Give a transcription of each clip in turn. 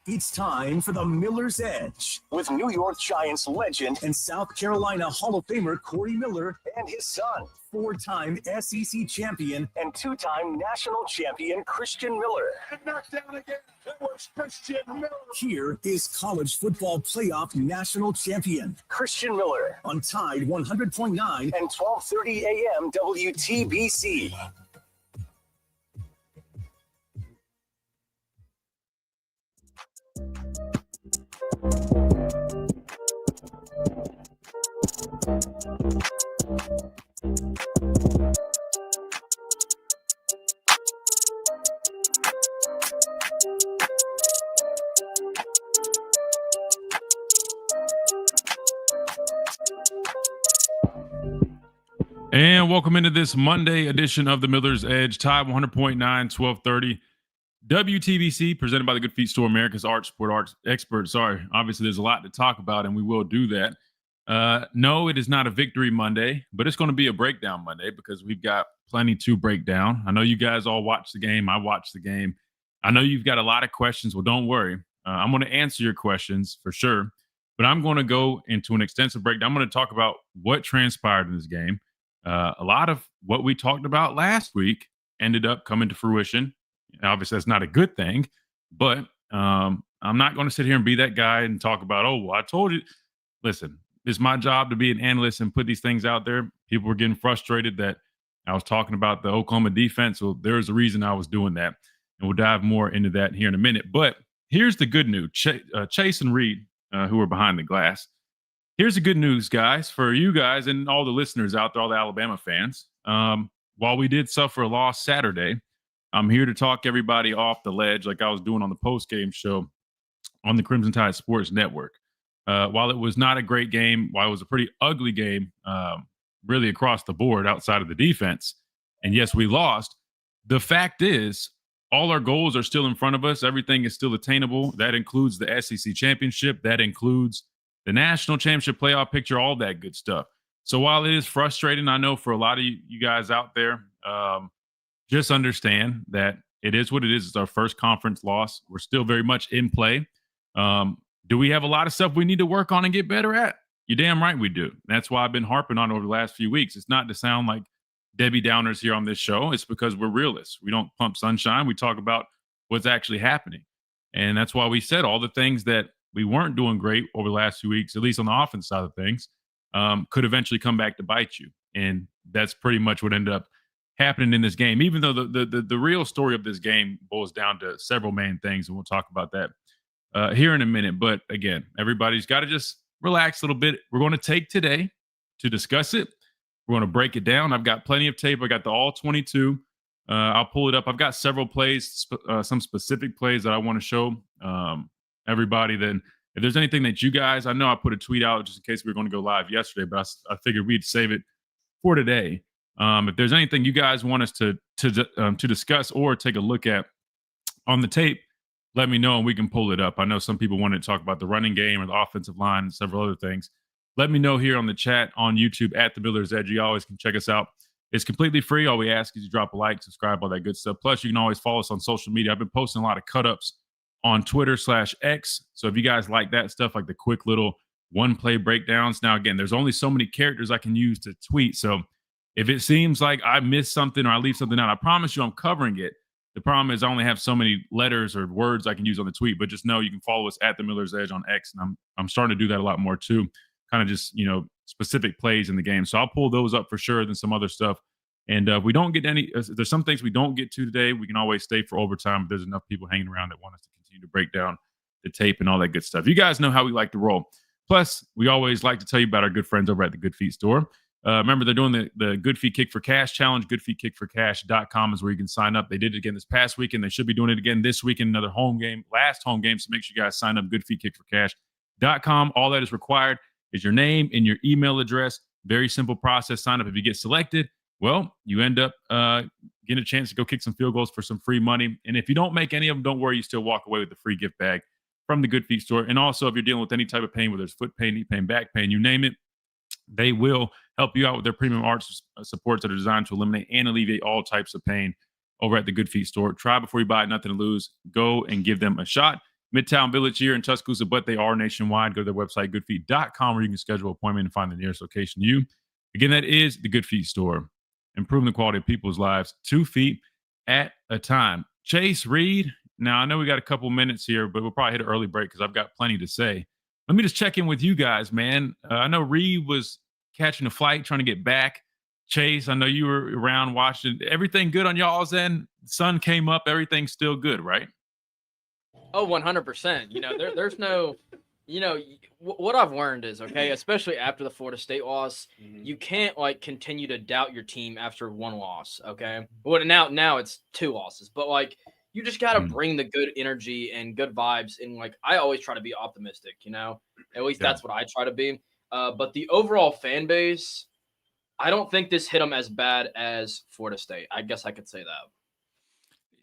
It's time for the Miller's Edge with New York Giants legend and South Carolina Hall of Famer Corey Miller and his son, four-time SEC champion and two-time national champion Christian Miller. And knocked down again. It was Christian Miller. Here is college football playoff national champion Christian Miller on Tide 100.9 and 12:30 a.m. WTBC. And welcome into this Monday edition of the Miller's Edge, Tide 100.9, 1230, WTBC, presented by the Good Feet Store, America's Sport Expert. Sorry, obviously there's a lot to talk about, and we will do that. No, it is not a victory Monday, but it's going to be a breakdown Monday because we've got plenty to break down. I know you guys all watched the game. I watched the game. I know you've got a lot of questions. Well, don't worry. I'm going to answer your questions for sure, but I'm going to go into an extensive breakdown. I'm going to talk about what transpired in this game. A lot of what we talked about last week ended up coming to fruition. Obviously, that's not a good thing, but I'm not going to sit here and be that guy and talk about, oh, well, I told you. Listen, it's my job to be an analyst and put these things out there. People were getting frustrated that I was talking about the Oklahoma defense. So there's a reason I was doing that. And we'll dive more into that here in a minute. But here's the good news. Chase and Reed, who are behind the glass. Here's the good news, guys, for you guys and all the listeners out there, all the Alabama fans. While we did suffer a loss Saturday, I'm here to talk everybody off the ledge like I was doing on the post-game show on the Crimson Tide Sports Network. While it was not a great game, while it was a pretty ugly game, really across the board outside of the defense, and yes, we lost, the fact is all our goals are still in front of us. Everything is still attainable. That includes the SEC championship. That includes the national championship playoff picture, all that good stuff. So while it is frustrating, I know for a lot of you guys out there, just understand that it is what it is. It's our first conference loss. We're still very much in play. Do we have a lot of stuff we need to work on and get better at? You're damn right we do. That's why I've been harping on over the last few weeks. It's not to sound like Debbie Downers here on this show. It's because we're realists. We don't pump sunshine. We talk about what's actually happening. And that's why we said all the things that we weren't doing great over the last few weeks, at least on the offense side of things, could eventually come back to bite you. And that's pretty much what ended up happening in this game, even though the real story of this game boils down to several main things, and we'll talk about that here in a minute. But again, everybody's got to just relax a little bit. We're going to take today to discuss it. We're going to break it down. I've got plenty of tape. I got the all 22. I'll pull it up. I've got several plays, some specific plays that I want to show everybody. Then if there's anything that you guys, I know I put a tweet out just in case we were going to go live yesterday, but I figured we'd save it for today. If there's anything you guys want us to discuss or take a look at on the tape, let me know and we can pull it up. I know some people wanted to talk about the running game or the offensive line and several other things. Let me know here on the chat on YouTube at the Miller's Edge. You always can check us out. It's completely free. All we ask is you drop a like, subscribe, all that good stuff. Plus, you can always follow us on social media. I've been posting a lot of cut-ups on Twitter/X. So if you guys like that stuff, like the quick little one-play breakdowns. Now, again, there's only so many characters I can use to tweet. So if it seems like I missed something or I leave something out, I promise you I'm covering it. The problem is I only have so many letters or words I can use on the tweet. But just know you can follow us at the Miller's Edge on X. And I'm starting to do that a lot more too. Kind of just, specific plays in the game. So I'll pull those up for sure than some other stuff. And if we don't get there's some things we don't get to today. We can always stay for overtime. But there's enough people hanging around that want us to continue to break down the tape and all that good stuff. You guys know how we like to roll. Plus, we always like to tell you about our good friends over at the Good Feet Store. Remember, they're doing the Good Feet Kick for Cash Challenge. GoodFeetKickForCash.com is where you can sign up. They did it again this past weekend. They should be doing it again this weekend, another home game, last home game. So make sure you guys sign up, GoodFeetKickForCash.com. All that is required is your name and your email address. Very simple process. Sign up. If you get selected, well, you end up getting a chance to go kick some field goals for some free money. And if you don't make any of them, don't worry. You still walk away with the free gift bag from the Good Feet Store. And also, if you're dealing with any type of pain, whether it's foot pain, knee pain, back pain, you name it, they will help you out with their premium arts supports that are designed to eliminate and alleviate all types of pain over at the Good Feet Store. Try before you buy, nothing to lose. Go and give them a shot. Midtown Village here in Tuscaloosa, but they are nationwide. Go to their website, goodfeet.com, where you can schedule an appointment and find the nearest location to you. Again, that is the Good Feet store, improving the quality of people's lives 2 feet at a time. Chase, Reed, now I know we got a couple minutes here, but we'll probably hit an early break because I've got plenty to say. Let me just check in with you guys, man. I know Reed was catching a flight, trying to get back. Chase, I know you were around watching. Everything good on y'all's end? Sun came up. Everything's still good, right? Oh, 100%. There's no, what I've learned is, okay, especially after the Florida State loss, you can't continue to doubt your team after one loss. Okay. Well, now it's 2 losses, but you just got to bring the good energy and good vibes. And I always try to be optimistic, at least that's what I try to be. But the overall fan base, I don't think this hit them as bad as Florida State. I guess I could say that.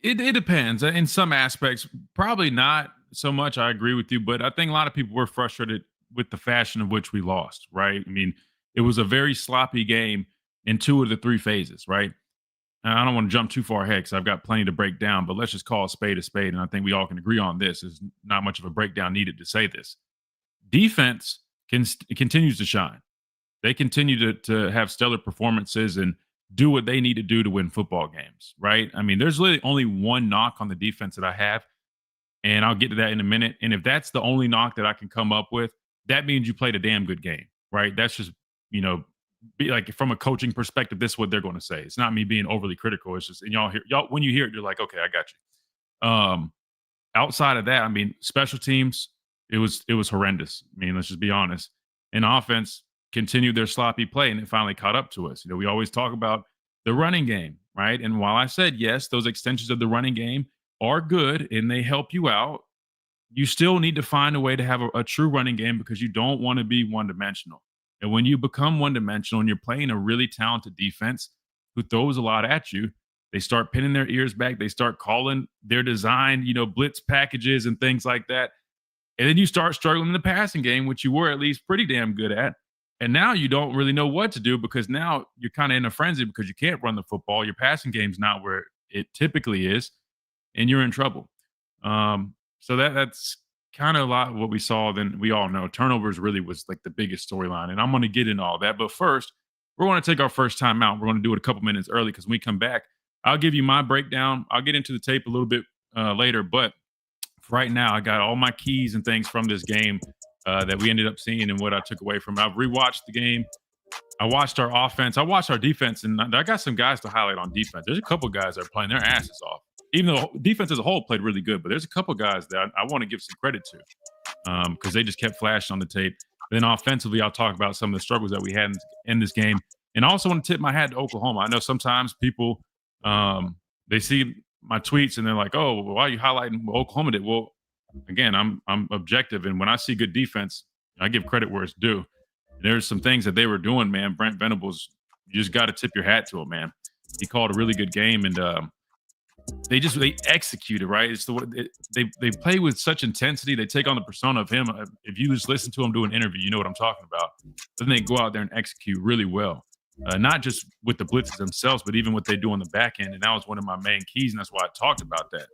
It depends. In some aspects, probably not so much. I agree with you, but I think a lot of people were frustrated with the fashion of which we lost, right? I mean, it was a very sloppy game in 2 of the 3 phases, right? And I don't want to jump too far ahead because I've got plenty to break down, but let's just call a spade. And I think we all can agree on this. There's not much of a breakdown needed to say this. Defense continues to shine. They continue to have stellar performances and do what they need to do to win football games, right? I mean, there's literally only one knock on the defense that I have, and I'll get to that in a minute. And if that's the only knock that I can come up with, that means you played a damn good game, right? That's just, be from a coaching perspective, this is what they're going to say. It's not me being overly critical. It's just, and y'all when you hear it, you're like, okay, I got you. Outside of that, I mean, special teams, it was horrendous. I mean, let's just be honest. And offense continued their sloppy play, and it finally caught up to us. We always talk about the running game, right? And while I said, yes, those extensions of the running game are good and they help you out, you still need to find a way to have a true running game because you don't want to be one-dimensional. And when you become one-dimensional and you're playing a really talented defense who throws a lot at you, they start pinning their ears back. They start calling their design, blitz packages and things like that. And then you start struggling in the passing game, which you were at least pretty damn good at. And now you don't really know what to do because now you're kind of in a frenzy because you can't run the football. Your passing game's not where it typically is, and you're in trouble. So that's kind of a lot of what we saw. Then we all know turnovers really was the biggest storyline. And I'm going to get into all that. But first, we're going to take our first time out. We're going to do it a couple minutes early because when we come back, I'll give you my breakdown. I'll get into the tape a little bit later. But right now, I got all my keys and things from this game that we ended up seeing and what I took away from it. I've rewatched the game. I watched our offense. I watched our defense, and I got some guys to highlight on defense. There's a couple guys that are playing their asses off. Even though defense as a whole played really good, but there's a couple guys that I want to give some credit to because they just kept flashing on the tape. Then offensively, I'll talk about some of the struggles that we had in this game. And I also want to tip my hat to Oklahoma. I know sometimes people, they see my tweets and they're like, oh, why are you highlighting what Oklahoma did? Well, again, I'm objective, and when I see good defense, I give credit where it's due. There's some things that they were doing, man. Brent Venables, you just got to tip your hat to him, man. He called a really good game, and they executed, right. It's they play with such intensity. They take on the persona of him. If you just listen to him do an interview, you know what I'm talking about. Then they go out there and execute really well. Not just with the blitzes themselves, but even what they do on the back end. And that was one of my main keys, and that's why I talked about that.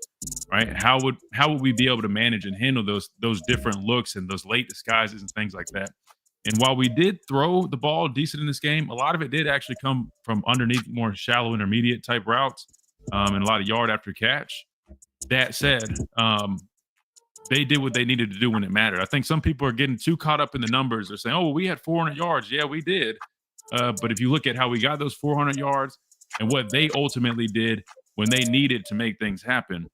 Right? How would we be able to manage and handle those different looks and those late disguises and things like that? And while we did throw the ball decent in this game, a lot of it did actually come from underneath more shallow intermediate type routes and a lot of yard after catch. That said, they did what they needed to do when it mattered. I think some people are getting too caught up in the numbers. They're saying, oh, well, we had 400 yards. Yeah, we did. But if you look at how we got those 400 yards and what they ultimately did when they needed to make things happen,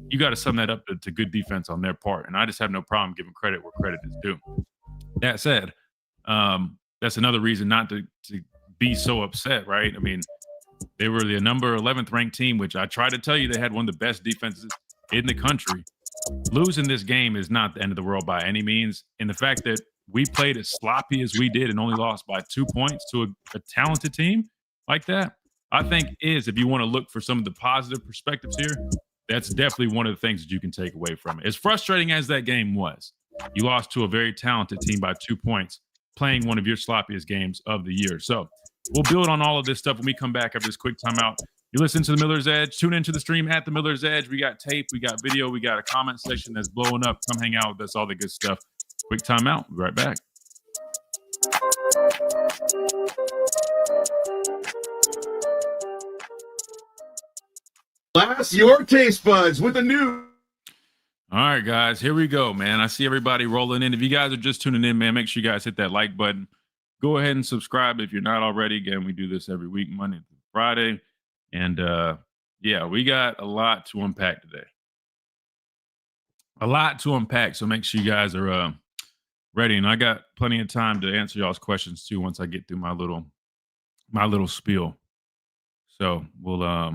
you got to sum that up to good defense on their part. And I just have no problem giving credit where credit is due. That said, that's another reason not to be so upset, right? I mean, they were the number 11th ranked team, which I tried to tell you they had one of the best defenses in the country. Losing this game is not the end of the world by any means. And the fact that we played as sloppy as we did and only lost by 2 points to a talented team like that, I think if you want to look for some of the positive perspectives here, that's definitely one of the things that you can take away from it. As frustrating as that game was, you lost to a very talented team by 2 points, playing one of your sloppiest games of the year. So we'll build on all of this stuff when we come back after this quick timeout. You listen to the Miller's Edge. Tune into the stream at the Miller's Edge. We got tape, we got video, we got a comment section that's blowing up. Come hang out with us, all the good stuff. Quick timeout. We'll be right back. Blast your taste buds with a new. All right, guys, here we go, man. I see everybody rolling in. If you guys are just tuning in, man, make sure you guys hit that like button. Go ahead and subscribe if you're not already. Again, we do this every week, Monday through Friday. And yeah, we got a lot to unpack today. A lot to unpack. So make sure you guys are ready. And I got plenty of time to answer y'all's questions too once I get through my little spiel. So we'll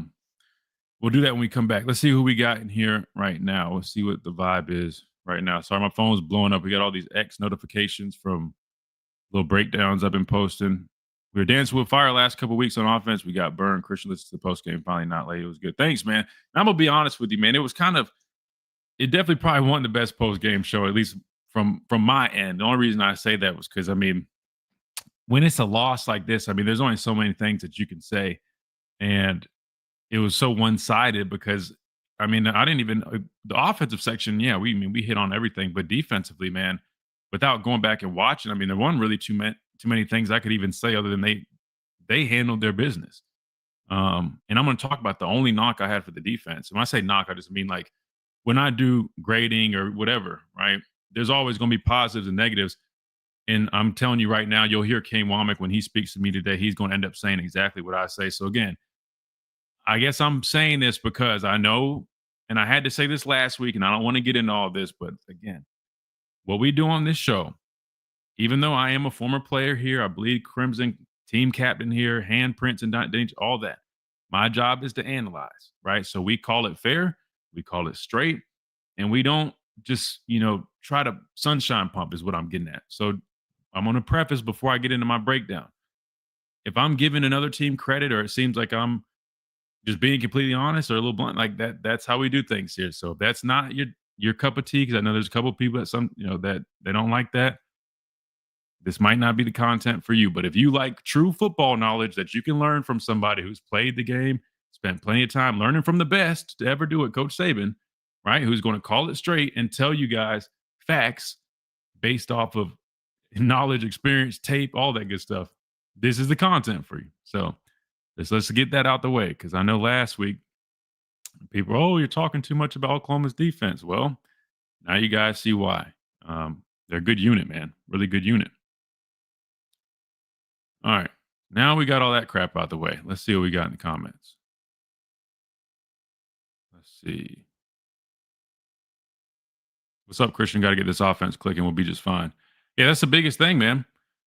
do that when we come back. Let's see who we got in here right now. Let's see what the vibe is right now. Sorry, my phone's blowing up. We got all these X notifications from little breakdowns I've been posting. We were dancing with fire last couple of weeks on offense. We got burned. Christian listened to the post game. Finally not late. It was good. Thanks, man. And I'm gonna be honest with you, man. It definitely probably wasn't the best post game show, at least from my end. The only reason I say that was because when it's a loss like this, there's only so many things that you can say, and it was so one-sided because I didn't even the offensive section. Yeah, we hit on everything, but defensively, man, without going back and watching, there weren't really too many things I could even say other than they handled their business. And I'm going to talk about the only knock I had for the defense. And when I say knock, I just mean like when I do grading or whatever, right? There's always going to be positives and negatives. And I'm telling you right now, you'll hear Kane Womack when he speaks to me today. He's going to end up saying exactly what I say. So again, I guess I'm saying this because I know, and I had to say this last week, and I don't want to get into all this, but again, what we do on this show, even though I am a former player here, I bleed crimson, team captain here, handprints and all that, my job is to analyze, right? So we call it fair, we call it straight, and we don't just, try to sunshine pump is what I'm getting at. So I'm going to preface before I get into my breakdown. If I'm giving another team credit or it seems like I'm just being completely honest or a little blunt like that, that's how we do things here. So if that's not your cup of tea, because I know there's a couple of people that that they don't like that, this might not be the content for you. But if you like true football knowledge that you can learn from somebody who's played the game, spent plenty of time learning from the best to ever do it, Coach Saban, right, who's going to call it straight and tell you guys facts based off of knowledge, experience, tape, all that good stuff, this is the content for you. So let's get that out the way, because I know last week people, you're talking too much about Oklahoma's defense. Well, now you guys see why. They're a good unit, man. Really good unit. All right. Now we got all that crap out the way. Let's see what we got in the comments. Let's see. What's up, Christian? Got to get this offense clicking. We'll be just fine. Yeah, that's the biggest thing, man.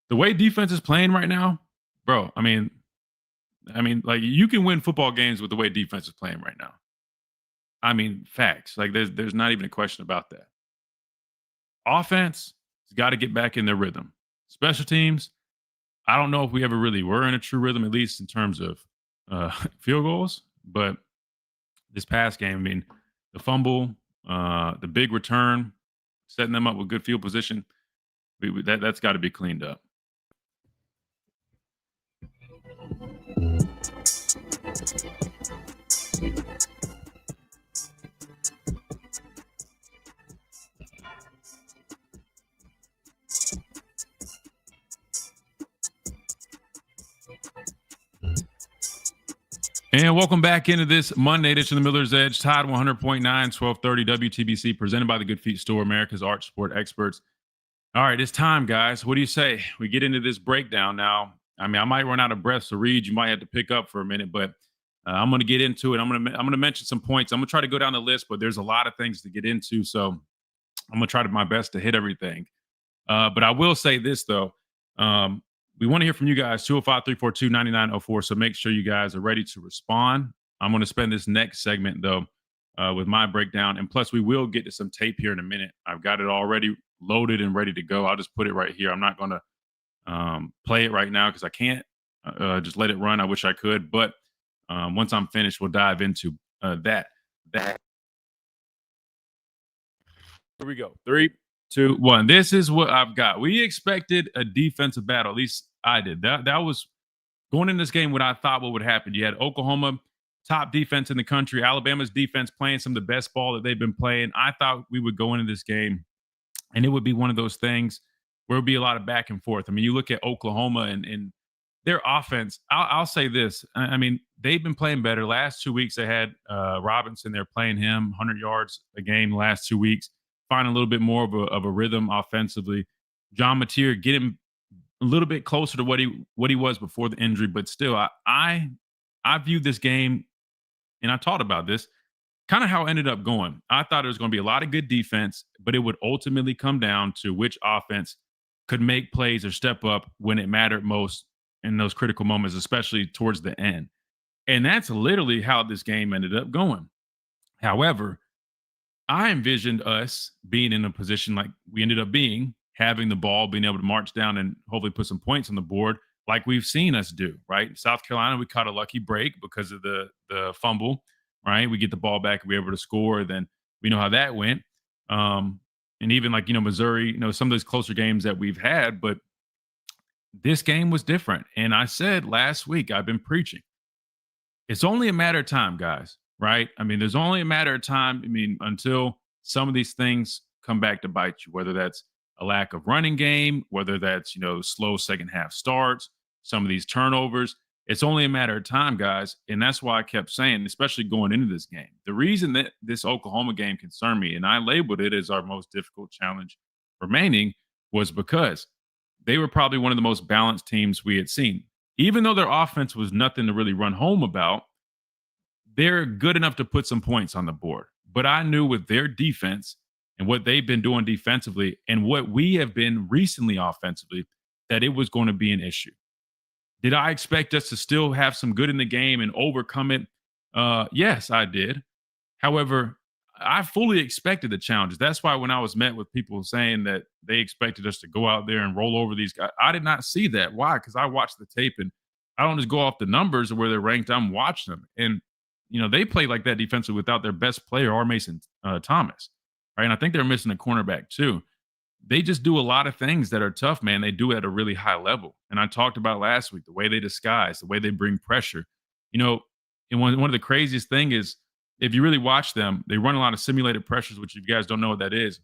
The way defense is playing right now, bro, like you can win football games with the way defense is playing right now. Facts. Like there's not even a question about that. Offense has got to get back in their rhythm. Special teams, I don't know if we ever really were in a true rhythm, at least in terms of field goals. But this past game, the fumble, the big return, setting them up with good field position, that's got to be cleaned up. And welcome back into this Monday edition of the Miller's Edge. Tide 100.9, 1230 WTBC, presented by the Good Feet Store, America's Arch Sport Experts. All right, it's time, guys. What do you say? We get into this breakdown now. I might run out of breath, so Reed, you might have to pick up for a minute, but I'm going to get into it. I'm going to mention some points. I'm going to try to go down the list, but there's a lot of things to get into, so I'm going to try my best to hit everything. But I will say this, though. We want to hear from you guys, 205-342-9904, so make sure you guys are ready to respond. I'm going to spend this next segment, though, with my breakdown, and plus we will get to some tape here in a minute. I've got it already loaded and ready to go. I'll just put it right here. I'm not going to play it right now because I can't just let it run. I wish I could, but once I'm finished, we'll dive into that. Here we go. 3, 2, 1. This is what I've got. We expected a defensive battle. At least I did. That was going in this game what I thought what would happen. You had Oklahoma top defense in the country. Alabama's defense playing some of the best ball that they've been playing. I thought we would go into this game and it would be one of those things where it would be a lot of back and forth. I mean, you look at Oklahoma and their offense. I'll say this. I mean, they've been playing better. Last 2 weeks, they had Robinson. They're playing him 100 yards a game the last 2 weeks. Find a little bit more of a rhythm offensively. John Mateer, get him a little bit closer to what he was before the injury, but still, I viewed this game, and I talked about this, kind of how it ended up going. I thought there was going to be a lot of good defense, but it would ultimately come down to which offense could make plays or step up when it mattered most in those critical moments, especially towards the end. And that's literally how this game ended up going. However, I envisioned us being in a position like we ended up being, having the ball, being able to march down and hopefully put some points on the board like we've seen us do, right? South Carolina, we caught a lucky break because of the fumble, right? We get the ball back and we're able to score. Then we know how that went. And even like, Missouri, some of those closer games that we've had, but this game was different. And I said last week, I've been preaching, it's only a matter of time, guys, right? I mean, there's only a matter of time. I mean, until some of these things come back to bite you, whether that's a lack of running game, whether that's, slow second half starts, some of these turnovers. It's only a matter of time, guys. And that's why I kept saying, especially going into this game, the reason that this Oklahoma game concerned me, and I labeled it as our most difficult challenge remaining, was because they were probably one of the most balanced teams we had seen. Even though their offense was nothing to really run home about, they're good enough to put some points on the board. But I knew with their defense and what they've been doing defensively and what we have been recently offensively, that it was going to be an issue. Did I expect us to still have some good in the game and overcome it? Yes, I did. However, I fully expected the challenges. That's why when I was met with people saying that they expected us to go out there and roll over these guys, I did not see that. Why? Because I watched the tape and I don't just go off the numbers of where they're ranked. I'm watching them. And, they play like that defensively without their best player, R. Mason Thomas. Right? And I think they're missing a cornerback too. They just do a lot of things that are tough, man. They do it at a really high level. And I talked about last week, the way they disguise, the way they bring pressure. And one of the craziest thing is, if you really watch them, they run a lot of simulated pressures, which if you guys don't know what that is,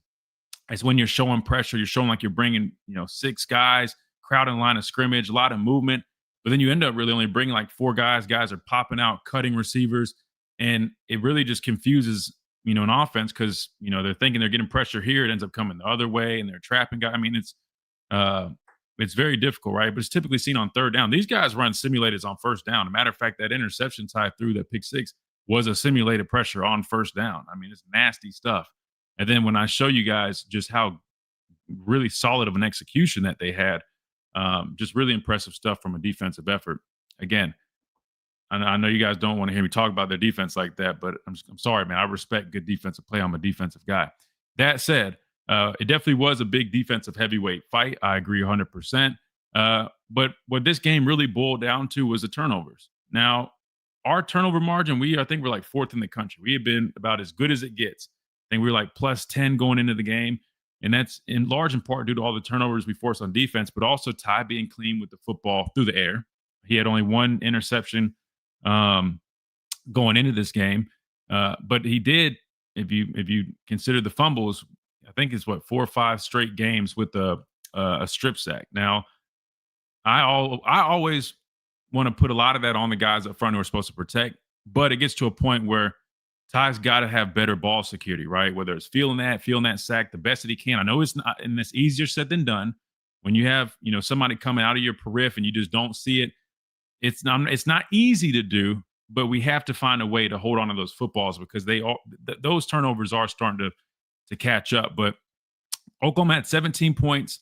it's when you're showing pressure, you're showing like you're bringing, 6 guys, crowd in line of scrimmage, a lot of movement, but then you end up really only bringing like 4 guys. Guys are popping out, cutting receivers, and it really just confuses, an offense because, they're thinking they're getting pressure here. It ends up coming the other way, and they're trapping guys. I mean, it's very difficult, right? But it's typically seen on third down. These guys run simulators on first down. As a matter of fact, that interception Ty threw, that pick six, was a simulated pressure on first down. I mean, it's nasty stuff. And then when I show you guys just how really solid of an execution that they had, just really impressive stuff from a defensive effort. Again, I know you guys don't want to hear me talk about their defense like that, but I'm sorry, man. I respect good defensive play. I'm a defensive guy. That said, it definitely was a big defensive heavyweight fight. I agree 100%. But what this game really boiled down to was the turnovers. Now, our turnover margin, I think we're like 4th in the country. We have been about as good as it gets. I think we were like plus 10 going into the game. And that's in large in part due to all the turnovers we forced on defense, but also Ty being clean with the football through the air. He had only 1 interception going into this game. But he did, if you consider the fumbles, I think it's 4 or 5 straight games with a strip sack. Now, I always want to put a lot of that on the guys up front who are supposed to protect, but it gets to a point where Ty's got to have better ball security, right? Whether it's feeling that sack the best that he can. I know it's not, and it's easier said than done. When you have, somebody coming out of your periphery and you just don't see it, it's not easy to do, but we have to find a way to hold on to those footballs because those turnovers are starting to catch up. But Oklahoma had 17 points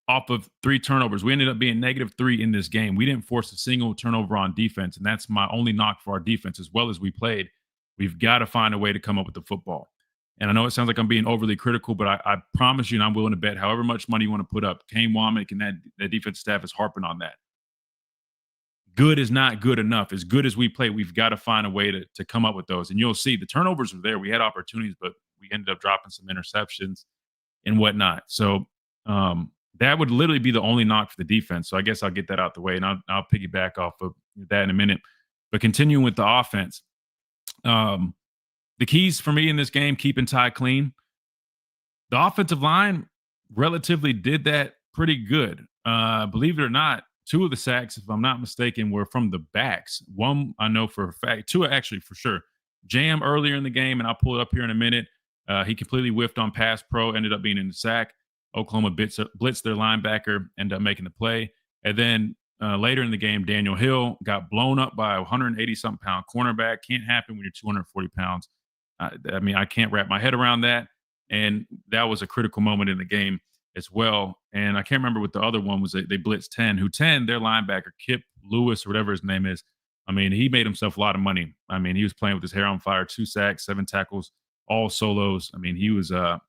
off of 3 turnovers. We ended up being -3 in this game. We didn't force a single turnover on defense, and that's my only knock for our defense. As well as we played, we've got to find a way to come up with the football. And I know it sounds like I'm being overly critical, but I promise you, and I'm willing to bet however much money you want to put up, Kane Womack and that defense staff is harping on that. Good is not good enough. As good as we play, we've got to find a way to come up with those. And you'll see the turnovers were there. We had opportunities, but we ended up dropping some interceptions and whatnot. So that would literally be the only knock for the defense. So I guess I'll get that out the way, and I'll piggyback off of that in a minute. But continuing with the offense, The keys for me in this game, keeping Ty clean. The offensive line relatively did that pretty good. Believe it or not, 2 of the sacks, if I'm not mistaken, were from the backs. One I know for a fact, 2 actually for sure. Jam earlier in the game, and I'll pull it up here in a minute. He completely whiffed on pass pro, ended up being in the sack. Oklahoma blitzed their linebacker, ended up making the play. And then later in the game, Daniel Hill got blown up by a 180-something pound cornerback. Can't happen when you're 240 pounds. I mean, I can't wrap my head around that. And that was a critical moment in the game as well. And I can't remember what the other one was. They blitzed 10, their linebacker, Kip Lewis or whatever his name is. I mean, he made himself a lot of money. I mean, he was playing with his hair on fire, 2 sacks, 7 tackles, all solos. I mean, he was a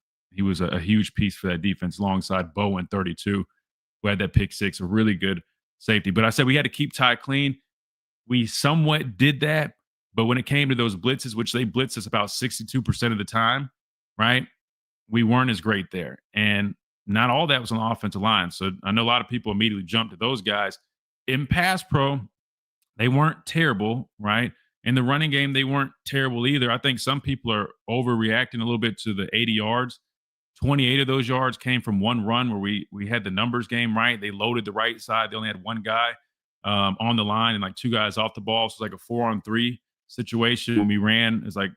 huge piece for that defense alongside Bowen, 32, who had that pick 6, a really good safety. But I said we had to keep Ty clean. We somewhat did that. But when it came to those blitzes, which they blitzed us about 62% of the time, right? We weren't as great there. And not all that was on the offensive line. So I know a lot of people immediately jumped to those guys. In pass pro, they weren't terrible, right? In the running game, they weren't terrible either. I think some people are overreacting a little bit to the 80 yards. 28 of those yards came from one run where we had the numbers game right. They loaded the right side. They only had one guy on the line and like 2 guys off the ball. So it's like a 4-on-3 situation. When we ran, it's like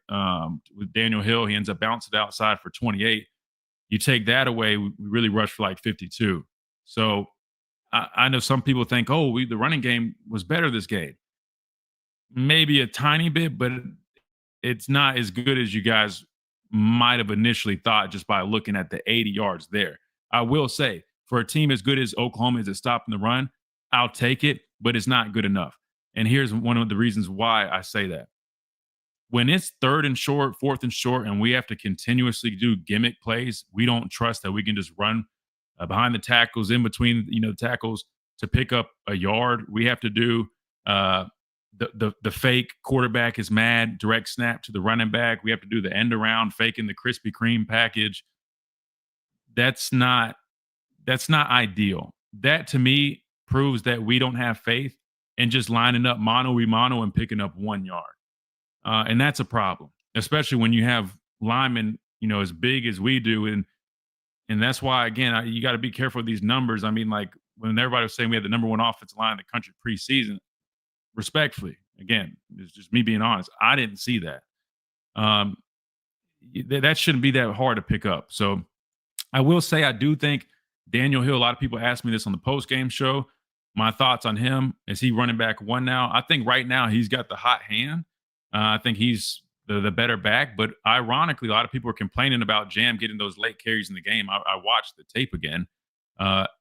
with Daniel Hill, he ends up bouncing outside for 28. You take that away, we really rushed for like 52. So I know some people think, the running game was better this game. Maybe a tiny bit, but it's not as good as you guys might have initially thought just by looking at the 80 yards there. I will say, for a team as good as Oklahoma is at stopping the run, I'll take it, but it's not good enough. And here's one of the reasons why I say that. When it's 3rd and short, 4th and short, and we have to continuously do gimmick plays, we don't trust that we can just run behind the tackles, in between the tackles to pick up a yard. We have to do the fake quarterback is mad, direct snap to the running back. We have to do the end around, faking the Krispy Kreme package. That's not ideal. That to me proves that we don't have faith in just lining up mano-a-mano and picking up 1 yard. And that's a problem, especially when you have linemen, as big as we do. And that's why, again, you got to be careful with these numbers. I mean, like when everybody was saying we had the number 1 offensive line in the country preseason, respectfully, again, it's just me being honest, I didn't see that. That shouldn't be that hard to pick up. So I will say I do think Daniel Hill, a lot of people asked me this on the post-game show, my thoughts on him. Is he running back 1 now? I think right now he's got the hot hand. I think he's the better back. But ironically, a lot of people are complaining about Jam getting those late carries in the game. I watched the tape again.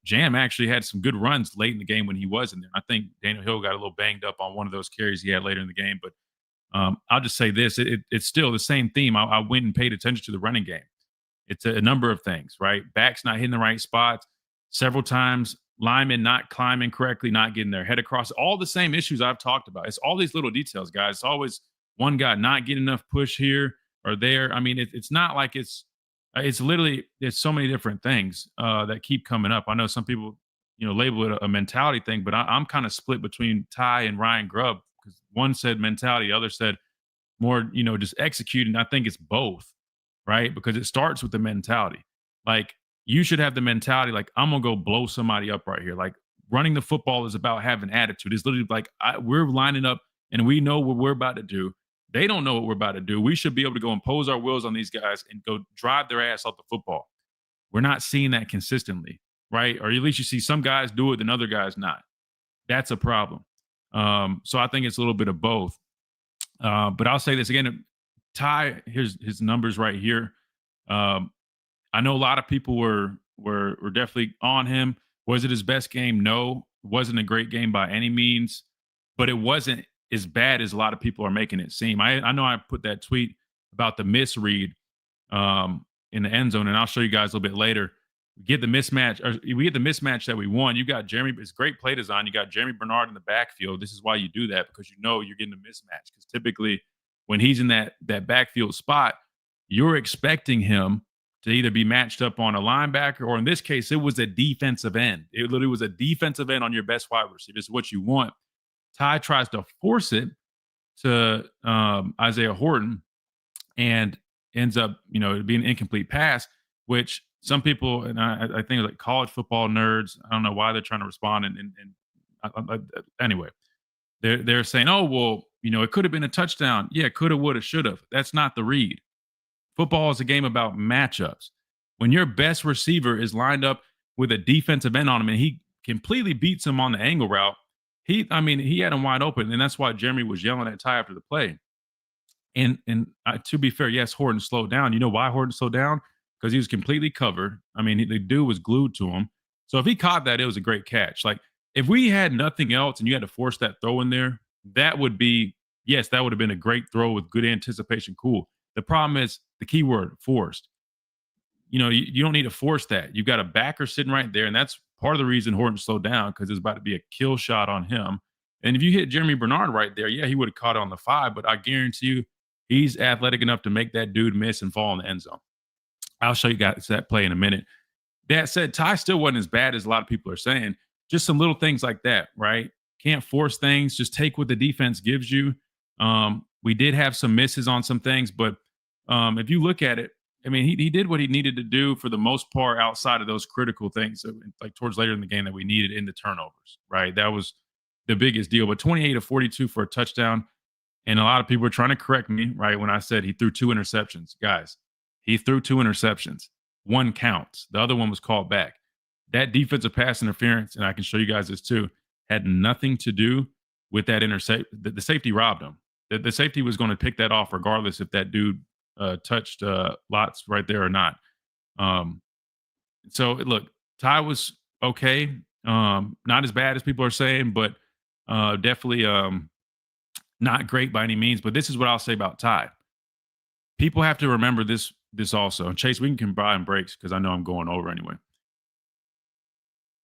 Jam actually had some good runs late in the game when he was in there. I think Daniel Hill got a little banged up on one of those carries he had later in the game. But I'll just say this. It's still the same theme. I went and paid attention to the running game. It's a number of things, right? Backs not hitting the right spots several times. Linemen not climbing correctly, not getting their head across. All the same issues I've talked about. It's all these little details, guys. It's always one guy not getting enough push here or there. I mean, it's not like it's literally, it's so many different things that keep coming up. I know some people, label it a mentality thing, but I'm kind of split between Ty and Ryan Grubb, because one said mentality, the other said more, just executing. I think it's both, right? Because it starts with the mentality. Like, you should have the mentality, like, I'm going to go blow somebody up right here. Like, running the football is about having attitude. It's literally like we're lining up and we know what we're about to do. They don't know what we're about to do. We should be able to go impose our wills on these guys and go drive their ass off the football. We're not seeing that consistently, right? Or at least you see some guys do it and other guys not. That's a problem. So I think it's a little bit of both. But I'll say this again. Ty, here's his numbers right here. I know a lot of people were definitely on him. Was it his best game? No. It wasn't a great game by any means, but it wasn't as bad as a lot of people are making it seem. I know I put that tweet about the misread in the end zone, and I'll show you guys a little bit later. We get the mismatch that we won. You got Jeremy. It's great play design. You got Jeremy Bernard in the backfield. This is why you do that, because you're getting a mismatch. Because typically when he's in that backfield spot, you're expecting him to either be matched up on a linebacker, or in this case, it was a defensive end. It literally was a defensive end on your best wide receiver. This is what you want. Ty tries to force it to Isaiah Horton and ends up, being an incomplete pass, which some people, and I think like college football nerds, I don't know why they're trying to respond. Anyway, they're saying, oh, well, it could have been a touchdown. Yeah, coulda, woulda, shoulda. That's not the read. Football is a game about matchups. When your best receiver is lined up with a defensive end on him and he completely beats him on the angle route, he had him wide open, and that's why Jeremy was yelling at Ty after the play. And to be fair, yes, Horton slowed down. You know why Horton slowed down? Because he was completely covered. I mean, the dude was glued to him. So if he caught that, it was a great catch. Like if we had nothing else and you had to force that throw in there, that would have been a great throw with good anticipation. Cool. The problem is the key word, forced. You don't need to force that. You've got a backer sitting right there, and that's part of the reason Horton slowed down, because it's about to be a kill shot on him. And if you hit Jeremy Bernard right there, yeah, he would have caught it on the 5, but I guarantee you he's athletic enough to make that dude miss and fall in the end zone. I'll show you guys that play in a minute. That said, Ty still wasn't as bad as a lot of people are saying. Just some little things like that, right? Can't force things. Just take what the defense gives you. We did have some misses on some things, but if you look at it, I mean, he did what he needed to do for the most part outside of those critical things, like towards later in the game that we needed in the turnovers, right? That was the biggest deal. But 28 of 42 for a touchdown. And a lot of people were trying to correct me, right, when I said he threw 2 interceptions. Guys, he threw 2 interceptions. One counts. The other one was called back. That defensive pass interference, and I can show you guys this too, had nothing to do with that intercept. The safety robbed him. The safety was going to pick that off regardless if that dude touched Lots right there or not. So look, Ty was okay. Not as bad as people are saying, but definitely not great by any means. But this is what I'll say about Ty. People have to remember this also. And Chase, we can combine breaks because I know I'm going over anyway.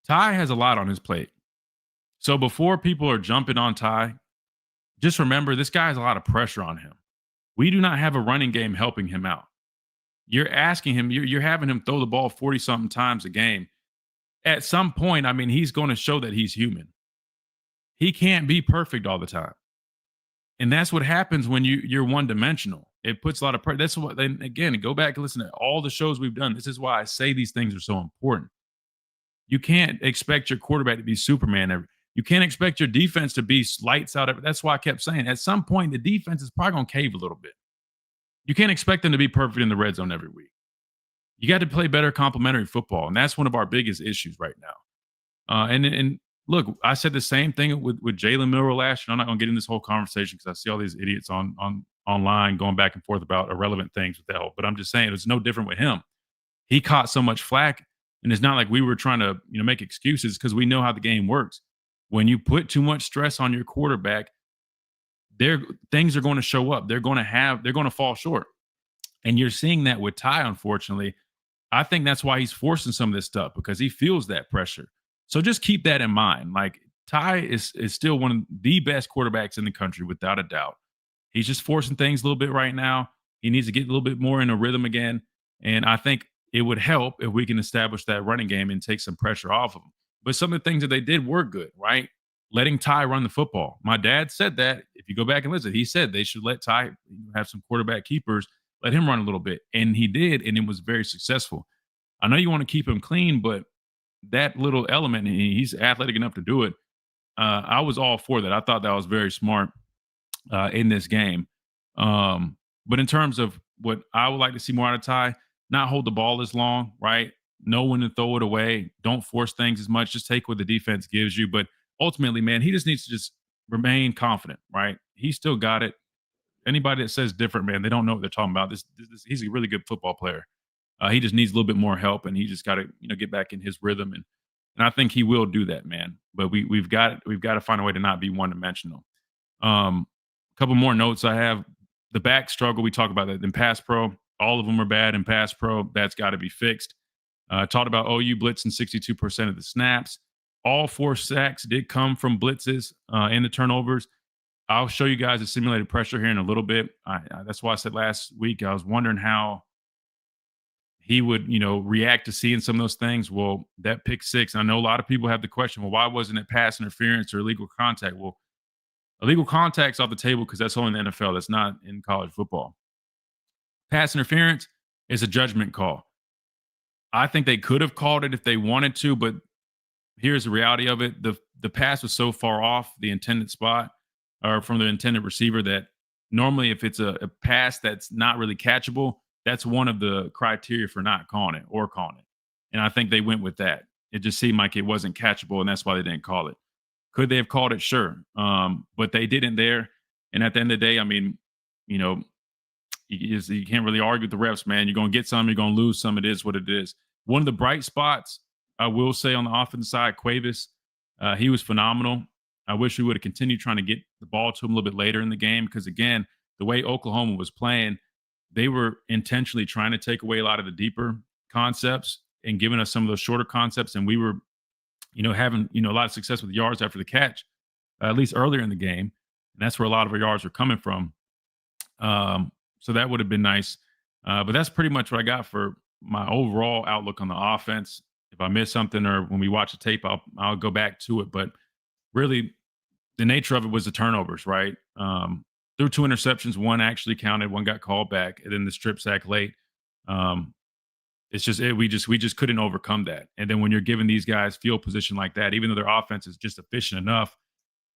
Ty has a lot on his plate. So before people are jumping on Ty, just remember this guy has a lot of pressure on him. We do not have a running game helping him out. You're asking him, you're having him throw the ball 40-something times a game. At some point, I mean, he's going to show that he's human. He can't be perfect all the time. And that's what happens when you're one-dimensional. It puts a lot of pressure. That's what, then again, go back and listen to all the shows we've done. This is why I say these things are so important. You can't expect your quarterback to be Superman. You can't expect your defense to be lights out. That's why I kept saying at some point the defense is probably going to cave a little bit. You can't expect them to be perfect in the red zone every week. You got to play better complementary football, and that's one of our biggest issues right now. And look, I said the same thing with Jalen Milroe last year. I'm not going to get in this whole conversation because I see all these idiots online going back and forth about irrelevant things with that whole. But I'm just saying it's no different with him. He caught so much flack, and it's not like we were trying to make excuses because we know how the game works. When you put too much stress on your quarterback, things are going to show up. They're going to fall short. And you're seeing that with Ty, unfortunately. I think that's why he's forcing some of this stuff, because he feels that pressure. So just keep that in mind. Like, Ty is still one of the best quarterbacks in the country, without a doubt. He's just forcing things a little bit right now. He needs to get a little bit more in a rhythm again. And I think it would help if we can establish that running game and take some pressure off of him. But some of the things that they did were good, right? Letting Ty run the football. My dad said that. If you go back and listen, he said they should let Ty have some quarterback keepers, let him run a little bit. And he did, and it was very successful. I know you want to keep him clean, but that little element, he's athletic enough to do it. I was all for that. I thought that was very smart in this game. But in terms of what I would like to see more out of Ty, not hold the ball as long, right? Know when to throw it away. Don't force things as much. Just take what the defense gives you. But ultimately, man, he just needs to just remain confident, right? He still got it. Anybody that says different, man, they don't know what they're talking about. He's a really good football player. He just needs a little bit more help, and he just got to get back in his rhythm, and I think he will do that, man. But we've got to find a way to not be one dimensional. A couple more notes I have. The back struggle, we talk about that in pass pro. All of them are bad in pass pro. That's got to be fixed. Talked about OU blitzing 62% of the snaps. All 4 sacks did come from blitzes and the turnovers. I'll show you guys the simulated pressure here in a little bit. That's why I said last week I was wondering how he would, react to seeing some of those things. Well, that pick 6, I know a lot of people have the question, well, why wasn't it pass interference or illegal contact? Well, Illegal contact's off the table because that's only in the NFL. That's not in college football. Pass interference is a judgment call. I think they could have called it if they wanted to, but here's the reality of it. The pass was so far off the intended spot or from the intended receiver that normally if it's a pass that's not really catchable, that's one of the criteria for not calling it or calling it. And I think they went with that. It just seemed like it wasn't catchable, and that's why they didn't call it. Could they have called it? Sure. But they didn't there. And at the end of the day, I mean, you know, you can't really argue with the refs, man. You're going to get some, you're going to lose some. It is what it is. One of the bright spots, I will say, on the offensive side, Cuevas, he was phenomenal. I wish we would have continued trying to get the ball to him a little bit later in the game because, again, the way Oklahoma was playing, they were intentionally trying to take away a lot of the deeper concepts and giving us some of those shorter concepts. And we were, having, a lot of success with yards after the catch, at least earlier in the game. And that's where a lot of our yards were coming from. So that would have been nice. But that's pretty much what I got for my overall outlook on the offense. If I miss something or when we watch the tape, I'll go back to it. But really, the nature of it was the turnovers, right? Threw 2 interceptions. One actually counted. One got called back. And then the strip sack late. It's just we just couldn't overcome that. And then when you're giving these guys field position like that, even though their offense is just efficient enough,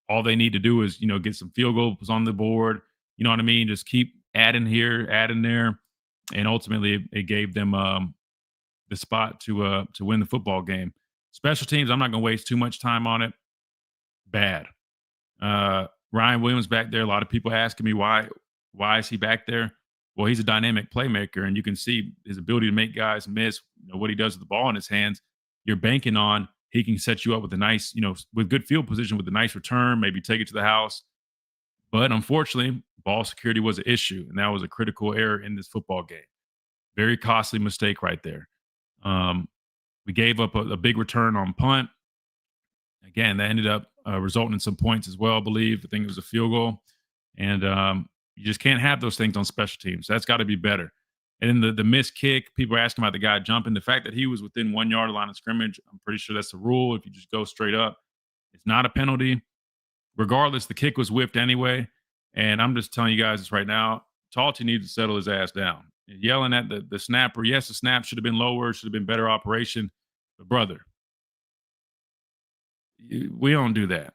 all they need to do is get some field goals on the board. You know what I mean? Just keep adding here, adding there, and ultimately it gave them the spot to win the football game. Special teams, I'm not going to waste too much time on it. Bad. Ryan Williams back there. A lot of people asking me why is he back there? Well, he's a dynamic playmaker, and you can see his ability to make guys miss. What he does with the ball in his hands. You're banking on he can set you up with a nice, with good field position, with a nice return, maybe take it to the house. But unfortunately, ball security was an issue, and that was a critical error in this football game. Very costly mistake right there. We gave up a big return on punt. Again, that ended up resulting in some points as well, I believe. I think it was a field goal. And you just can't have those things on special teams. That's got to be better. And then the missed kick, people are asking about the guy jumping. The fact that he was within 1 yard line of scrimmage, I'm pretty sure that's the rule. If you just go straight up, it's not a penalty. Regardless, the kick was whipped anyway. And I'm just telling you guys this right now. Talty needs to settle his ass down. Yelling at the snapper. Yes, the snap should have been lower, should have been better operation. But brother, we don't do that.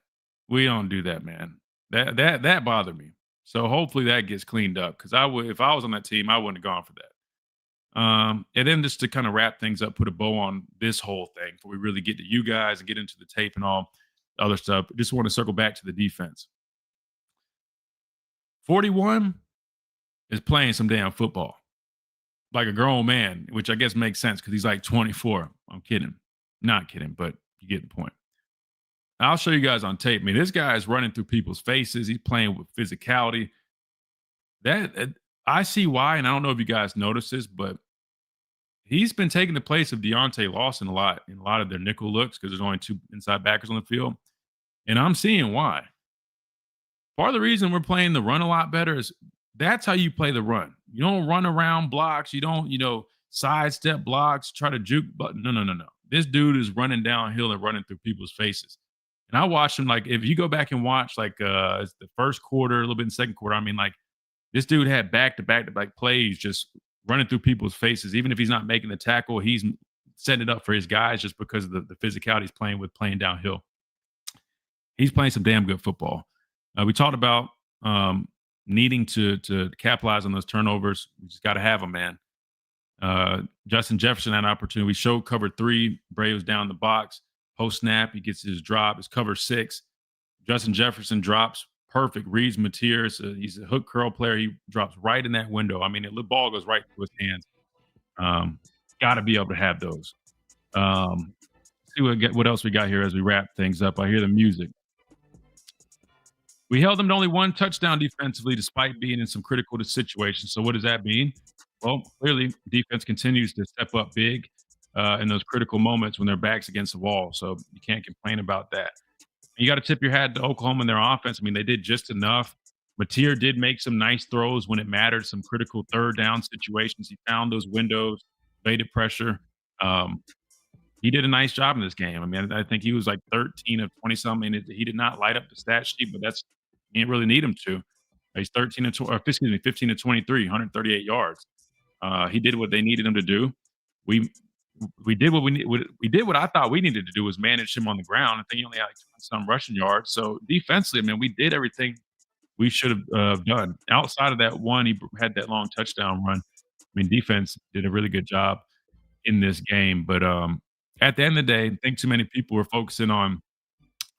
We don't do that, man. That bothered me. So hopefully that gets cleaned up because if I was on that team, I wouldn't have gone for that. And then just to kind of wrap things up, put a bow on this whole thing before we really get to you guys and get into the tape and all the other stuff. Just want to circle back to the defense. 41 is playing some damn football. Like a grown man, which I guess makes sense because he's like 24. I'm kidding. Not kidding, but you get the point. I'll show you guys on tape. I mean, this guy is running through people's faces. He's playing with physicality. I see why, and I don't know if you guys notice this, but he's been taking the place of Deontay Lawson a lot in a lot of their nickel looks because there's only 2 inside backers on the field. And I'm seeing why. Part of the reason we're playing the run a lot better is that's how you play the run. You don't run around blocks. You don't, sidestep blocks, try to juke. But no. This dude is running downhill and running through people's faces. And I watched him, like, if you go back and watch, like, the first quarter, a little bit in the second quarter, I mean, like, this dude had back-to-back plays just running through people's faces. Even if he's not making the tackle, he's setting it up for his guys just because of the physicality he's playing downhill. He's playing some damn good football. We talked about needing to capitalize on those turnovers. We just got to have them, man. Justin Jefferson had an opportunity. We showed cover 3. Braves down the box. Post snap, he gets his drop. It's cover 6. Justin Jefferson drops perfect. Reads Mateer. He's a hook curl player. He drops right in that window. I mean, the ball goes right through his hands. Got to be able to have those. See what else we got here as we wrap things up. I hear the music. We held them to only 1 touchdown defensively despite being in some critical situations. So what does that mean? Well, clearly defense continues to step up big in those critical moments when their back's against the wall. So you can't complain about that. You got to tip your hat to Oklahoma and their offense. I mean, they did just enough. Mateer did make some nice throws when it mattered, some critical third down situations. He found those windows, evaded pressure. He did a nice job in this game. I mean, I think he was like 13 of 20-something. He did not light up the stat sheet, but that's You didn't really need him to. He's 15 to 23, 138 yards. He did what they needed him to do. We we did we did what I thought we needed to do was manage him on the ground. I think he only had like some rushing yards. So defensively, I mean, we did everything we should have done. Outside of that one, he had that long touchdown run. I mean, defense did a really good job in this game. But at the end of the day, I think too many people were focusing on,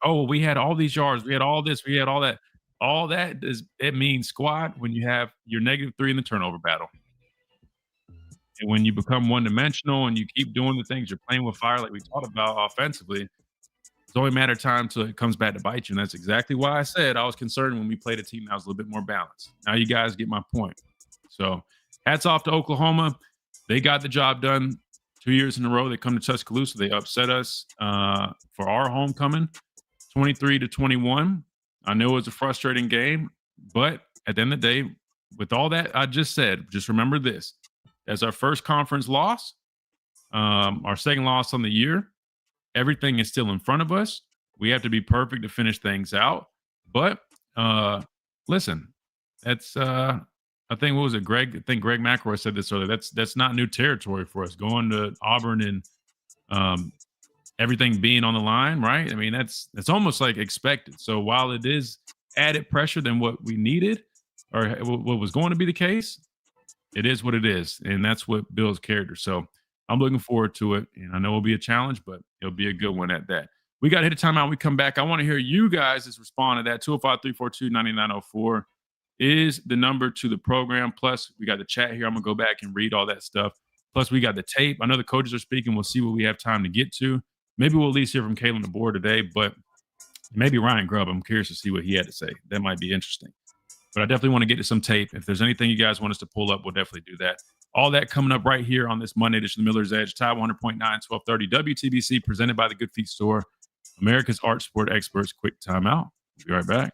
oh, we had all these yards, we had all this, we had all that. All that is it means squad when you have your -3 in the turnover battle. And when you become one dimensional and you keep doing the things, you're playing with fire like we talked about offensively, it's only a matter of time till it comes back to bite you. And that's exactly why I said I was concerned when we played a team that was a little bit more balanced. Now you guys get my point. So hats off to Oklahoma. They got the job done 2 years in a row. They come to Tuscaloosa. They upset us for our homecoming, 23-21. I know it was a frustrating game, but at the end of the day, with all that I just said, just remember this. As our first conference loss, our second loss on the year, everything is still in front of us. We have to be perfect to finish things out. But listen, that's I think what was it, Greg? I think Greg McElroy said this earlier. That's not new territory for us. Going to Auburn and everything being on the line, right? I mean, that's almost like expected. So while it is added pressure than what we needed or what was going to be the case, it is what it is, and that's what builds character. So I'm looking forward to it, and I know it'll be a challenge, but it'll be a good one at that. We got to hit a timeout. We come back. I want to hear you guys respond to that. 205-342-9904 is the number to the program. Plus, we got the chat here. I'm going to go back and read all that stuff. Plus, we got the tape. I know the coaches are speaking. We'll see what we have time to get to. Maybe we'll at least hear from Kalen DeBoer today, but maybe Ryan Grubb. I'm curious to see what he had to say. That might be interesting. But I definitely want to get to some tape. If there's anything you guys want us to pull up, we'll definitely do that. All that coming up right here on this Monday edition of Miller's Edge, Tide 100.9, 1230, WTBC, presented by the Good Feet Store, America's Art Sport Experts. Quick timeout. Be right back.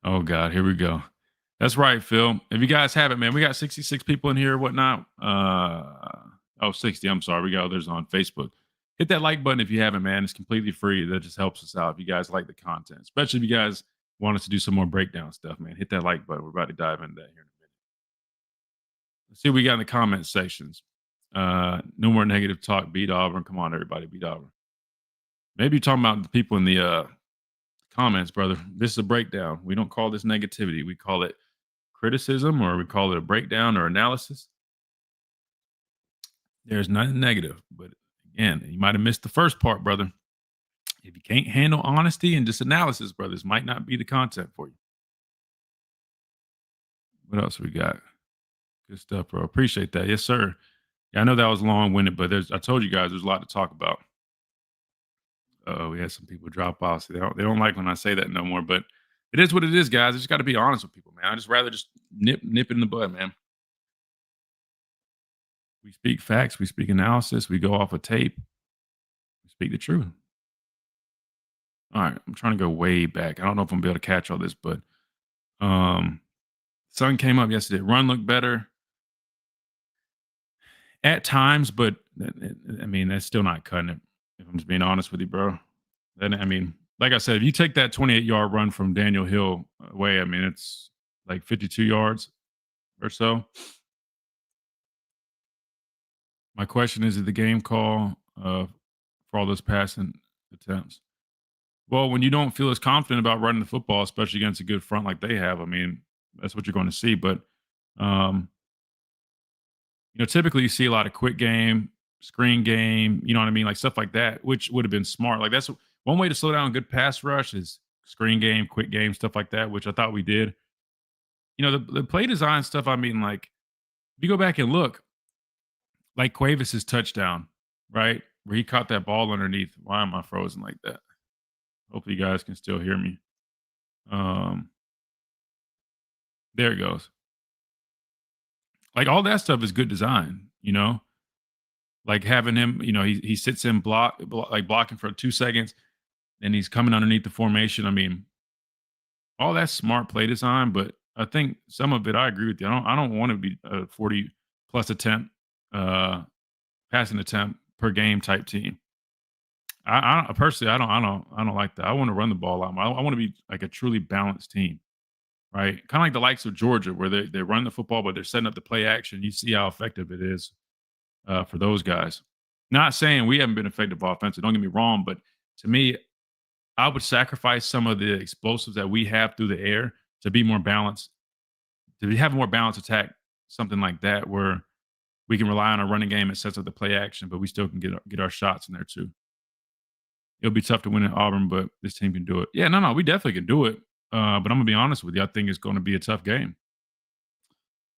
Oh, God, here we go. That's right, Phil. If you guys have it, man, we got 66 people in here or whatnot. 60. I'm sorry. We got others on Facebook. Hit that like button if you haven't, man. It's completely free. That just helps us out if you guys like the content, especially if you guys want us to do some more breakdown stuff, man. Hit that like button. We're about to dive into that here in a minute. Let's see what we got in the comment sections. No more negative talk. Beat Auburn. Come on, everybody. Beat Auburn. Maybe you're talking about the people in the comments, brother. This is a breakdown. We don't call this negativity. We call it criticism, or we call it a breakdown or analysis. There's nothing negative, but again, you might have missed the first part, brother. If you can't handle honesty and just analysis, brother, this might not be the content for you. What else we got? Good stuff, bro. Appreciate that. Yes, sir. Yeah, I know that was long-winded, but I told you guys there's a lot to talk about. We had some people drop off. So they don't like when I say that no more, but it is what it is, guys. I just got to be honest with people, man. I just rather just nip it in the bud, man. We speak facts. We speak analysis. We go off of tape. We speak the truth. All right. I'm trying to go way back. I don't know if I'm going to be able to catch all this, but sun came up yesterday. Run looked better at times, but I mean, that's still not cutting it. If I'm just being honest with you, bro. Then, I mean, like I said, if you take that 28-yard run from Daniel Hill away, I mean, it's like 52 yards or so. My question is the game call for all those passing attempts? Well, when you don't feel as confident about running the football, especially against a good front like they have, I mean, that's what you're going to see. But, typically you see a lot of quick game, screen game, you know what I mean? Like stuff like that, which would have been smart. Like that's one way to slow down a good pass rush is screen game, quick game, stuff like that, which I thought we did. The play design stuff, I mean, like if you go back and look, like Cuevas' touchdown, right? Where he caught that ball underneath. Why am I frozen like that? Hopefully you guys can still hear me. There it goes. Like all that stuff is good design, like having him, he sits in blocking for 2 seconds and he's coming underneath the formation. I mean, all that's smart play design, but I think some of it, I agree with you. I don't want to be a 40+ plus attempt, passing attempt per game type team. I personally, I don't like that. I want to run the ball out. I want to be like a truly balanced team, right? Kind of like the likes of Georgia, where they run the football, but they're setting up the play action. You see how effective it is for those guys. Not saying we haven't been effective offensively. Don't get me wrong, but to me, I would sacrifice some of the explosives that we have through the air to be more balanced, to have a more balanced attack, something like that, where we can rely on a running game that sets up the play action, but we still can get our shots in there too. It'll be tough to win at Auburn, but this team can do it. Yeah, no, we definitely can do it. But I'm going to be honest with you. I think it's going to be a tough game.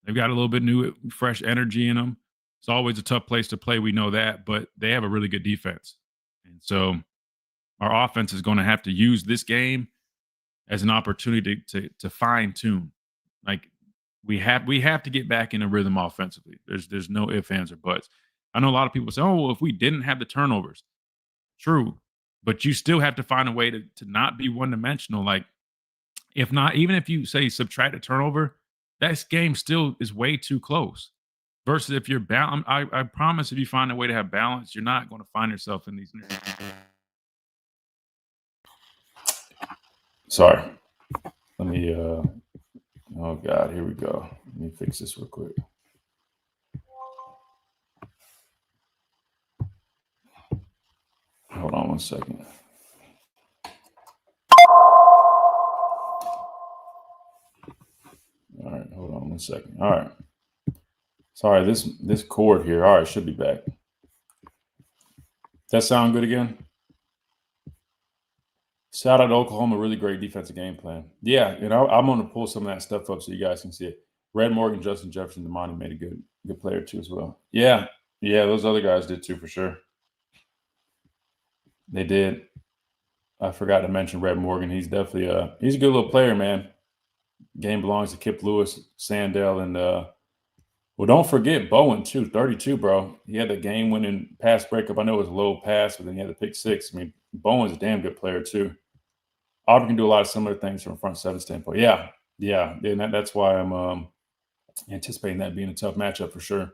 They've got a little bit new, fresh energy in them. It's always a tough place to play. We know that, but they have a really good defense. And so our offense is going to have to use this game as an opportunity to fine tune. Like we have to get back in a rhythm offensively. There's no ifs, ands, or buts. I know a lot of people say, oh, well, if we didn't have the turnovers, true. But you still have to find a way to not be one-dimensional. Like, if not, even if you say subtract a turnover, that game still is way too close. Versus if you're balanced, I promise if you find a way to have balance, you're not going to find yourself in these. Sorry. Let me, oh God, here we go. Let me fix this real quick. Hold on 1 second. All right, hold on 1 second. All right. Sorry, this cord here. All right, should be back. That sound good again? Shout out to Oklahoma, really great defensive game plan. Yeah, I'm going to pull some of that stuff up so you guys can see it. Red Morgan, Justin Jefferson, Damani made a good player too as well. Yeah, those other guys did too for sure. They did. I forgot to mention Red Morgan. He's definitely he's a good little player, man. Game belongs to Kip Lewis, Sandell, and well, don't forget Bowen too, 32, bro. He had the game-winning pass breakup. I know it was a low pass, but then he had the pick six. I mean, Bowen's a damn good player too. Auburn can do a lot of similar things from a front seven standpoint. Yeah, and that's why I'm anticipating that being a tough matchup for sure.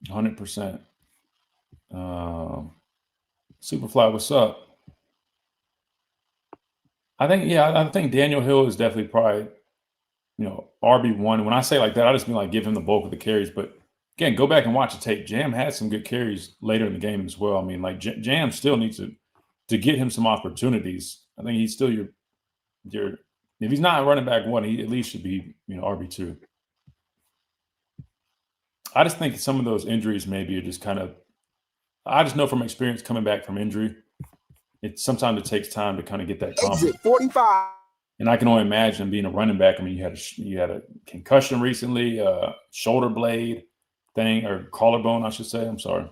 100%. Superfly, what's up? I think Daniel Hill is definitely probably, RB1. When I say like that, I just mean like give him the bulk of the carries. But again, go back and watch the tape. Jam had some good carries later in the game as well. I mean, like Jam still needs to get him some opportunities. I think he's still your if he's not running back one, he at least should be, RB2. I just think some of those injuries maybe are just kind of, I just know from experience coming back from injury, sometimes it takes time to kind of get that confidence. 45. And I can only imagine being a running back. I mean, you had a concussion recently, shoulder blade thing, or collarbone, I should say. I'm sorry.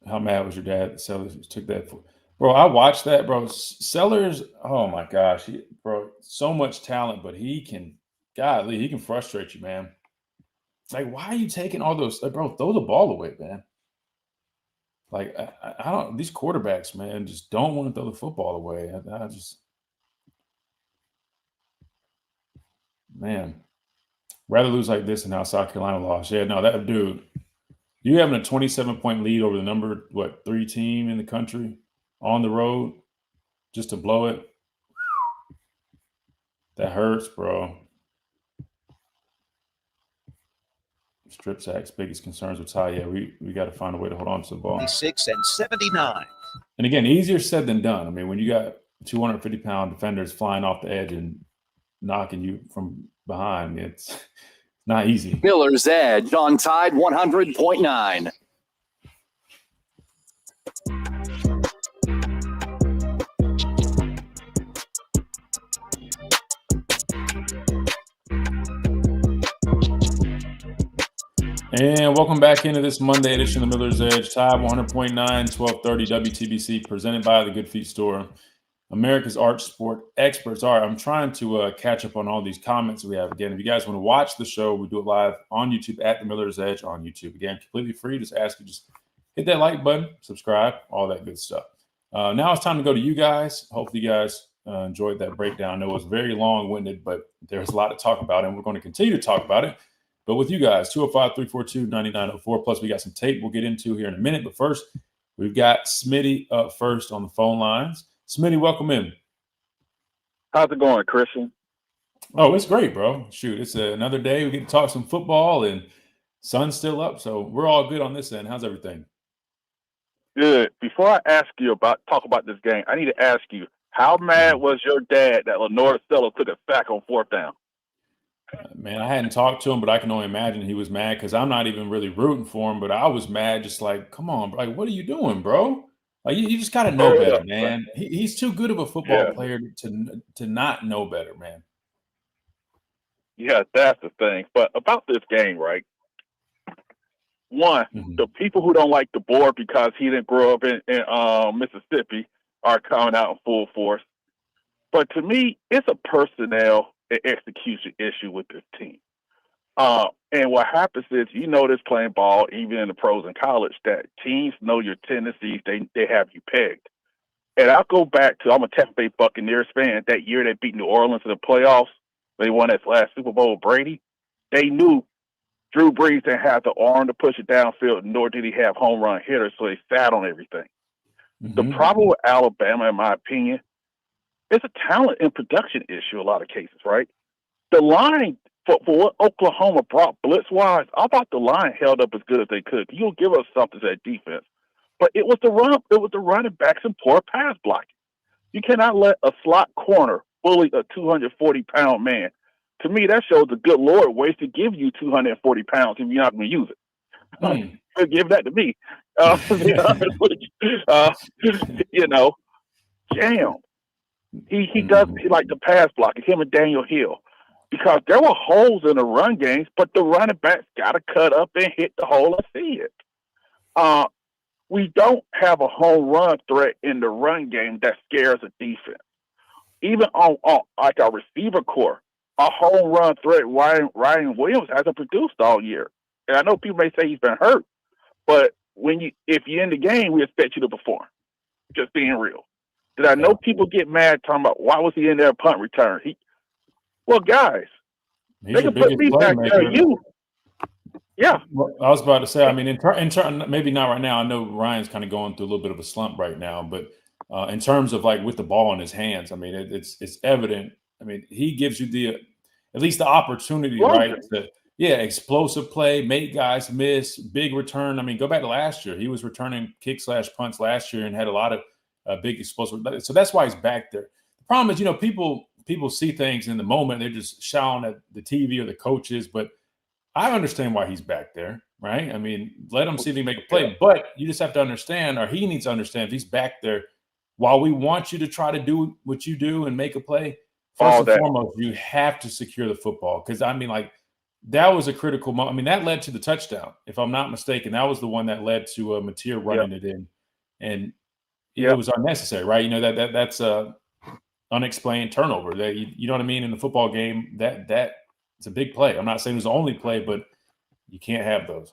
How mad was your dad that Sellers took that for? Bro, I watched that, bro. Sellers, oh my gosh, bro, so much talent, but he can frustrate you, man. Like, why are you taking all those? Like, bro, throw the ball away, man. Like, I don't, these quarterbacks, man, just don't want to throw the football away. I just, man, rather lose like this than how South Carolina lost. Yeah, no, that dude, you having a 27-point lead over the number, 3 team in the country on the road just to blow it. That hurts, bro. Strip sacks, biggest concerns with Ty. Yeah, we got to find a way to hold on to the ball. 6 and 79. And again, easier said than done. I mean, when you got 250-pound defenders flying off the edge and knocking you from behind, it's not easy. Miller's Edge on Tide 100.9. And welcome back into this Monday edition of the Miller's Edge. Tide 100.9, 1230 WTBC, presented by the Good Feet Store, America's arch sport experts. All right, I'm trying to catch up on all these comments we have. Again, if you guys want to watch the show, we do it live on YouTube at the Miller's Edge on YouTube. Again, completely free. Just hit that like button, subscribe, all that good stuff. Now it's time to go to you guys. Hopefully you guys Enjoyed that breakdown. I know it was very long-winded, but there's a lot to talk about, and we're going to continue to talk about it. But with you guys, 205-342-9904. Plus, we got some tape we'll get into here in a minute. But first, we've got Smitty up first on the phone lines. Smitty, welcome in. How's it going, Christian? Oh, it's great, bro. Shoot, it's another day. We get to talk some football, and sun's still up, so we're all good on this end. How's everything? Good. Before I talk about this game, I need to ask you, how mad was your dad that Lenore Stella took a sack on 4th down? Man, I hadn't talked to him, but I can only imagine he was mad because I'm not even really rooting for him. But I was mad, just like, come on, bro. Like, what are you doing, bro? Like, you just got to know better, man. He's too good of a football player to not know better, man. Yeah, that's the thing. But about this game, right? One, the people who don't like the board because he didn't grow up in Mississippi are coming out in full force. But to me, it's a personnel and execution issue with this team. And what happens is, this playing ball, even in the pros and college, that teams know your tendencies. They have you pegged. And I'll go back to, I'm a Tampa Bay Buccaneers fan. That year they beat New Orleans in the playoffs, they won that last Super Bowl with Brady. They knew Drew Brees didn't have the arm to push it downfield, nor did he have home run hitters, so they sat on everything. The problem with Alabama, in my opinion, is a talent and production issue in a lot of cases, right? The line, for what Oklahoma brought blitz-wise, I thought the line held up as good as they could. You'll give us something to that defense. But it was the running backs and poor pass blocking. You cannot let a slot corner bully a 240-pound man. To me, that shows the good Lord ways to give you 240 pounds if you're not going to use it. Give that to me. Jam. He like the pass blocking, him and Daniel Hill. Because there were holes in the run games, but the running backs got to cut up and hit the hole and see it. We don't have a home run threat in the run game that scares a defense. Even on like our receiver core, a home run threat, Ryan Williams hasn't produced all year. And I know people may say he's been hurt, but if you're in the game, we expect you to perform. Just being real. Did I know people get mad talking about why was he in there punt return? Guys, He's they can put me back there. Yeah. Well, I was about to say, I mean, in turn, maybe not right now. I know Ryan's kind of going through a little bit of a slump right now, but in terms of like with the ball in his hands, I mean, it's evident. I mean, he gives you at least the opportunity, right? Explosive play, make guys miss, big return. I mean, go back to last year. He was returning kick/punts last year and had a lot of big explosive. So that's why he's back there. The problem is, people see things in the moment. They're just shouting at the TV or the coaches, but I understand why he's back there, right? I mean, let him see if he can make a play. But you just have to understand, or he needs to understand, if he's back there, while we want you to try to do what you do and make a play, first and foremost, you have to secure the football. Because, I mean, like, that was a critical moment. I mean, that led to the touchdown, if I'm not mistaken. That was the one that led to Mateer running it in. And it was unnecessary, right? That's a unexplained turnover. That you know what I mean? In the football game, that it's a big play. I'm not saying it was the only play, but you can't have those.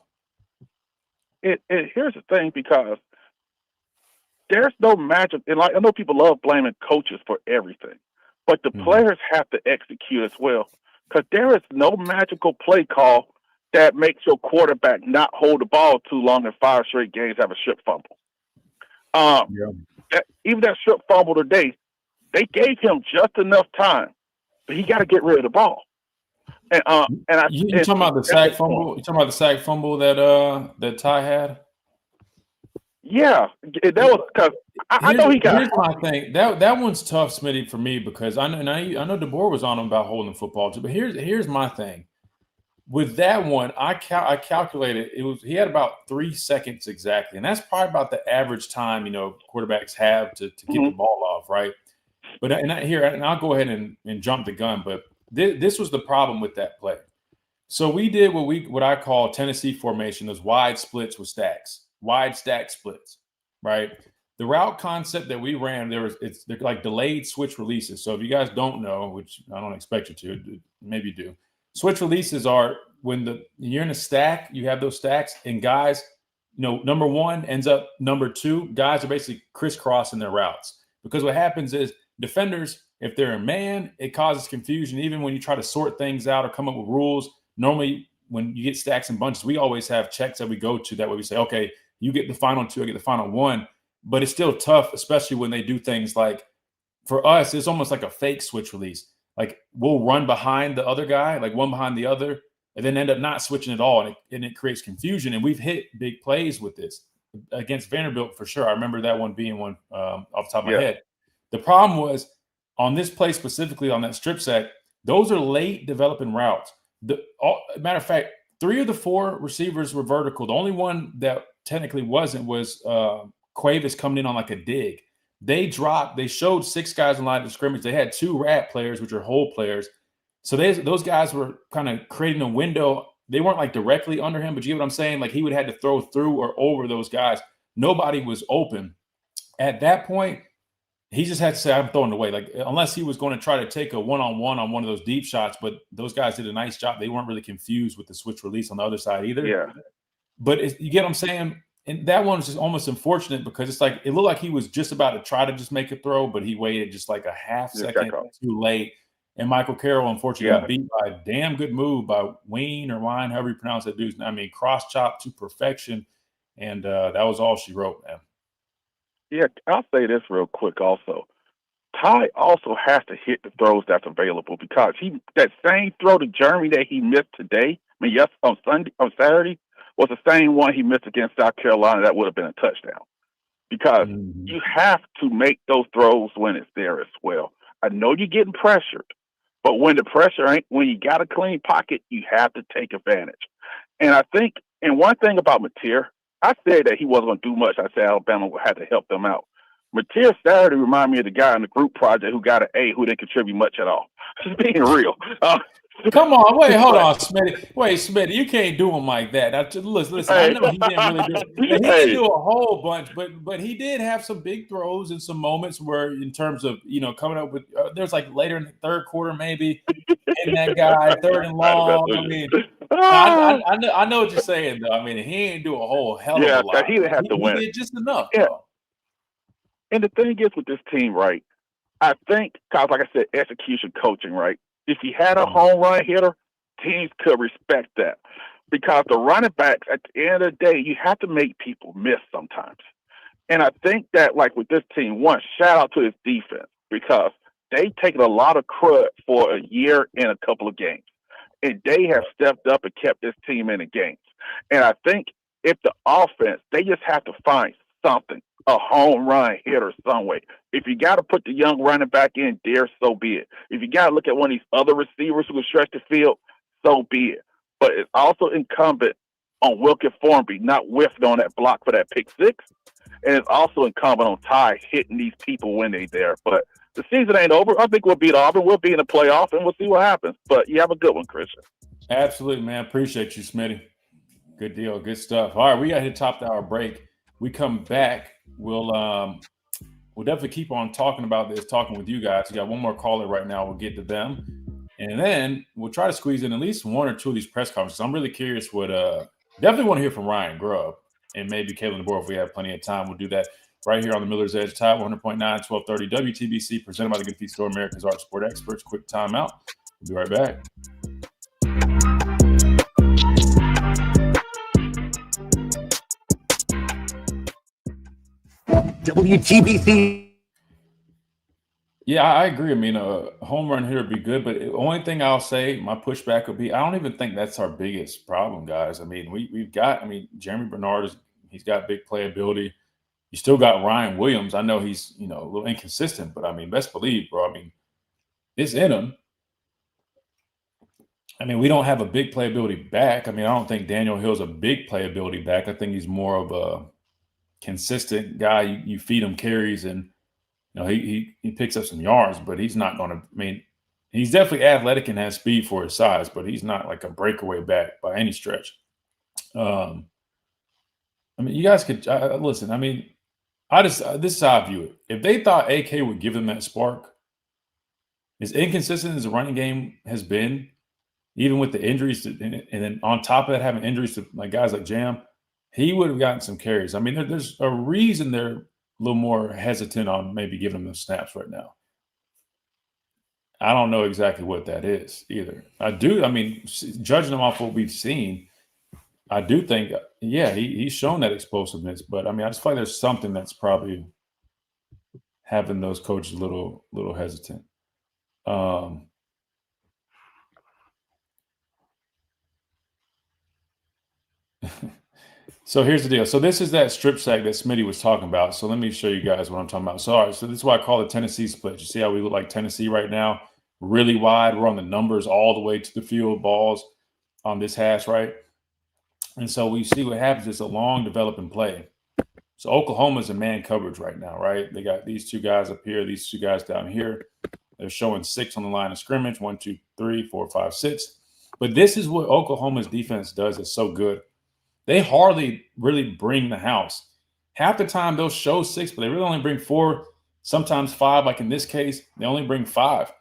Here's the thing, because there's no magic. And like, I know people love blaming coaches for everything, but the players have to execute as well. Because there is no magical play call that makes your quarterback not hold the ball too long in 5 straight games, have a strip fumble. Even that strip fumble today, they gave him just enough time, but he got to get rid of the ball. And you talking about the sack fumble? You talking about the sack fumble that Ty had? Yeah, that was because I know he got. Here's my thing. That one's tough, Smitty, for me, because I know DeBoer was on him about holding the football too. But here's my thing. With that one, I calculated he had about 3 seconds exactly, and that's probably about the average time quarterbacks have to get the ball off, right? But and I'll go ahead and jump the gun, but this was the problem with that play. So we did what I call Tennessee formation, those wide splits with stacks, wide stack splits, right? The route concept that we ran, they're like delayed switch releases. So if you guys don't know, which I don't expect you to, maybe you do. Switch releases are when you're in a stack, you have those stacks, and guys, number one ends up number two. Guys are basically crisscrossing their routes, because what happens is defenders, if they're a man, it causes confusion. Even when you try to sort things out or come up with rules, normally when you get stacks and bunches, we always have checks that we go to. That way we say, okay, you get the final 2, I get the final 1. But it's still tough, especially when they do things like, for us, it's almost like a fake switch release. Like we'll run behind the other guy, like one behind the other, and then end up not switching at all. And it creates confusion. And we've hit big plays with this against Vanderbilt for sure. I remember that one being one off the top of my head. The problem was on this play specifically on that strip sack, those are late developing routes. Matter of fact, 3 of the 4 receivers were vertical. The only one that technically wasn't was Cuevas coming in on like a dig. They showed 6 guys in line of scrimmage. They had 2 rat players, which are hole players. So those guys were kind of creating a window. They weren't like directly under him, but you get what I'm saying? Like he would have to throw through or over those guys. Nobody was open. At that point, he just had to say, I'm throwing it away. Like, unless he was going to try to take a one-on-one on one of those deep shots, but those guys did a nice job. They weren't really confused with the switch release on the other side either. Yeah. But you get what I'm saying? And that one was just almost unfortunate because it's like it looked like he was just about to try to just make a throw, but he waited just like a half second too late. And Michael Carroll, unfortunately, got beat by a damn good move by Wayne or Wine, however you pronounce that dude's name. I mean, cross-chop to perfection. And that was all she wrote, man. Yeah, I'll say this real quick also. Ty also has to hit the throws that's available because that same throw to Jeremy that he missed today, on Saturday, was the same one he missed against South Carolina that would have been a touchdown. Because you have to make those throws when it's there as well. I know you're getting pressured, but when the pressure ain't, when you got a clean pocket, you have to take advantage. And I think, and one thing about Mateer, I said that he wasn't going to do much. I said Alabama had to help them out. Mateer Saturday reminded me of the guy in the group project who got an A who didn't contribute much at all. Just being real. Come on, hold on, Smitty. Wait, Smitty, you can't do him like that. Listen, I know he didn't really do it. He didn't do a whole bunch, but he did have some big throws and some moments where, in terms of coming up with, there's like later in the third quarter maybe, and that guy 3rd and long. I mean, I know what you're saying though. I mean, he ain't do a whole hell of a lot. Yeah, he didn't have to win. He did just enough. Yeah. And the thing is with this team, right? I think, because like I said, execution coaching, right? If you had a home run hitter, teams could respect that. Because the running backs, at the end of the day, you have to make people miss sometimes. And I think that, like with this team, one, shout out to his defense, because they've taken a lot of crud for a year and a couple of games. And they have stepped up and kept this team in the games. And I think if the offense, they just have to find something, a home run hitter some way. If you got to put the young running back in there, so be it. If you got to look at one of these other receivers who can stretch the field, so be it. But it's also incumbent on Wilkin Formby not whiffing on that block for that pick 6. And it's also incumbent on Ty hitting these people when they're there. But the season ain't over. I think we'll beat Auburn. We'll be in the playoff, and we'll see what happens. But you have a good one, Christian. Absolutely, man. Appreciate you, Smitty. Good deal. Good stuff. All right, we got to hit top of the hour break. We come back. We'll definitely keep on talking about this, talking with you guys. We got one more caller right now. We'll get to them. And then we'll try to squeeze in at least 1 or 2 of these press conferences. I'm really curious what definitely want to hear from Ryan Grubb and maybe Kalen DeBoer if we have plenty of time. We'll do that right here on the Miller's Edge. Tide 100.9, 1230 WTBC, presented by the Good Feet Store, America's Art Sport Experts. Quick timeout. We'll be right back. WTBC. Yeah, I agree. I mean, a home run hitter would be good, but the only thing I'll say, my pushback would be, I don't even think that's our biggest problem, guys. I mean, we've got, Jeremy Bernard he's got big playability. You still got Ryan Williams. I know he's, a little inconsistent, but best believe, bro. It's in him. We don't have a big playability back. I don't think Daniel Hill's a big playability back. I think he's more of a consistent guy. You feed him carries and he picks up some yards, but he's not going to. He's definitely athletic and has speed for his size, but he's not like a breakaway back by any stretch. You guys could listen. This is how I view it. If they thought AK would give them that spark, as inconsistent as the running game has been, even with the injuries, and then on top of that, having injuries to guys like Jam, he would have gotten some carries. There's a reason they're a little more hesitant on maybe giving him the snaps right now. I don't know exactly what that is either. Judging him off what we've seen, I do think, he's shown that explosiveness. But, I just feel like there's something that's probably having those coaches a little hesitant. So here's the deal. So this is that strip sack that Smitty was talking about. So let me show you guys what I'm talking about. So, all right, so this is why I call it Tennessee split. You see how we look like Tennessee right now? Really wide. We're on the numbers all the way to the field, balls on this hash, right? And so we see what happens. It's a long developing play. So Oklahoma's in man coverage right now, right? They got these two guys up here, these two guys down here. They're showing 6 on the line of scrimmage, 1, 2, 3, 4, 5, 6. But this is what Oklahoma's defense does. It's so good. They hardly really bring the house. Half the time they'll show 6, but they really only bring 4, sometimes 5. Like in this case, they only bring 5.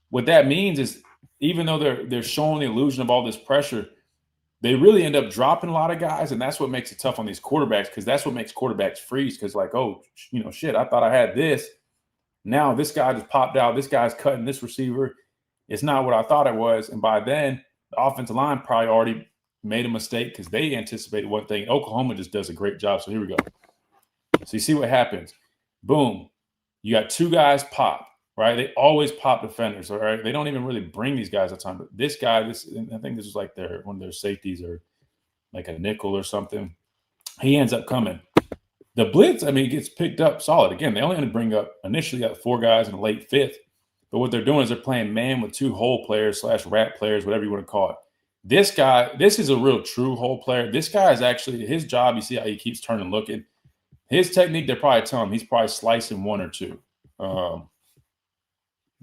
What that means is even though they're showing the illusion of all this pressure, they really end up dropping a lot of guys, and that's what makes it tough on these quarterbacks, because that's what makes quarterbacks freeze, because like, oh, shit, I thought I had this. Now this guy just popped out. This guy's cutting this receiver. It's not what I thought it was. And by then, the offensive line probably already made a mistake because they anticipated one thing. Oklahoma just does a great job. So here we go. So you see what happens. Boom. You got 2 guys pop, right? They always pop defenders, all right? They don't even really bring these guys a ton. But this guy, I think this was like one of their safeties or like a nickel or something. He ends up coming. The blitz, gets picked up solid. Again, they only bring up initially got 4 guys in the late 5th. But what they're doing is they're playing man with 2 hole players / rat players, whatever you want to call it. This guy, this is a real true hole player. This guy is actually, his job, you see how he keeps turning looking. His technique, they're probably telling him he's probably slicing 1 or 2.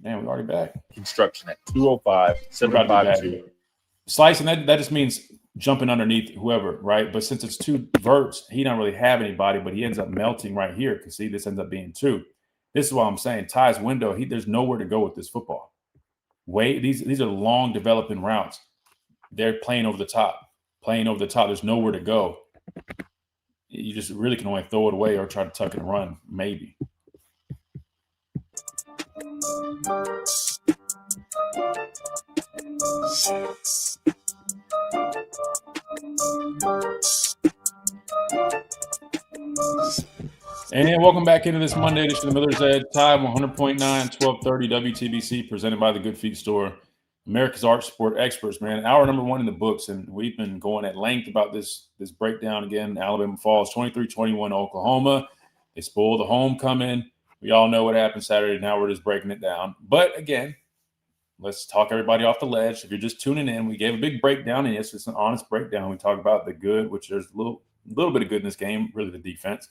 Man, we already back. Construction at 205, 752. Slicing, that just means jumping underneath whoever, right? But since it's 2 verts, he don't really have anybody, but he ends up melting right here because, see, this ends up being 2. This is what I'm saying. Ty's window, there's nowhere to go with this football. These are long developing routes. They're playing over the top. There's nowhere to go. You just really can only throw it away or try to tuck it and run, maybe. And welcome back into this Monday edition of Miller's Edge. Time 100.9, 1230 WTBC, presented by the Good Feet Store. America's Art Sport Experts, man. Hour number 1 in the books, and we've been going at length about this breakdown again. Alabama falls 23-21 to Oklahoma. They spoiled the homecoming. We all know what happened Saturday. Now we're just breaking it down. But again, let's talk everybody off the ledge. If you're just tuning in, we gave a big breakdown, and yes, it's an honest breakdown. We talk about the good, which there's a little bit of good in this game, really the defense.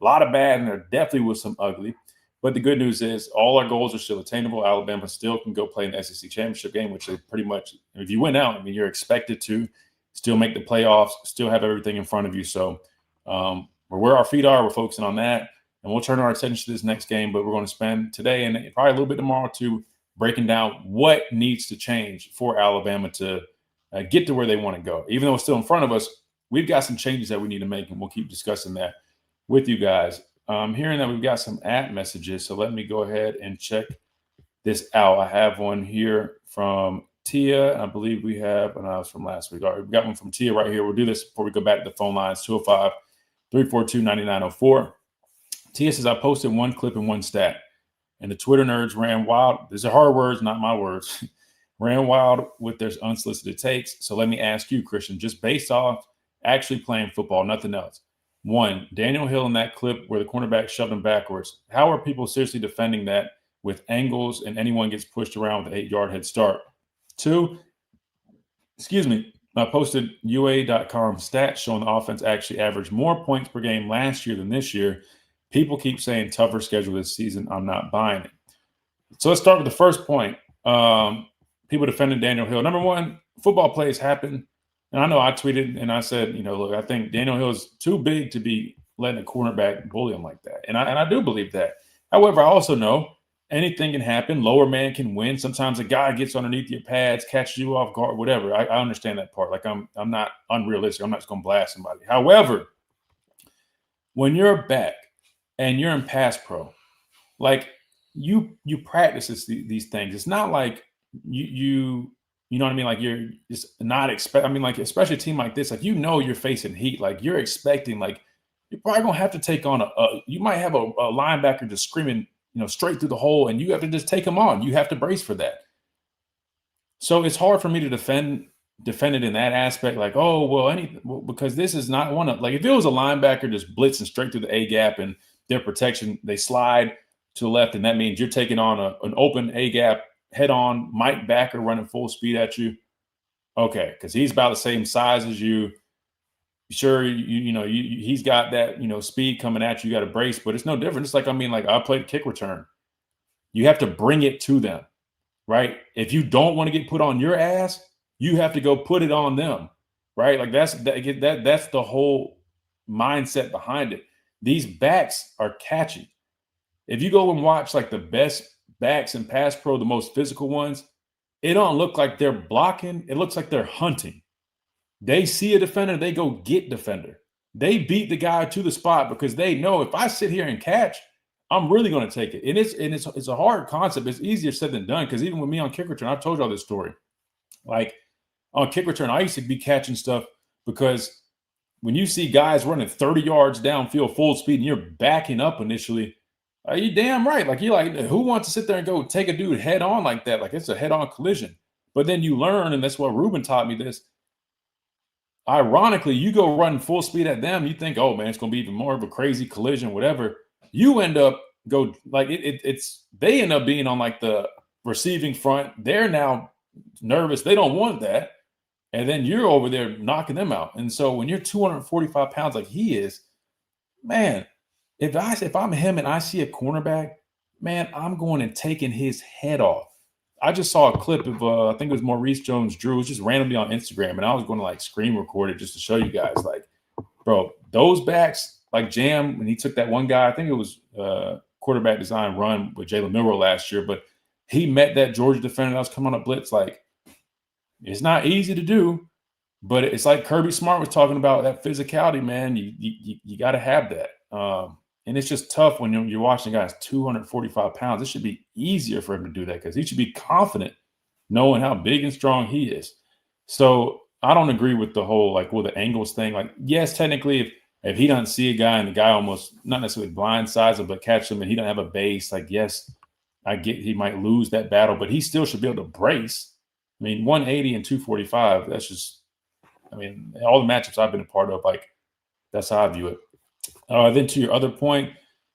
A lot of bad, and there definitely was some ugly. But the good news is all our goals are still attainable. Alabama still can go play in the SEC championship game, which they pretty much, if you win out, you're expected to still make the playoffs, still have everything in front of you. So we're where our feet are. We're focusing on that. And we'll turn our attention to this next game. But we're going to spend today and probably a little bit tomorrow to breaking down what needs to change for Alabama to get to where they want to go. Even though it's still in front of us, we've got some changes that we need to make, and we'll keep discussing that with you guys. I'm hearing that we've got some app messages, so let me go ahead and check this out. I have one here from Tia. I believe we have, and that was from last week. All right, we got one from Tia right here. We'll do this before we go back to the phone lines, 205-342-9904. Tia says, I posted one clip and one stat, and the Twitter nerds ran wild. These are her words, not my words. Ran wild with their unsolicited takes. So let me ask you, Christian, just based off actually playing football, nothing else. 1, Daniel Hill in that clip where the cornerback shoved him backwards. How are people seriously defending that with angles and anyone gets pushed around with an 8-yard head start? 2, I posted UA.com stats showing the offense actually averaged more points per game last year than this year. People keep saying tougher schedule this season. I'm not buying it. So let's start with the first point. People defending Daniel Hill. Number 1, football plays happen. And I know I tweeted and I said, look, I think Daniel Hill is too big to be letting a cornerback bully him like that. And I do believe that. However, I also know anything can happen. Lower man can win. Sometimes a guy gets underneath your pads, catches you off guard, whatever. I understand that part. Like I'm not unrealistic. I'm not just going to blast somebody. However, when you're back and you're in pass pro, like you practice these things. It's not like you know what I mean? Like you're just not expect. I mean, like especially a team like this, like you're facing heat. Like you're expecting, like you're probably gonna have to take on you might have a linebacker just screaming, straight through the hole, and you have to just take him on. You have to brace for that. So it's hard for me to defend it in that aspect. Like, oh well, because this is not one of, like, if it was a linebacker just blitzing straight through the A gap and their protection, they slide to the left, and that means you're taking on an open A gap head on, Mike backer running full speed at you. Okay, because he's about the same size as you. Sure, he's got that speed coming at you. You got to brace, but it's no different. It's like, I played kick return. You have to bring it to them, right? If you don't want to get put on your ass, you have to go put it on them, right? Like that's the whole mindset behind it. These backs are catchy. If you go and watch like the best backs in pass pro, the most physical ones, it don't look like they're blocking. It looks like they're hunting. They see a defender, they go get defender. They beat the guy to the spot because they know if I sit here and catch, I'm really going to take it. And it's a hard concept. It's easier said than done, because even with me on kick return, I've told y'all this story. Like on kick return, I used to be catching stuff because when you see guys running 30 yards downfield full speed and you're backing up initially, are you damn right? Like, you're like, who wants to sit there and go take a dude head on like that? Like, it's a head on collision. But then you learn, and that's what Ruben taught me this. Ironically, you go running full speed at them, you think, oh man, it's going to be even more of a crazy collision, whatever. You end up they end up being on like the receiving front. They're now nervous. They don't want that. And then you're over there knocking them out. And so when you're 245 pounds like he is, man, if I'm him and I see a cornerback, man, I'm going and taking his head off. I just saw a clip of I think it was Maurice Jones-Drew. It was just randomly on Instagram, and I was going to like screen record it just to show you guys. Like, bro, those backs, like Jam, when he took that one guy, I think it was quarterback design run with Jalen Milroe last year, but he met that Georgia defender that was coming on a blitz. Like, it's not easy to do, but it's like Kirby Smart was talking about, that physicality, man. You got to have that. And it's just tough when you're watching guys 245 pounds. It should be easier for him to do that because he should be confident knowing how big and strong he is. So I don't agree with the whole, like, the angles thing. Like, yes, technically, if he doesn't see a guy and the guy almost not necessarily blindsides him, but catch him and he don't have a base, like, yes, I get he might lose that battle, but he still should be able to brace. I mean, 180 and 245, that's just, all the matchups I've been a part of, like, that's how I view it. Then to your other point,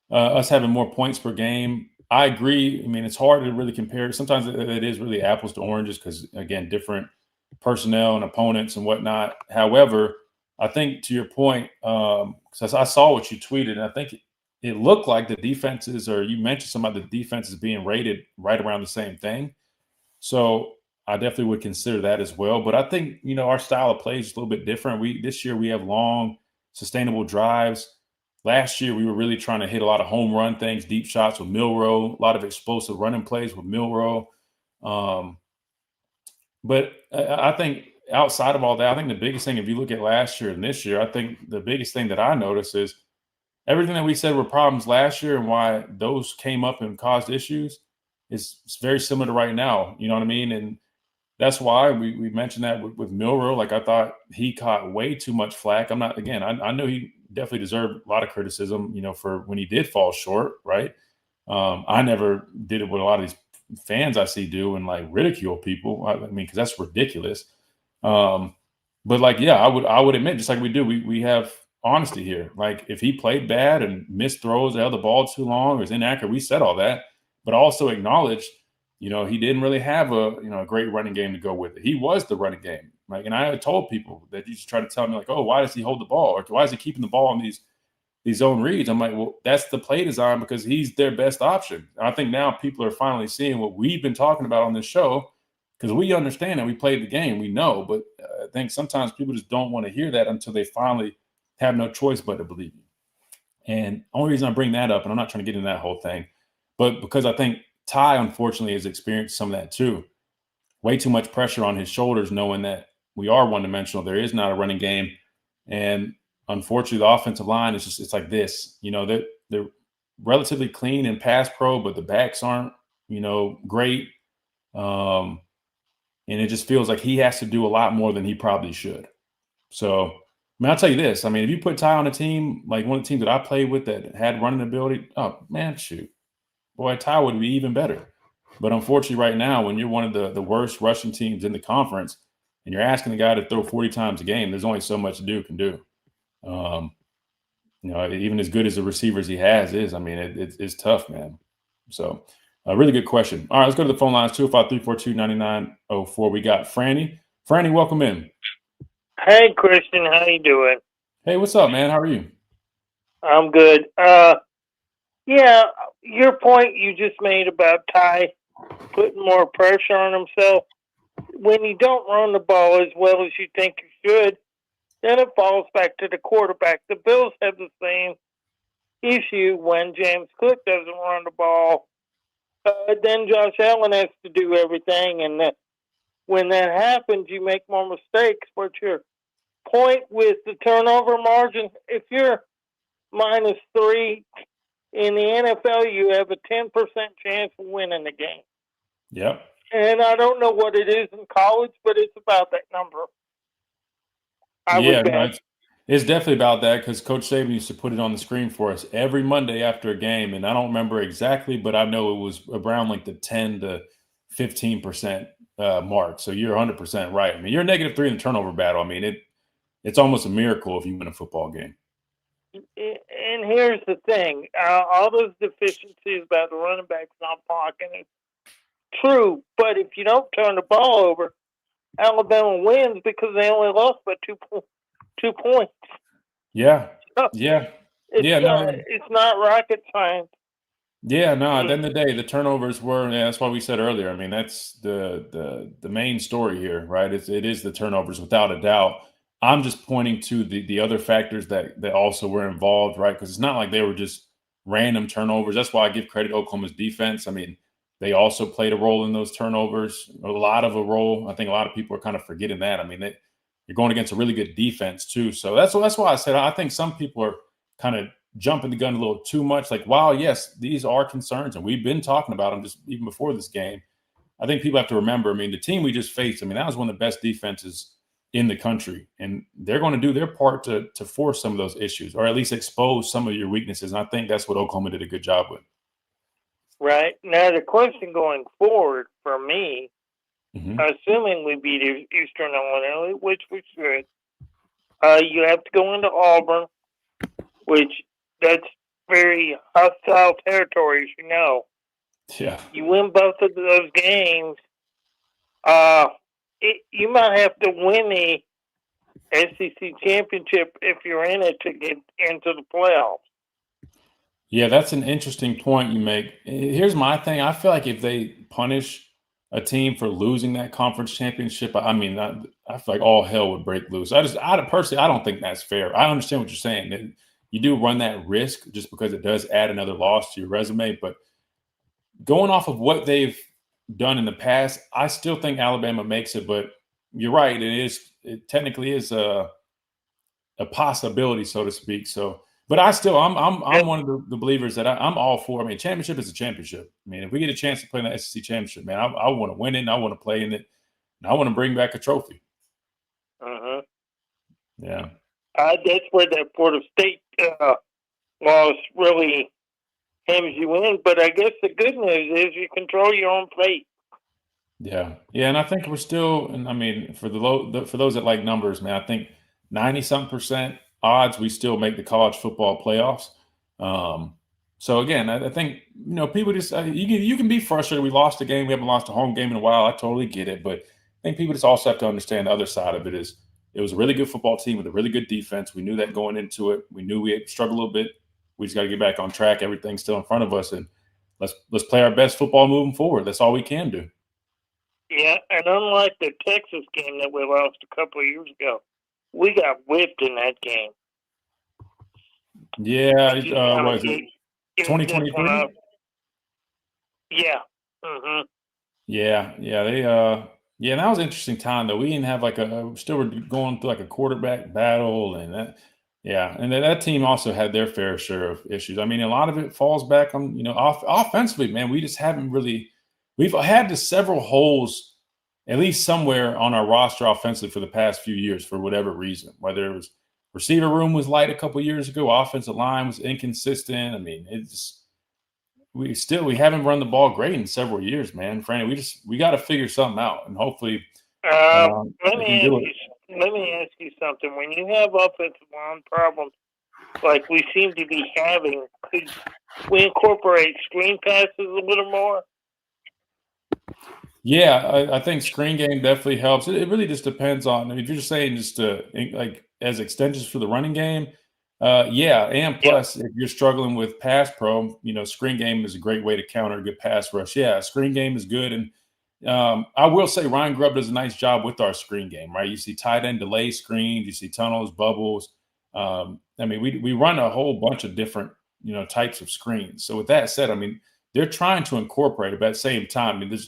us having more points per game, I agree. It's hard to really compare. Sometimes it is really apples to oranges because, again, different personnel and opponents and whatnot. However, I think to your point, because I saw what you tweeted, and I think it looked like the defenses, or you mentioned some of the defenses being rated right around the same thing. So I definitely would consider that as well. But I think, our style of play is a little bit different. This year we have long, sustainable drives. Last year, we were really trying to hit a lot of home run things, deep shots with Milroe, a lot of explosive running plays with Milroe. But I think outside of all that, I think the biggest thing, if you look at last year and this year, I think the biggest thing that I noticed is everything that we said were problems last year and why those came up and caused issues is very similar to right now. You know what I mean? And that's why we mentioned that with Milroe. Like, I thought he caught way too much flack. I know he definitely deserved a lot of criticism, for when he did fall short, right? I never did it what a lot of these fans I see do and like ridicule people. Because that's ridiculous. But like, yeah, I would admit, just like we do, we have honesty here. Like, if he played bad and missed throws, held the ball too long, or is inaccurate, we said all that, but also acknowledged, he didn't really have a great running game to go with it. He was the running game. Like, and I had told people that used to try to tell me, like, oh, why does he hold the ball? Or why is he keeping the ball on these zone reads? I'm like, well, that's the play design because he's their best option. And I think now people are finally seeing what we've been talking about on this show because we understand that we played the game. We know, but I think sometimes people just don't want to hear that until they finally have no choice but to believe you. And the only reason I bring that up, and I'm not trying to get into that whole thing, but because I think Ty, unfortunately, has experienced some of that too. Way too much pressure on his shoulders, knowing that we are one-dimensional. There is not a running game. And unfortunately, the offensive line is it's like this. They're relatively clean in pass pro, but the backs aren't, great. And it just feels like he has to do a lot more than he probably should. So, I'll tell you this. If you put Ty on a team, like one of the teams that I played with that had running ability, oh, man, shoot. Boy, Ty would be even better. But unfortunately, right now, when you're one of the worst rushing teams in the conference and you're asking the guy to throw 40 times a game, there's only so much Duke can do. Even as good as the receivers he has is, it's tough, man. So, a really good question. All right, let's go to the phone lines, 205-342-9904. We got Franny. Franny, welcome in. Hey, Christian, how you doing? Hey, what's up, man? How are you? I'm good. Yeah, your point you just made about Ty putting more pressure on himself. When you don't run the ball as well as you think you should, then it falls back to the quarterback. The Bills have the same issue when James Cook doesn't run the ball. Then Josh Allen has to do everything, and when that happens, you make more mistakes. But your point with the turnover margin, if you're -3 in the NFL, you have a 10% chance of winning the game. Yep. And I don't know what it is in college, but it's about that number. It's definitely about that because Coach Saban used to put it on the screen for us every Monday after a game, and I don't remember exactly, but I know it was around like the 10 to 15% mark. So you're 100% right. You're -3 in the turnover battle. It's almost a miracle if you win a football game. And here's the thing. All those deficiencies about the running backs not blocking is true. But if you don't turn the ball over, Alabama wins because they only lost by 2 points. Yeah. So Yeah. It's not rocket science. Yeah, no, at the end of the day, the turnovers were, that's why we said earlier. That's the main story here, right? It is the turnovers without a doubt. I'm just pointing to the other factors that also were involved, right? Because it's not like they were just random turnovers. That's why I give credit to Oklahoma's defense. They also played a role in those turnovers, a lot of a role. I think a lot of people are kind of forgetting that. You're going against a really good defense too. So that's why I said I think some people are kind of jumping the gun a little too much. Like, wow, yes, these are concerns, and we've been talking about them just even before this game. I think people have to remember, the team we just faced, that was one of the best defenses in the country, and they're going to do their part to force some of those issues, or at least expose some of your weaknesses. And I think that's what Oklahoma did a good job with. Right. Now, the question going forward for me, assuming we beat Eastern Illinois, which we should, you have to go into Auburn, which that's very hostile territory, as you know. Yeah. You win both of those games, you might have to win the SEC championship if you're in it to get into the playoffs. Yeah, that's an interesting point you make. Here's my thing. I feel like if they punish a team for losing that conference championship, I feel like all hell would break loose. I personally, I don't think that's fair. I understand what you're saying. You do run that risk just because it does add another loss to your resume. But going off of what they've done in the past, I still think Alabama makes it. But you're right. It technically is a possibility, so to speak. So, but I'm one of the believers that I'm all for. Championship is a championship. If we get a chance to play in the SEC championship, man, I want to win it, and I want to play in it, and I want to bring back a trophy. Yeah. That's where that Florida State loss really hems you in. But I guess the good news is you control your own fate. Yeah, and I think we're still. And for those that like numbers, man, I think 90-something% odds we still make the college football playoffs. So again, I think people just you can be frustrated. We lost a game. We haven't lost a home game in a while. I totally get it, but I think people just also have to understand the other side of it is it was a really good football team with a really good defense. We knew that going into it. We knew we had struggled a little bit. We just got to get back on track. Everything's still in front of us, and let's play our best football moving forward. That's all we can do. Yeah, and unlike the Texas game that we lost a couple of years ago, we got whipped in that game. Yeah, was it 2023? Yeah. Yeah, that was an interesting time though. We didn't have still were going through like a quarterback battle, and Yeah, and then that team also had their fair share of issues. I mean, a lot of it falls back on, offensively, man. We just haven't really – we've had several holes at least somewhere on our roster offensively for the past few years for whatever reason, whether it was receiver room was light a couple years ago, offensive line was inconsistent. I mean, we haven't run the ball great in several years, man. Franny, we got to figure something out, and hopefully let me ask you something. When you have offensive line problems like we seem to be having, could we incorporate screen passes a little more? Yeah, I think screen game definitely helps. It really just depends on, if you're just saying just like as extensions for the running game, yeah. And plus, if you're struggling with pass pro, screen game is a great way to counter a good pass rush. Yeah, screen game is good. And I will say Ryan Grubb does a nice job with our screen game, right? You see tight end delay screens, you see tunnels, bubbles. I mean, we run a whole bunch of different, types of screens. So with that said, I mean, they're trying to incorporate it, but at the same time, I mean,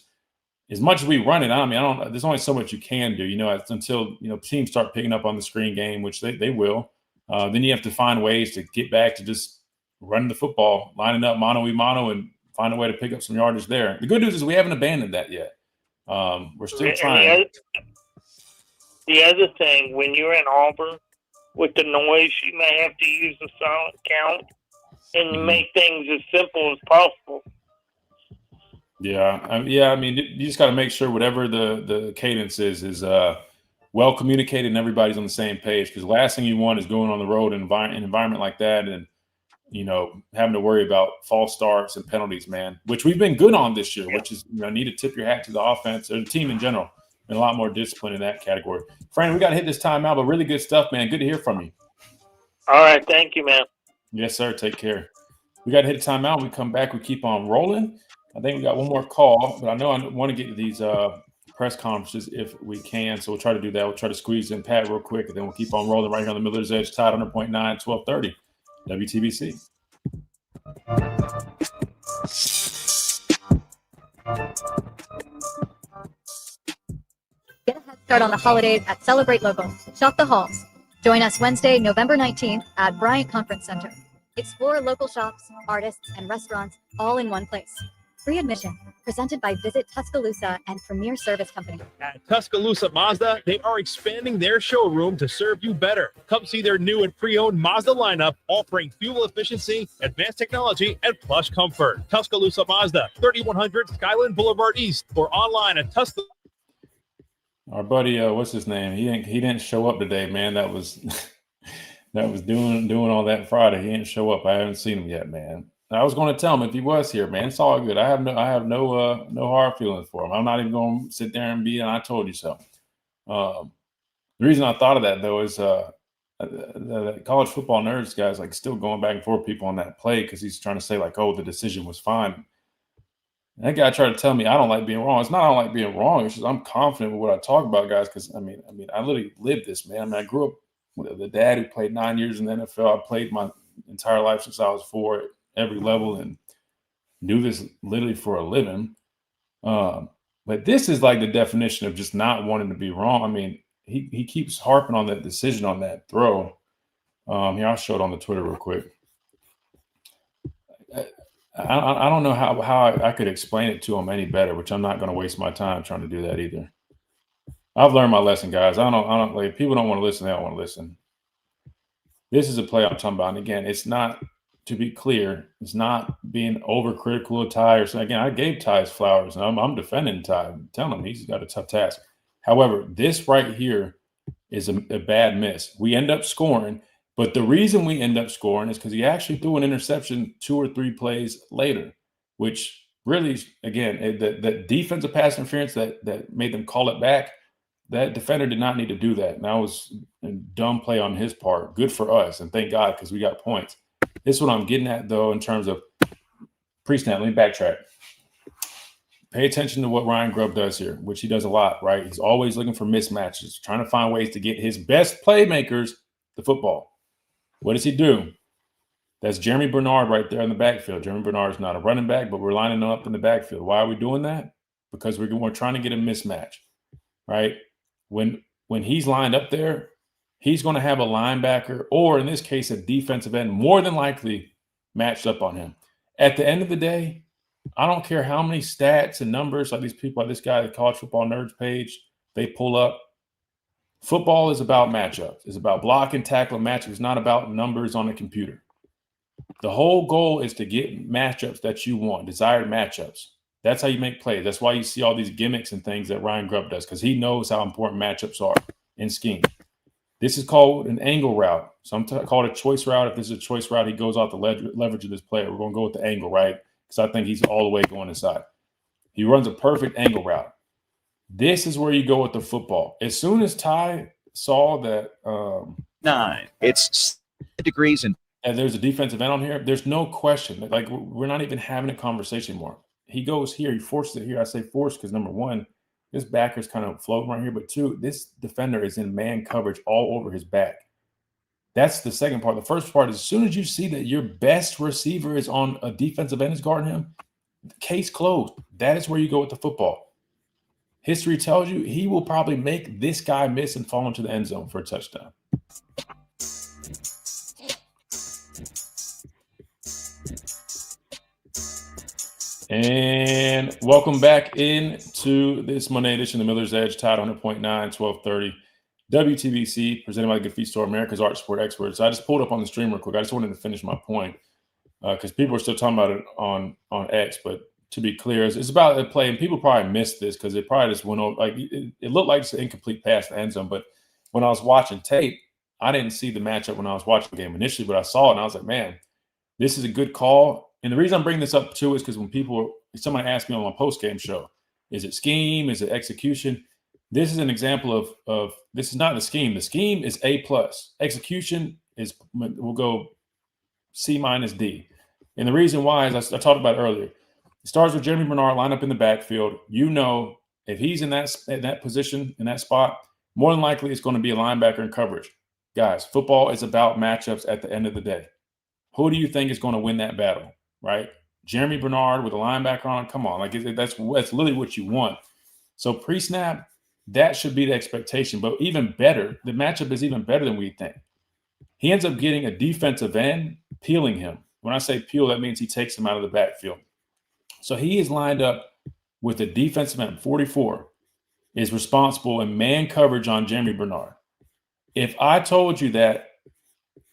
as much as we run it, there's only so much you can do, until, teams start picking up on the screen game, which they will. Then you have to find ways to get back to just running the football, lining up mano-a-mano, and find a way to pick up some yardage there. The good news is we haven't abandoned that yet. We're still trying. The other thing, when you're in Auburn with the noise, you may have to use the silent count and make things as simple as possible. Yeah. I mean, you just got to make sure whatever the cadence is well communicated and everybody's on the same page. Because the last thing you want is going on the road in an environment like that and, having to worry about false starts and penalties, man, which we've been good on this year, which is, need to tip your hat to the offense or the team in general. And a lot more discipline in that category. Fran, we got to hit this time out, but really good stuff, man. Good to hear from you. All right. Thank you, man. Yes, sir. Take care. We got to hit a timeout. We come back. We keep on rolling. I think we got one more call, but I know I want to get to these press conferences if we can. So we'll try to do that. We'll try to squeeze in Pat real quick, and then we'll keep on rolling right here on the Miller's Edge, Tide 100.9, 1230, WTBC. Get a head start on the holidays at Celebrate Local. Shop the halls. Join us Wednesday, November 19th at Bryant Conference Center. Explore local shops, artists, and restaurants all in one place. Free admission, presented by Visit Tuscaloosa and Premier Service Company. At Tuscaloosa Mazda, they are expanding their showroom to serve you better. Come see their new and pre-owned Mazda lineup, offering fuel efficiency, advanced technology, and plush comfort. Tuscaloosa Mazda, 3100 Skyland Boulevard East, or online at Tuscaloosa. Our buddy, what's his name? He didn't show up today, man. That was doing all that Friday. He didn't show up. I haven't seen him yet, man. I was going to tell him if he was here, man. It's all good. I have no hard feelings for him. I'm not even going to sit there and be, and I told you so. The reason I thought of that though is the college football nerds guys like still going back and forth people on that play because he's trying to say like, oh, the decision was fine. And that guy tried to tell me I don't like being wrong. It's not I don't like being wrong. It's just I'm confident with what I talk about, guys. Because I mean, I literally lived this, man. I mean, I grew up with the dad who played 9 years in the NFL. I played my entire life since I was 4 at every level and do this literally for a living. But this is like the definition of just not wanting to be wrong. I mean, he keeps harping on that decision on that throw. Here, I'll show it on the Twitter real quick. I don't know how I could explain it to him any better, which I'm not going to waste my time trying to do that either. I've learned my lesson, guys. I don't like people don't want to listen. They don't want to listen. This is a play I'm talking about. And again, it's not, to be clear, it's not being overcritical of Ty or something. Again, I gave Ty his flowers, and I'm defending Ty. I'm telling him he's got a tough task. However, this right here is a bad miss. We end up scoring, but the reason we end up scoring is because he actually threw an interception 2 or 3 plays later, which really, again, the defensive pass interference that made them call it back, that defender did not need to do that. And that was a dumb play on his part. Good for us, and thank God because we got points. This is what I'm getting at, though, in terms of pre-snap. Let me backtrack. Pay attention to what Ryan Grubb does here, which he does a lot, right? He's always looking for mismatches, trying to find ways to get his best playmakers the football. What does he do? That's Jeremy Bernard right there in the backfield. Jeremy Bernard is not a running back, but we're lining him up in the backfield. Why are we doing that? Because we're trying to get a mismatch, right? When he's lined up there, he's going to have a linebacker, or in this case, a defensive end, more than likely matched up on him. At the end of the day, I don't care how many stats and numbers like these people, like this guy, the College Football Nerds page, they pull up. Football is about matchups. It's about block and tackle matchups. It's not about numbers on a computer. The whole goal is to get matchups that you want, desired matchups. That's how you make plays. That's why you see all these gimmicks and things that Ryan Grubb does, because he knows how important matchups are in scheme. This is called an angle route. Some call it a choice route. If this is a choice route, he goes off the leverage of this player. We're going to go with the angle, right? Because I think he's all the way going inside. He runs a perfect angle route. This is where you go with the football. As soon as Ty saw that 9, it's degrees and there's a defensive end on here, there's no question. Like, we're not even having a conversation anymore. He goes here. He forces it here. I say force because, number one, this backer's kind of floating right here. But two, this defender is in man coverage all over his back. That's the second part. The first part is as soon as you see that your best receiver is on a defensive end is guarding him, case closed. That is where you go with the football. History tells you he will probably make this guy miss and fall into the end zone for a touchdown. And welcome back into this Monday edition of the Miller's Edge, tied 100.9, 1230. WTBC, presented by the Good Feet Store, America's Art Sport Experts. I just pulled up on the stream real quick. I just wanted to finish my point because people are still talking about it on X. But to be clear, it's about the play, and people probably missed this because it probably just went over. Like it looked like it's an incomplete pass to the end zone. But when I was watching tape, I didn't see the matchup when I was watching the game initially, but I saw it and I was like, man, this is a good call. And the reason I'm bringing this up too is because when somebody asked me on my post-game show, is it scheme? Is it execution? This is an example of this is not the scheme. The scheme is A+. Execution is, we'll go C minus D. And the reason why is I talked about it earlier. It starts with Jeremy Bernard line up in the backfield. You know, if he's in that position, in that spot, more than likely it's going to be a linebacker in coverage. Guys, football is about matchups at the end of the day. Who do you think is going to win that battle, right? Jeremy Bernard with a linebacker on, come on. Like that's literally what you want. So pre-snap, that should be the expectation. But even better, the matchup is even better than we think. He ends up getting a defensive end peeling him. When I say peel, that means he takes him out of the backfield. So he is lined up with a defensive end, 44, is responsible in man coverage on Jeremy Bernard. If I told you that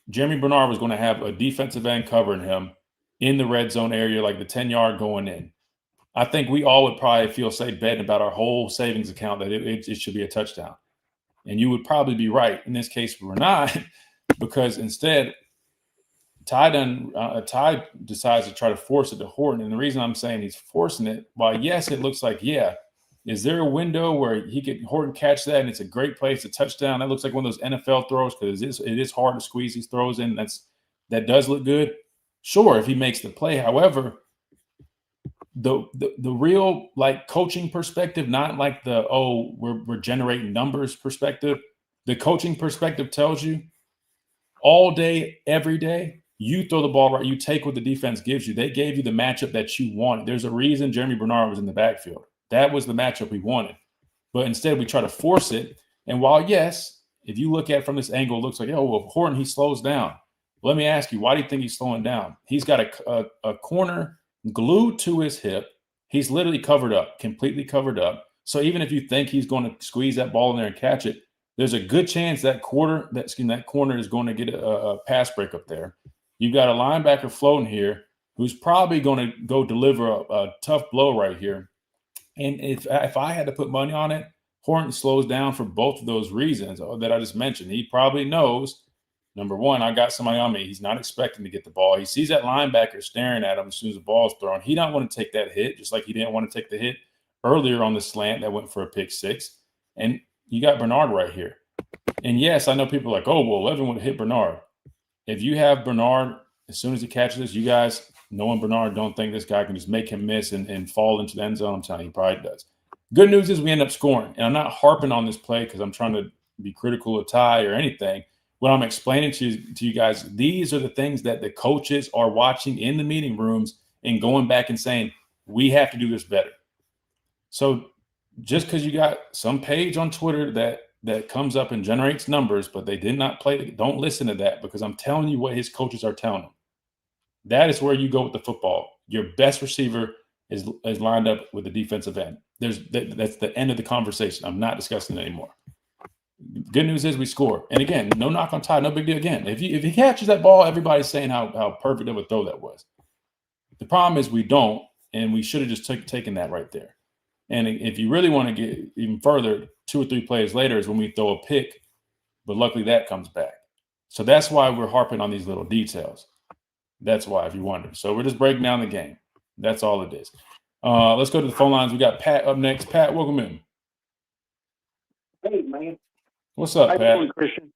Jeremy Bernard was going to have a defensive end covering him in the red zone area, like the 10-yard going in, I think we all would probably feel safe betting about our whole savings account that it should be a touchdown. And you would probably be right. In this case, we're not, because instead, Ty decides to try to force it to Horton. And the reason I'm saying he's forcing it, while yes, it looks like, yeah, is there a window where Horton catch that and it's a great play, it's a touchdown? That looks like one of those NFL throws because it is hard to squeeze these throws in. That does look good. Sure, if he makes the play. However, the real like coaching perspective, not like the we're generating numbers perspective. The coaching perspective tells you all day, every day, you throw the ball right, you take what the defense gives you. They gave you the matchup that you wanted. There's a reason Jeremy Bernard was in the backfield. That was the matchup we wanted. But instead, we try to force it. And while, yes, if you look at it from this angle, it looks like, Horton, he slows down. Let me ask you, why do you think he's slowing down? He's got a corner glued to his hip. He's literally covered up, completely covered up. So even if you think he's going to squeeze that ball in there and catch it, there's a good chance that corner is going to get a pass break up there. You've got a linebacker floating here who's probably going to go deliver a tough blow right here. And if I had to put money on it, Horton slows down for both of those reasons that I just mentioned. He probably knows, number one, I got somebody on me. He's not expecting to get the ball. He sees that linebacker staring at him as soon as the ball's thrown. He don't want to take that hit, just like he didn't want to take the hit earlier on the slant that went for a pick six. And you got Bernard right here. And yes, I know people are like, Levin would have hit Bernard. If you have Bernard, as soon as he catches this, you guys, knowing Bernard, don't think this guy can just make him miss and fall into the end zone. I'm telling you, he probably does. Good news is we end up scoring. And I'm not harping on this play because I'm trying to be critical of Ty or anything. What I'm explaining to you guys, these are the things that the coaches are watching in the meeting rooms and going back and saying, we have to do this better. So just because you got some page on Twitter that that comes up and generates numbers, but they did not play. Don't listen to that, because I'm telling you what his coaches are telling him. That is where you go with the football. Your best receiver is lined up with the defensive end. That's the end of the conversation. I'm not discussing it anymore. Good news is we score. And again, no knock on Ty, no big deal. Again, if he catches that ball, everybody's saying how perfect of a throw that was. The problem is we don't, and we should have just taken that right there. And if you really want to get even further, 2 or 3 plays later is when we throw a pick, but luckily that comes back. So that's why we're harping on these little details. That's why, if you wonder. So we're just breaking down the game. That's all it is. Let's go to the phone lines. We got Pat up next. Pat, welcome in. Hey, man. What's up, How Pat? you doing, Christian?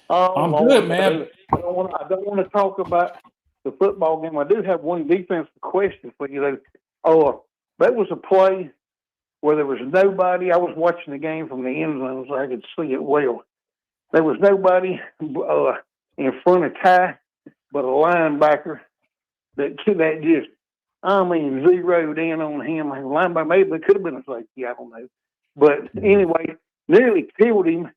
I'm good, man. I don't want to talk about the football game. I do have one defensive question for you, though. That was a play where there was nobody. I was watching the game from the end zone so I could see it well. There was nobody in front of Ty but a linebacker that just, zeroed in on him. And linebacker, maybe it could have been a safety, I don't know. But anyway, nearly killed him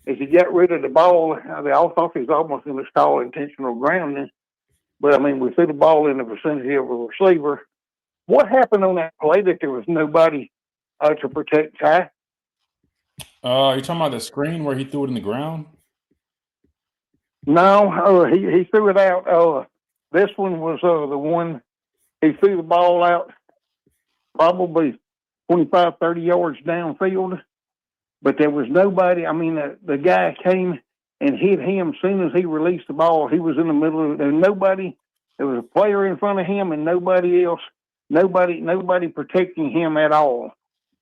as he got rid of the ball. I thought he was almost going to stall intentional grounding. But, we threw the ball in the vicinity of a receiver. What happened on that play that there was nobody to protect Ty? You're talking about the screen where he threw it in the ground? No, he threw it out. This one was the one he threw the ball out probably 25, 30 yards downfield, but there was nobody. The guy came and hit him as soon as he released the ball. He was in the middle of it. There was a player in front of him and nobody else, nobody protecting him at all.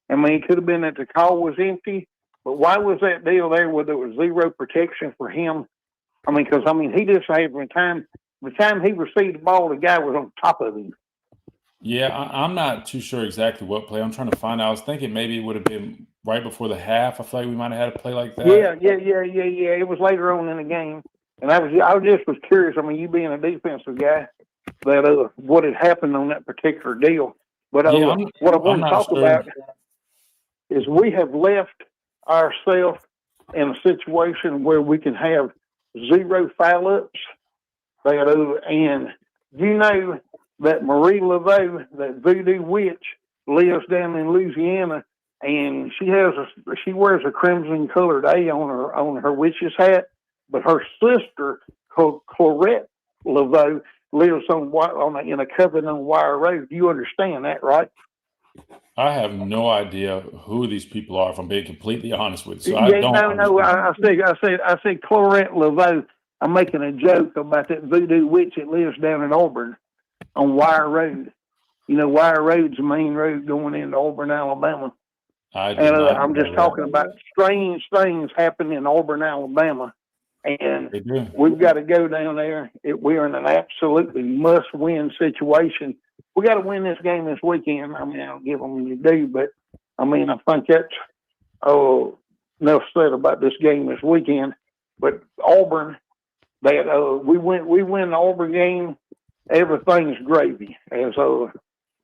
It could have been that the call was empty, but why was that deal there where there was zero protection for him? Because he just had the time he received the ball, the guy was on top of him. Yeah, I'm not too sure exactly what play. I'm trying to find out. I was thinking maybe it would have been right before the half. I feel like we might have had a play like that. Yeah. It was later on in the game, and I was curious. You being a defensive guy, that what had happened on that particular deal. But what I want to talk about is we have left ourselves in a situation where we can have 0 foul-ups. And you know that Marie Laveau, that voodoo witch, lives down in Louisiana, and she wears a crimson-colored A on her witch's hat. But her sister, Clarette Laveau, lives in a cabin on Wire Road. You understand that, right? I have no idea who these people are, if I'm being completely honest with you. So I say Clarette Laveau. I'm making a joke about that voodoo witch that lives down in Auburn on Wire Road. Wire Road's the main road going into Auburn, Alabama. I'm just talking about strange things happen in Auburn, Alabama. And we've got to go down there. We're in an absolutely must-win situation. We got to win this game this weekend. I'll give them the due, but I think that's enough said about this game this weekend. But Auburn, we win the Auburn game. Everything's gravy. As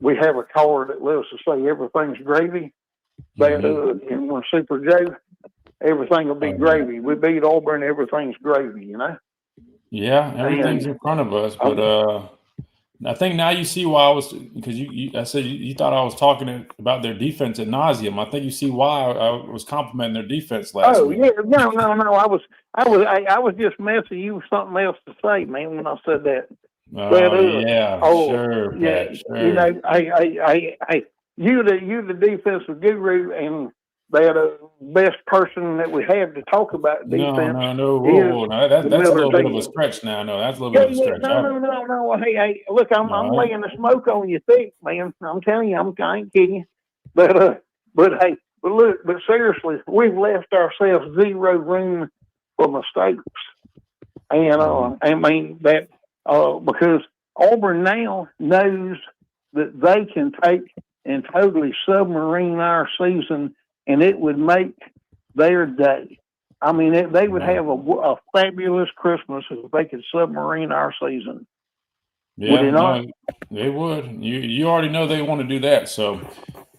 we have a card that lets us say everything's gravy. And when Super Joe, everything will be gravy. We beat Auburn, everything's gravy. Yeah, everything's in front of us, but. I think now you see why because I said you thought I was talking about their defense ad nauseum. I think you see why I was complimenting their defense last week. Yeah, no. I was just messing you with something else to say, man, when I said that. Sure, Pat, sure. You're the defensive guru, and the best person that we have to talk about defense. No. That's a little bit of a stretch now. No, that's a little bit of a stretch. No. Hey, look, I'm laying the smoke on your feet, man. I'm telling you, I ain't kidding you. But seriously, we've left ourselves 0 room for mistakes. And because Auburn now knows that they can take and totally submarine our season, and it would make their day. They would have a fabulous Christmas if they could submarine our season. Yeah, would they not? They would. You already know they want to do that. So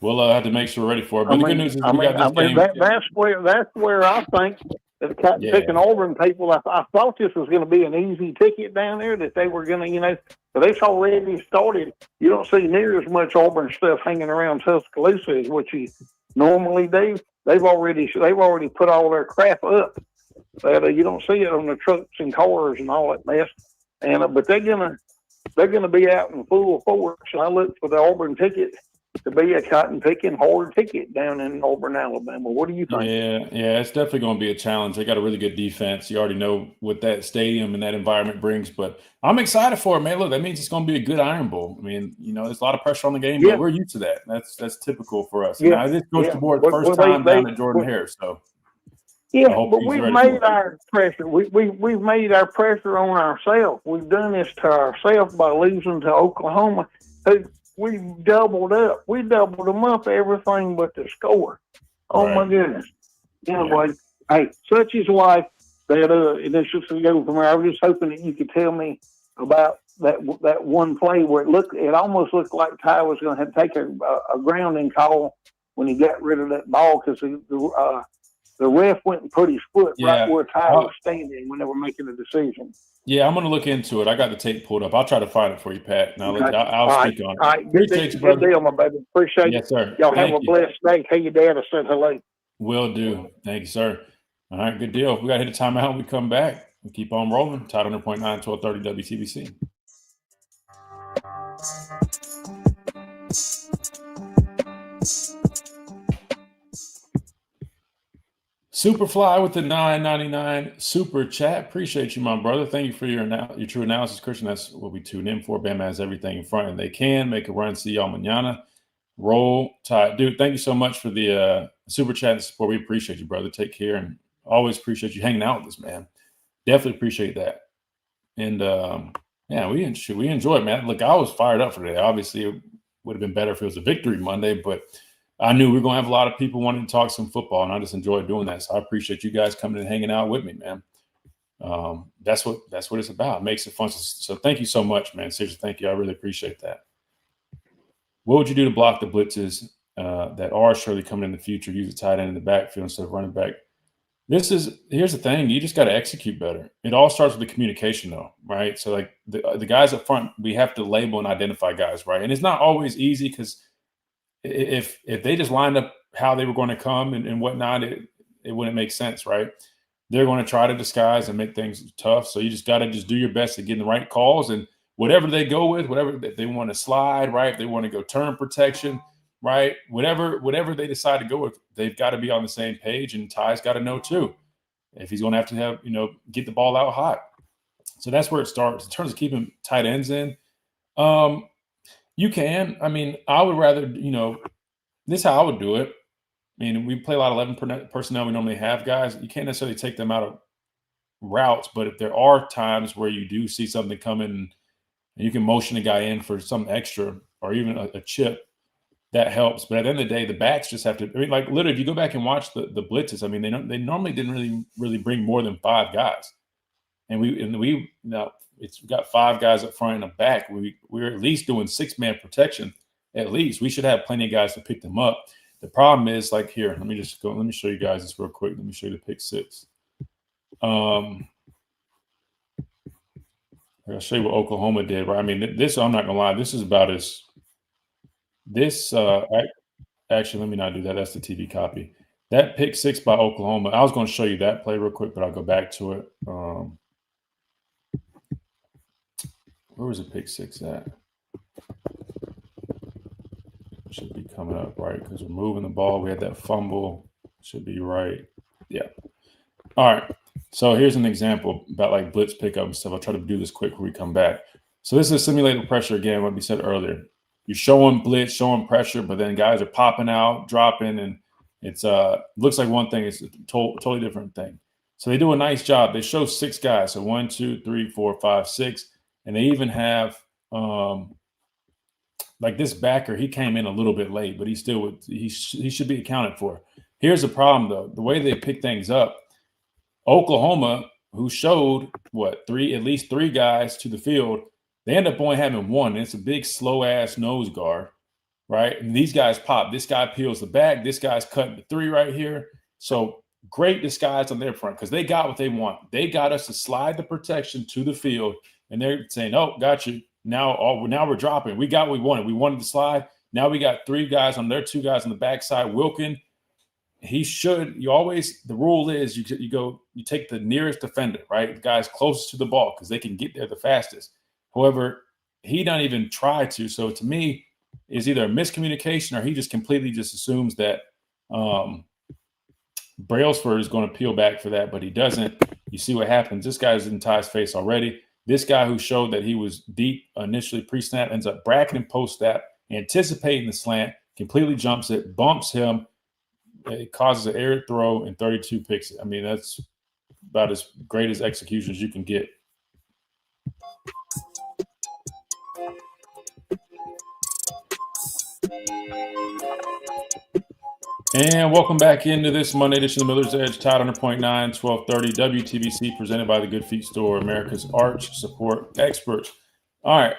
We'll have to make sure we're ready for it. But the good news is we got this game. That's where I think that picking Auburn people. I thought this was going to be an easy ticket down there, that they were going to, but it's already started. You don't see near as much Auburn stuff hanging around Tuscaloosa as what you normally do. They've already put all their crap up. But you don't see it on the trucks and cars and all that mess. And but they're gonna be out in full force. So I look for the Auburn ticket to be a cotton picking hard ticket down in Auburn, Alabama. What do you think? Yeah, it's definitely going to be a challenge. They got a really good defense. You already know what that stadium and that environment brings, but I'm excited for it, man. Look, that means it's going to be a good Iron Bowl. I mean, there's a lot of pressure on the game, but we're used to that. That's typical for us. Yeah. This Coach DeBoer's first time down at Jordan Hare, so. Yeah, but we've made our pressure. We've made our pressure on ourselves. We've done this to ourselves by losing to Oklahoma. We doubled up. We doubled them up everything but the score. Oh my goodness. Anyway, hey, such is life. And this just go from there. I was just hoping that you could tell me about that one play where it almost looked like Ty was going to have to take a grounding call when he got rid of that ball, because the ref went and put his foot right where Ty was standing when they were making the decision. Yeah, I'm going to look into it. I got the tape pulled up. I'll try to find it for you, Pat. And I'll speak on it. All right. Good deal, my baby. Appreciate it. Yes, sir. Y'all have a blessed day. Tell your dad I said hello. Will do. Thank you, sir. All right, good deal. We got to hit a timeout when we come back. We keep on rolling. Tide 100.9, 1230 WTBC. Superfly with the $9.99 super chat. Appreciate you, my brother. Thank you for your true analysis, Christian. That's what we tune in for. Bama has everything in front, and they can make a run. See y'all mañana. Roll Tide. Dude, thank you so much for the super chat and support. We appreciate you, brother. Take care, and always appreciate you hanging out with us, man. Definitely appreciate that. And, we enjoy it, man. Look, I was fired up for today. Obviously, it would have been better if it was a victory Monday, but I knew we were going to have a lot of people wanting to talk some football, and I just enjoyed doing that. So I appreciate you guys coming and hanging out with me, man. That's what it's about. It makes it fun. So thank you so much, man. Seriously, thank you. I really appreciate that. What would you do to block the blitzes that are surely coming in the future? Use a tight end in the backfield instead of running back. Here's the thing. You just got to execute better. It all starts with the communication, though, right? So like the guys up front, we have to label and identify guys, right? And it's not always easy, because if they just lined up how they were going to come and whatnot, it wouldn't make sense, right? They're going to try to disguise and make things tough. So you just got to do your best to get the right calls, and whatever they go with, whatever they want to slide, right? If they want to go turn protection, right? Whatever they decide to go with, they've got to be on the same page, and Ty's got to know too if he's going to have get the ball out hot. So that's where it starts. In terms of keeping tight ends in, you can. I mean, I would rather, this is how I would do it. I mean, we play a lot of 11 personnel. We normally have guys. You can't necessarily take them out of routes, but if there are times where you do see something coming and you can motion a guy in for some extra or even a chip, that helps. But at the end of the day, the backs just have to, like literally, if you go back and watch the blitzes, I mean, they normally didn't really bring more than 5 guys. And we it's got 5 guys up front and a back. We're at least doing 6-man protection. At least we should have plenty of guys to pick them up. The problem is, like, here, let me show you guys this real quick. Let me show you the pick 6. I'll show you what Oklahoma did, right? I mean, this, I'm not gonna lie, this is about actually, let me not do that. That's the TV copy. That pick 6 by Oklahoma. I was going to show you that play real quick, but I'll go back to it. Where was the pick 6 at? Should be coming up, right? Because we're moving the ball. We had that fumble. Should be right. Yeah. All right. So here's an example about like blitz pickup and stuff. I'll try to do this quick before we come back. So this is simulated pressure again, what we said earlier. You're showing blitz, showing pressure, but then guys are popping out, dropping, and it's looks like one thing. It's a totally different thing. So they do a nice job. They show 6 guys. So 1, 2, 3, 4, 5, 6. And they even have like this backer, he came in a little bit late, but he should be accounted for. Here's the problem, though. The way they pick things up, Oklahoma, who showed at least 3 guys to the field, they end up only having 1. It's a big, slow-ass nose guard, right? And these guys pop. This guy peels the back. This guy's cutting the three right here. So great disguise on their front because they got what they want. They got us to slide the protection to the field, and they're saying, "Oh, got you." Now we're dropping. We got what we wanted. We wanted to slide. Now we got three guys on there, two guys on the backside. Wilkin, the rule is you take the nearest defender, right? The guys closest to the ball because they can get there the fastest. However, he doesn't even try to. So to me, is either a miscommunication or he just completely just assumes that Brailsford is going to peel back for that, but he doesn't. You see what happens. This guy's in Ty's face already. This guy who showed that he was deep initially pre-snap ends up bracketing post-snap, anticipating the slant, completely jumps it, bumps him. It causes an air throw and 32 picks it. I mean, that's about as great as execution as you can get. And welcome back into this Monday edition of Miller's Edge, Tide 100.9, 1230, WTBC, presented by the Good Feet Store, America's arch support experts. All right.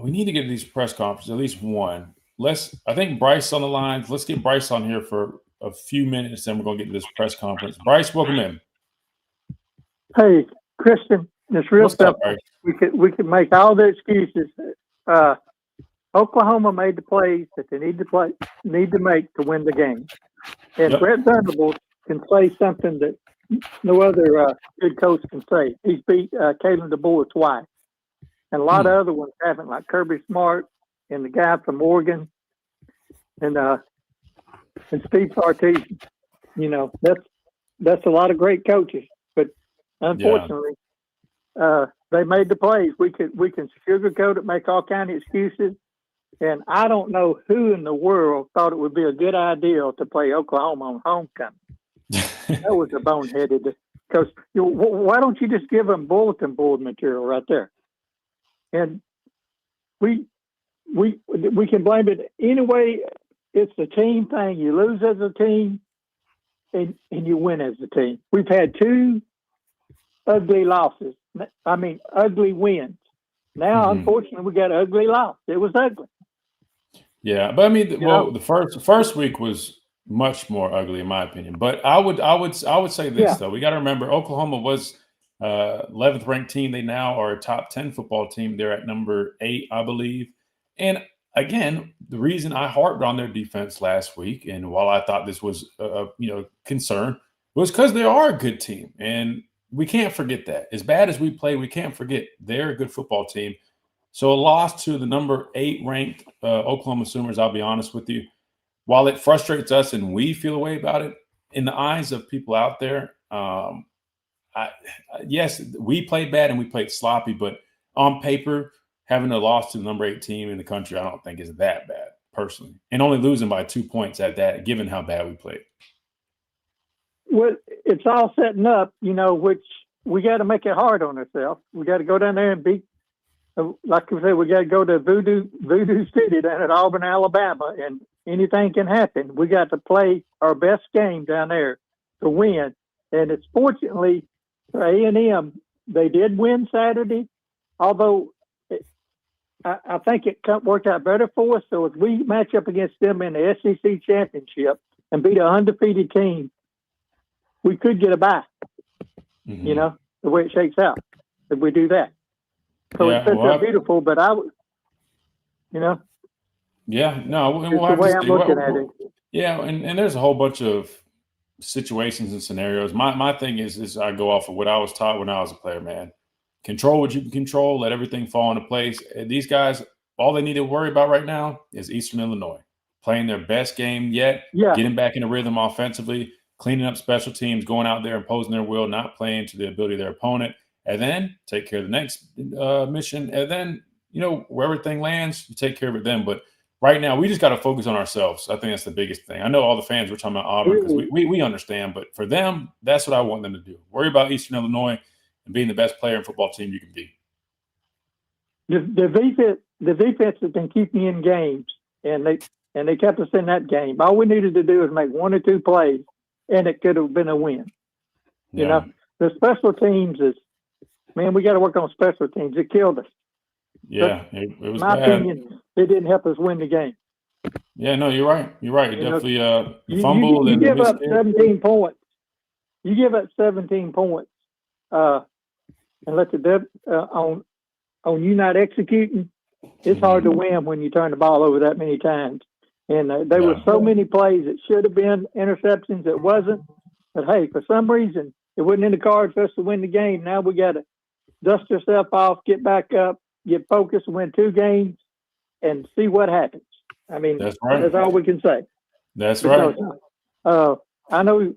We need to get to these press conferences, at least one. I think Bryce on the line. Let's get Bryce on here for a few minutes, then we're going to get to this press conference. Bryce, welcome in. Hey, Christian, it's real simple. We could make all the excuses. Oklahoma made the plays that they need to make to win the game. And yep. Brett Thunderbolt can say something that no other good coach can say. He's beat Kalen DeBoer twice. And a lot of other ones haven't, like Kirby Smart and the guy from Oregon and Steve Sarkisian. You know, that's a lot of great coaches. But unfortunately, they made the plays. We can sugarcoat it, make all kind of excuses. And I don't know who in the world thought it would be a good idea to play Oklahoma on homecoming. That was a boneheaded. Because why don't you just give them bulletin board material right there? And we can blame it anyway. It's a team thing. You lose as a team, and you win as a team. We've had two ugly losses. I mean, ugly wins. Now, unfortunately, we got an ugly loss. It was ugly. Yeah, but I mean, the first week was much more ugly in my opinion. But I would say this though. We got to remember Oklahoma was 11th ranked team. They now are a top 10 football team. They're at number 8, I believe. And again, the reason I harped on their defense last week, and while I thought this was concern, was because they are a good team, and we can't forget that. As bad as we play, we can't forget they're a good football team. So a loss to the number 8 ranked Oklahoma Sooners, I'll be honest with you, while it frustrates us and we feel a way about it, in the eyes of people out there, yes, we played bad and we played sloppy, but on paper, having a loss to the number 8 team in the country, I don't think is that bad, personally. And only losing by 2 points at that, given how bad we played. Well, it's all setting up, which we got to make it hard on ourselves. We got to go down there and beat, like I said, we got to go to Voodoo City down at Auburn, Alabama, and anything can happen. We got to play our best game down there to win. And it's fortunately for A&M, they did win Saturday, although I think it worked out better for us. So if we match up against them in the SEC championship and beat an undefeated team, we could get a bye, the way it shakes out, if we do that. So it's beautiful, but I would, Yeah, no. It's the way I'm looking at it. Yeah, and there's a whole bunch of situations and scenarios. My thing is I go off of what I was taught when I was a player, man. Control what you can control, let everything fall into place. And these guys, all they need to worry about right now is Eastern Illinois. Playing their best game yet, getting back in a rhythm offensively, cleaning up special teams, going out there, imposing their will, not playing to the ability of their opponent, and then take care of the next mission. And then, where everything lands, you take care of it then. But right now, we just got to focus on ourselves. I think that's the biggest thing. I know all the fans were talking about Auburn because we understand, but for them, that's what I want them to do. Worry about Eastern Illinois and being the best player and football team you can be. The defense has been keeping in games, and they kept us in that game. All we needed to do is make 1 or 2 plays, and it could have been a win. The special teams we got to work on special teams. It killed us. Yeah, it was my bad. opinion, it didn't help us win the game. Yeah, no, you're right. You're right. You know, Definitely the You, fumble you and the give missed up kick. 17 points. You give up 17 points, and let the on you not executing. It's hard to win when you turn the ball over that many times. And there were so many plays that should have been interceptions. It wasn't. But hey, for some reason, it wasn't in the cards for us to win the game. Now we got to dust ourselves off, get back up, get focused, win 2 games, and see what happens. I mean, That's right. That's all we can say. That's Because, right. I know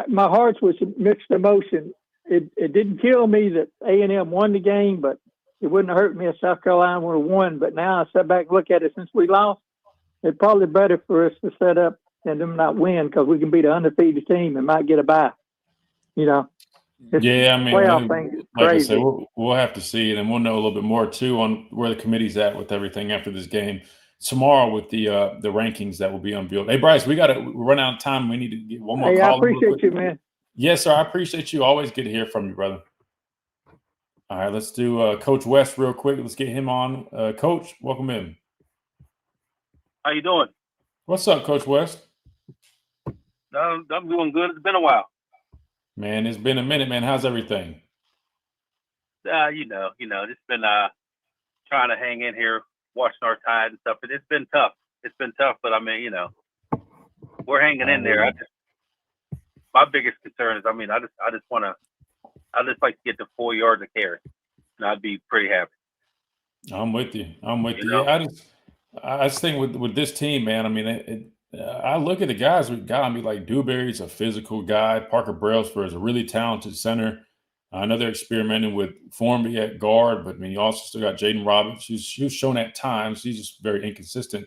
my heart was mixed emotion. It didn't kill me that A&M won the game, but it wouldn't have hurt me if South Carolina would have won. But now I step back and look at it, since we lost, it's probably better for us to set up and them not win, because we can beat an undefeated team and might get a bye. You know? Yeah, I mean, playoff thing is like crazy. I said, we'll have to see it, and we'll know a little bit more too on where the committee's at with everything after this game tomorrow with the rankings that will be unveiled. Hey, Bryce, we got to run out of time. We need to get one more Hey, call. I appreciate you, man. Yes, sir. I appreciate you. Always good to hear from you, brother. All right, let's do Coach West real quick. Let's get him on. Coach, welcome in. How you doing? What's up, Coach West? I'm doing good. It's been a while. Man, it's been a minute, man. How's everything? You know, just been trying to hang in here, watching our Tide and stuff. But it's been tough. But I mean, we're hanging in there. My biggest concern is, I just like to get to 4 yards of carry, and I'd be pretty happy. I'm with you. Yeah, I just think with this team, man. I mean, I look at the guys we've got. I mean, like Dewberry's a physical guy. Parker Brailsford is a really talented center. I know they're experimenting with Formby at guard, but I mean, you also still got Jaden Roberts. He's shown at times he's just very inconsistent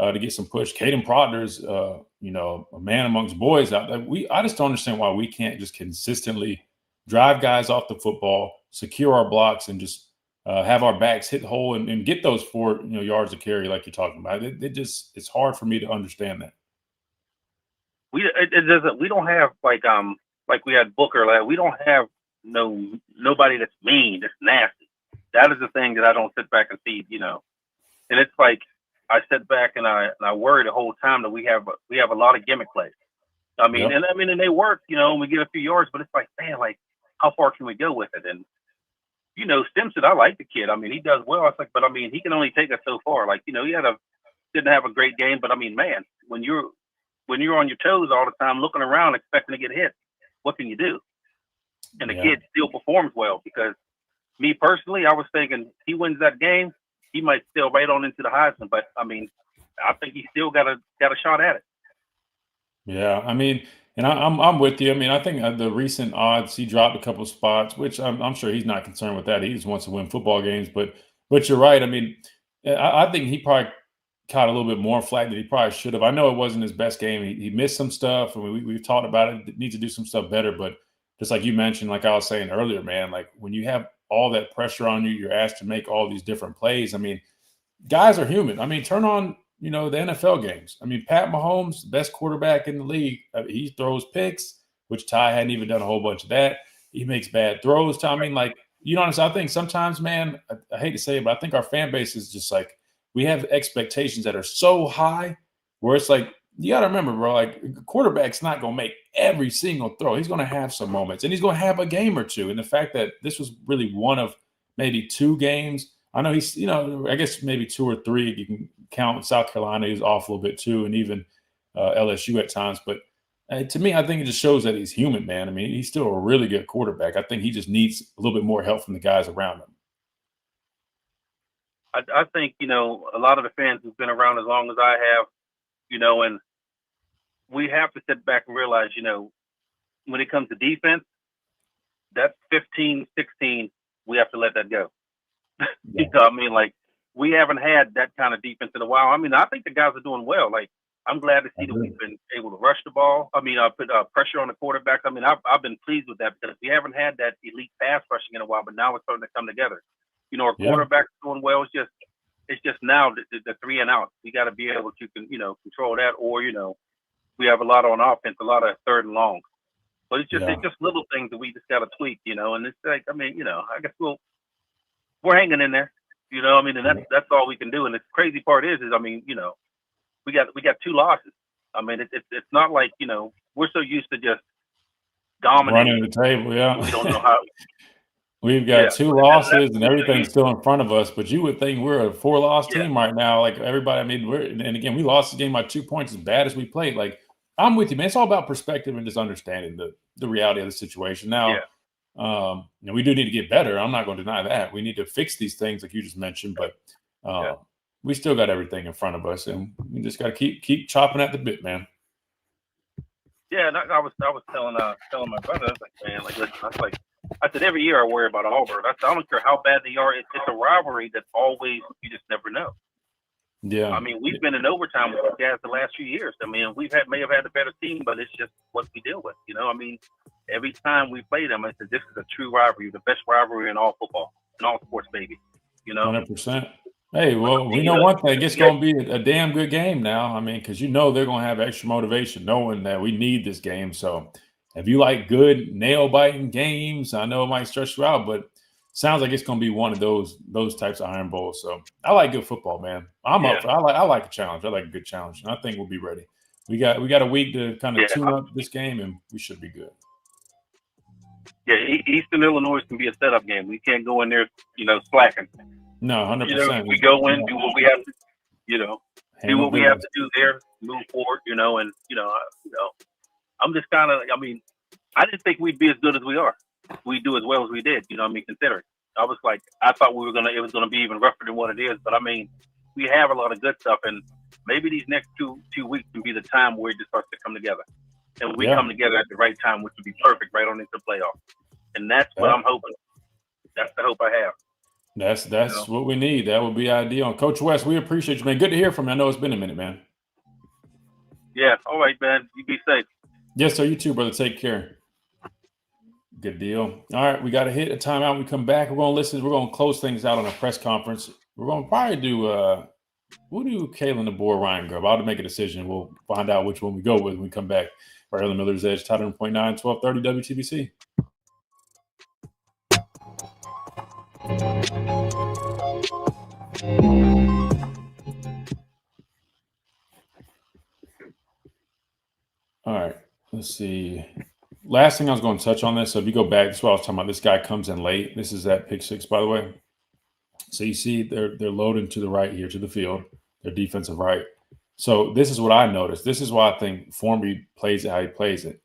to get some push. Caden Proctor's, a man amongst boys out there. I just don't understand why we can't just consistently drive guys off the football, secure our blocks, and just have our backs hit the hole and get those 4 yards of carry like you're talking about. It's hard for me to understand that. We don't have like we had Booker. We don't have nobody that's mean, that's nasty. That is the thing that I don't sit back and see, And it's like I sit back and I worry the whole time that we have a lot of gimmick plays. I mean, and they work, and we get a few yards, but it's like, man, like how far can we go with it? And Stimson, I like the kid. I mean, he does well. It's like, but I mean, he can only take us so far. Like, he didn't have a great game, but I mean, man, when you're on your toes all the time, looking around, expecting to get hit, what can you do? And the kid still performs well, because me personally, I was thinking he wins that game, he might still right on into the Heisman. But I mean, I think he still got a shot at it. Yeah, I mean, and I'm with you. I mean, I think the recent odds, he dropped a couple of spots, which I'm sure he's not concerned with that. He just wants to win football games. But you're right. I mean, I think he probably caught a little bit more flack than he probably should have. I know it wasn't his best game. He missed some stuff, and we've talked about it. He needs to do some stuff better. But just like you mentioned, like I was saying earlier, man, like when you have all that pressure on you, you're asked to make all these different plays. I mean, guys are human. I mean, turn on, the NFL games. I mean, Pat Mahomes, the best quarterback in the league, he throws picks, which Ty hadn't even done a whole bunch of that. He makes bad throws. I mean, like, I think sometimes, man, I hate to say it, but I think our fan base is just like, we have expectations that are so high where it's like, you got to remember, bro, like, a quarterback's not going to make every single throw. He's going to have some moments, and he's going to have a game or two. And the fact that this was really one of maybe 2 games, I know he's, I guess maybe 2 or 3. You can count South Carolina. He's off a little bit too, and even LSU at times. But to me, I think it just shows that he's human, man. I mean, he's still a really good quarterback. I think he just needs a little bit more help from the guys around him. I think, a lot of the fans who've been around as long as I have, and we have to sit back and realize, when it comes to defense, that 15-16, we have to let that go. Yeah. I mean, like, we haven't had that kind of defense in a while. I mean, I think the guys are doing well. Like, I'm glad to see that we've been able to rush the ball. I mean, put pressure on the quarterbacks. I mean, I've been pleased with that, because we haven't had that elite pass rushing in a while, but now it's starting to come together. Our quarterbacks are doing well. It's just now the 3 and out. We got to be able to, control that, or, we have a lot on offense, a lot of 3rd and long. But it's just little things that we just got to tweak, and it's like, I mean, I guess we're hanging in there. You know, I mean, and that's all we can do. And the crazy part is I mean, you know, we got 2 losses. I mean, it's not like, you know, we're so used to just dominating running the table. Yeah, we don't know how. We've got 2 losses and everything's still in front of us, but you would think we're a 4-loss team right now. Like everybody, I mean, and again, we lost the game by 2 points as bad as we played. Like, I'm with you, man. It's all about perspective and just understanding the reality of the situation. Now, you know, we do need to get better. I'm not going to deny that. We need to fix these things like you just mentioned, but we still got everything in front of us, and we just got to keep chopping at the bit, man. Yeah, and I was telling my brother, I was like, man, like I said, every year I worry about Auburn. I said, I don't care how bad they are. It's a rivalry that always, you just never know. Yeah. I mean, we've been in overtime with the guys the last few years. I mean, may have had a better team, but it's just what we deal with. You know, I mean, every time we play them, I said, this is a true rivalry, the best rivalry in all football, in all sports, baby. You know, 100%. Hey, well, we know one thing. It's going to be a damn good game now. I mean, because you know they're going to have extra motivation knowing that we need this game. So if you like good nail-biting games, I know it might stress you out, but sounds like it's going to be one of those types of Iron Bowls. So I like good football, man. I'm up for it. I like a challenge. I like a good challenge, and I think we'll be ready. We got a week to kind of tune up this game, and we should be good. Yeah, Eastern Illinois can be a setup game. We can't go in there, you know, slacking. No, 100%. You know, we go in, do what we have to, you know, do what we have to do there, move forward, you know, and I'm just kind of, I mean, I didn't think we'd be as good as we are. We do as well as we did, you know what I mean, considering. I was like, I thought it was gonna be even rougher than what it is, but I mean, we have a lot of good stuff, and maybe these next two weeks can be the time where it just starts to come together. And we come together at the right time, which would be perfect right on into the playoffs. And that's what I'm hoping. That's the hope I have. That's what we need. That would be ideal. Coach West, we appreciate you, man. Good to hear from you. I know it's been a minute, man. Yeah. All right, man. You be safe. Yes, sir. You too, brother. Take care. Good deal. All right, we got to hit a timeout. We come back. We're going to close things out on a press conference. We're going to probably do we'll do Kalen DeBoer, Ryan Grubb. I'll have to make a decision. We'll find out which one we go with when we come back. Right on the Miller's Edge, Title 1.9, 1230 WTBC. All right, let's see. Last thing I was going to touch on this. So if you go back, this is what I was talking about. This guy comes in late. This is that pick six, by the way. So you see they're loading to the right here to the field, their defensive right. So this is what I noticed. This is why I think Formby plays it how he plays it.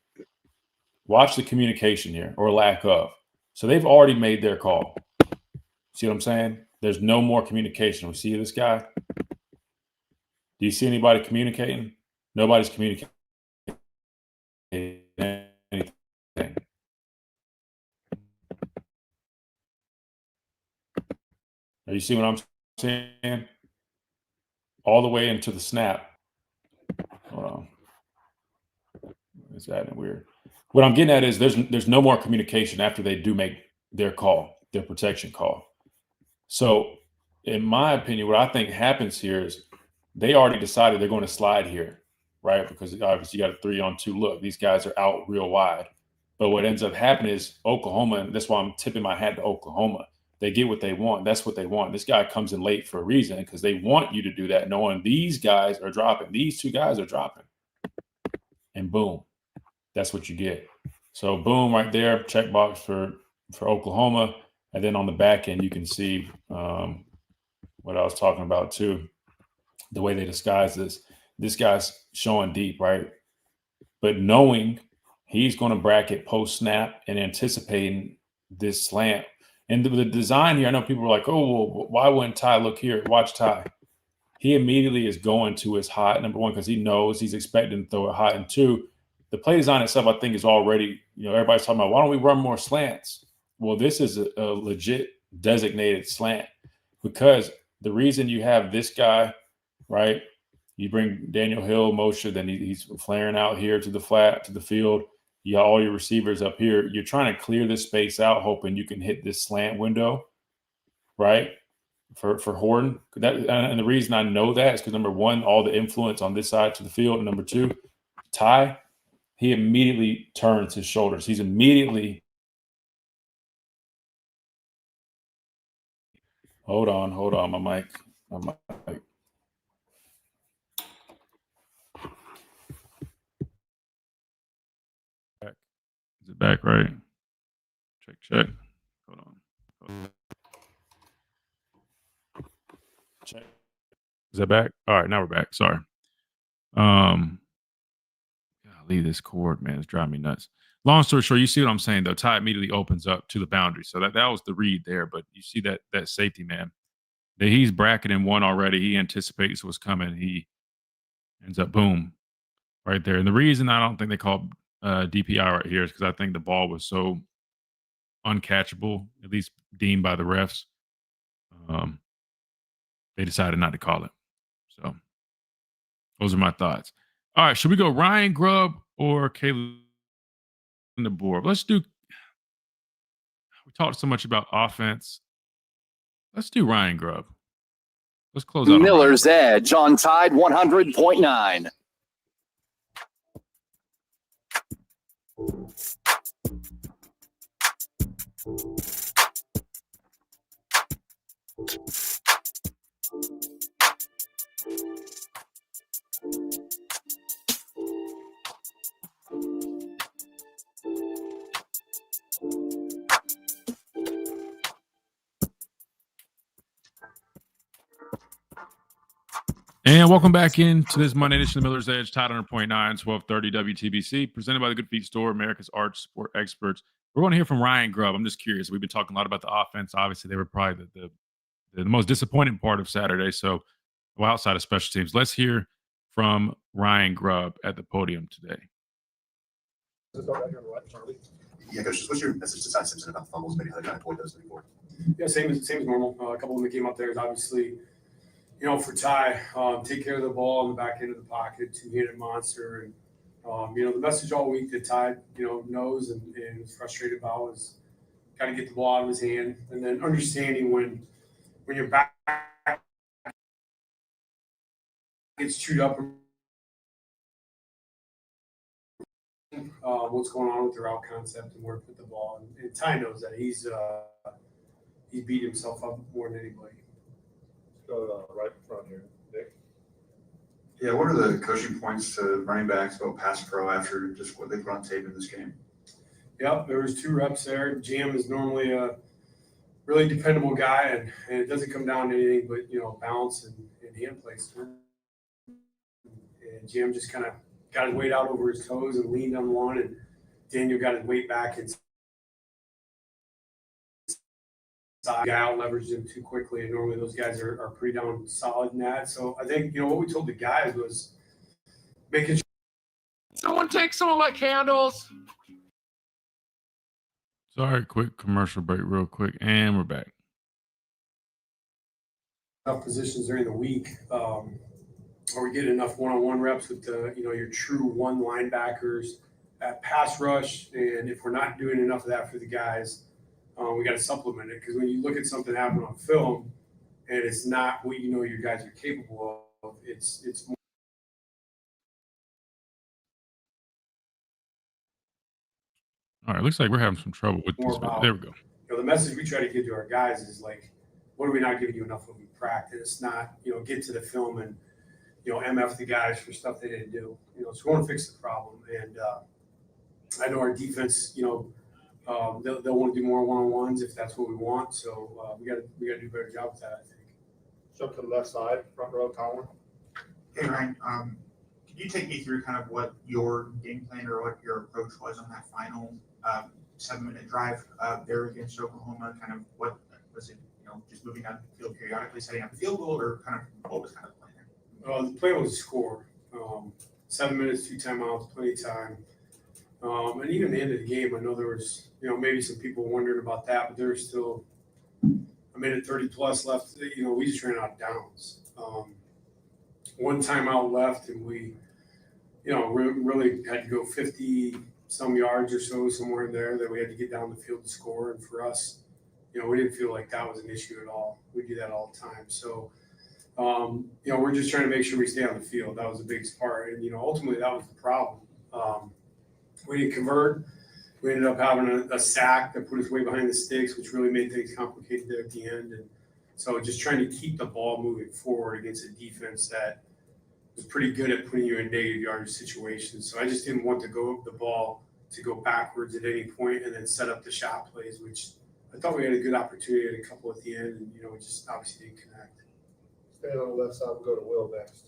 Watch the communication here, or lack of. So they've already made their call. See what I'm saying? There's no more communication. We see this guy. Do you see anybody communicating? Nobody's communicating anything. You see what I'm saying? All the way into the snap. Hold on. It's adding weird. What I'm getting at is there's no more communication after they do make their call, their protection call. So, in my opinion, what I think happens here is they already decided they're going to slide here, right? Because obviously you got a 3-on-2 look. These guys are out real wide. But what ends up happening is Oklahoma, and that's why I'm tipping my hat to Oklahoma. They get what they want. That's what they want. This guy comes in late for a reason because they want you to do that, knowing these guys are dropping. These 2 guys are dropping. And boom, that's what you get. So boom, right there, checkbox for Oklahoma. And then on the back end, you can see what I was talking about too, the way they disguise this. This guy's showing deep, right? But knowing he's going to bracket post-snap and anticipating this slant. And the design here, I know people are like, oh, well, why wouldn't Ty look here? Watch Ty. He immediately is going to his hot, number one, because he knows he's expecting to throw it hot. And 2, the play design itself, I think, is already, everybody's talking about, why don't we run more slants? Well, this is a legit designated slant because the reason you have this guy, right? You bring Daniel Hill, Moshe, then he's flaring out here to the flat, to the field. You got all your receivers up here. You're trying to clear this space out, hoping you can hit this slant window, right? For Horton. And the reason I know that is because, number one, all the influence on this side to the field. And number 2, Ty, he immediately turns his shoulders. He's immediately Hold on. My mic. Is it back right? Check. Hold on. Check. Is that back? All right, now we're back. Sorry. Leave this cord, man. It's driving me nuts. Long story short, you see what I'm saying, though. Ty immediately opens up to the boundary. So that was the read there. But you see that safety, man. That he's bracketing one already. He anticipates what's coming. He ends up, boom, right there. And the reason I don't think they called DPI right here is because I think the ball was so uncatchable, at least deemed by the refs. They decided not to call it. So those are my thoughts. All right, should we go Ryan Grubb or Caleb DeBoer? Let's do. We talked so much about offense. Let's do Ryan Grubb. Let's close out. Miller's Edge on Tide 100.9. And welcome back into this Monday edition of Miller's Edge, Tide 100.9, 1230 WTBC, presented by the Good Feet Store, America's Arch Sport Experts. We're going to hear from Ryan Grubb. I'm just curious. We've been talking a lot about the offense. Obviously, they were probably the most disappointing part of Saturday. So, well, outside of special teams, let's hear from Ryan Grubb at the podium today. Yeah, Coach, what's your message to Ty Simpson about the fumbles? Maybe how to kind of avoid those moving forward? Yeah, same as normal. A couple of them that came up there is obviously, for Ty, take care of the ball in the back end of the pocket, two-handed monster. And, the message all week that Ty, knows and is frustrated about is got to get the ball out of his hand. And then understanding when your back gets chewed up, what's going on with the route concept and where to put the ball. And Ty knows that. He's beat himself up more than anybody. Go right in front here, Nick. Yeah, what are the coaching points to running backs about pass pro after just what they put on tape in this game? Yep, there was 2 reps there. Jam is normally a really dependable guy, and it doesn't come down to anything but, balance and hand placement. And Jam just kind of got his weight out over his toes and leaned on one, and Daniel got his weight back and guy out leveraged him too quickly, and normally those guys are pretty down solid in that. So I think what we told the guys was making sure someone take someone like Candles. Sorry, quick commercial break real quick, and we're back. Enough positions during the week, or we get enough one-on-one reps with the your true one linebackers at pass rush, and if we're not doing enough of that for the guys, we got to supplement it, because when you look at something happen on film and it's not what your guys are capable of, it's more. All right, looks like we're having some trouble with this. There we go. The message we try to give to our guys is like, what are we not giving you enough of in practice? Not get to the film and MF the guys for stuff they didn't do. So we want to fix the problem, and I know our defense, they'll want to do more one-on-ones if that's what we want. So we got to do a better job with that, I think. Jump to the left side, front row, Colin. Hey, Ryan, can you take me through kind of what your game plan or what your approach was on that final 7-minute drive there against Oklahoma? Kind of what was it, just moving down the field periodically, setting up a field goal, or kind of what was kind of the plan there? The plan was to score. 7 minutes, 2 timeouts, plenty of time. And even the end of the game, I know there was, maybe some people wondering about that, but there was still a minute 30 plus left. We just ran out of downs. 1 timeout left, and we, really had to go 50 some yards or so, somewhere in there, that we had to get down the field to score. And for us, we didn't feel like that was an issue at all. We do that all the time. So, we're just trying to make sure we stay on the field. That was the biggest part. And, ultimately that was the problem. We didn't convert. We ended up having a sack that put us way behind the sticks, which really made things complicated there at the end. And So just trying to keep the ball moving forward against a defense that was pretty good at putting you in negative yardage situations. So I just didn't want to go up the ball to go backwards at any point and then set up the shot plays, which I thought we had a good opportunity at a couple at the end, and it just obviously didn't connect. Stay on the left side. We'll go to Will next.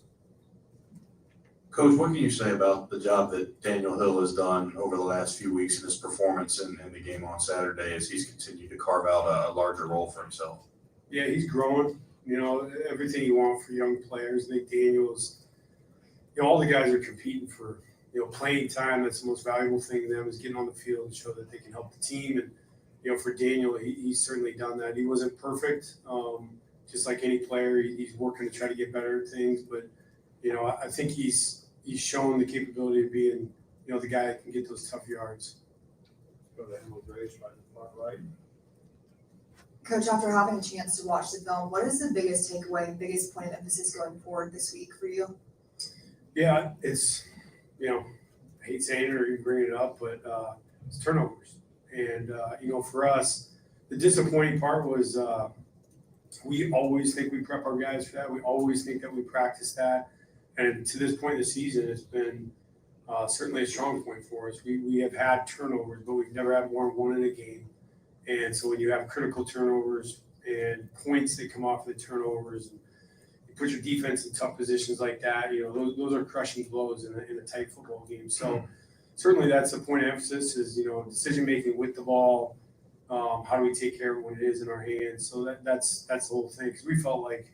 Coach, what can you say about the job that Daniel Hill has done over the last few weeks in his performance in the game on Saturday as he's continued to carve out a larger role for himself? Yeah, he's growing. Everything you want for young players. I think Daniel's, all the guys are competing for, playing time. That's the most valuable thing to them, is getting on the field and show that they can help the team. And, for Daniel, he's certainly done that. He wasn't perfect. Just like any player, he's working to try to get better at things. But, I think he's shown the capability of being, the guy that can get those tough yards. Go to Emily Grace right in front, right. Coach, after having a chance to watch the film, what is the biggest takeaway, biggest point of emphasis going forward this week for you? Yeah, it's, I hate saying it or even bringing it up, but it's turnovers. And, for us, the disappointing part was we always think we prep our guys for that. We always think that we practice that. And to this point in the season, it's been certainly a strong point for us. We have had turnovers, but we've never had more than one in a game. And so when you have critical turnovers and points that come off of the turnovers, and you put your defense in tough positions like that, those are crushing blows in a tight football game. So certainly that's a point of emphasis is, decision-making with the ball. How do we take care of it when it is in our hands? So that's the whole thing. Because we felt like,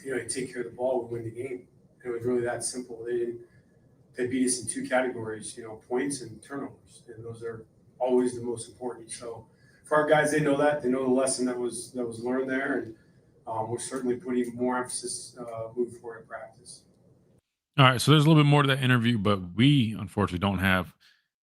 you take care of the ball, we win the game. It was really that simple. They beat us in two categories, points and turnovers. And those are always the most important. So for our guys, they know that. They know the lesson that was learned there. And we're certainly putting more emphasis moving forward in practice. All right, so there's a little bit more to that interview, but we unfortunately don't have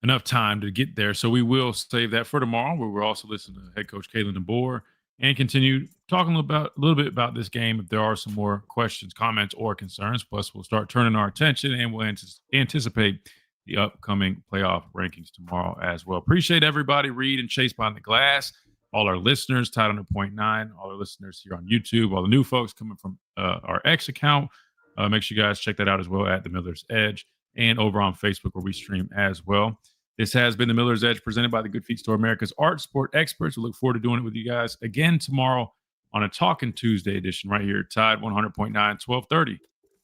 enough time to get there. So we will save that for tomorrow, where we're also listening to head coach Kalen DeBoer and continue talking a little bit about this game if there are some more questions, comments, or concerns. Plus, we'll start turning our attention and we'll anticipate the upcoming playoff rankings tomorrow as well. Appreciate everybody, Reed and Chase behind the glass, all our listeners, Tide 100.9, all our listeners here on YouTube, all the new folks coming from our X account. Make sure you guys check that out as well at the Miller's Edge and over on Facebook where we stream as well. This has been the Miller's Edge presented by the Good Feet Store, America's art sport experts. We look forward to doing it with you guys again tomorrow on a Talking Tuesday edition right here at Tide 100.9, 1230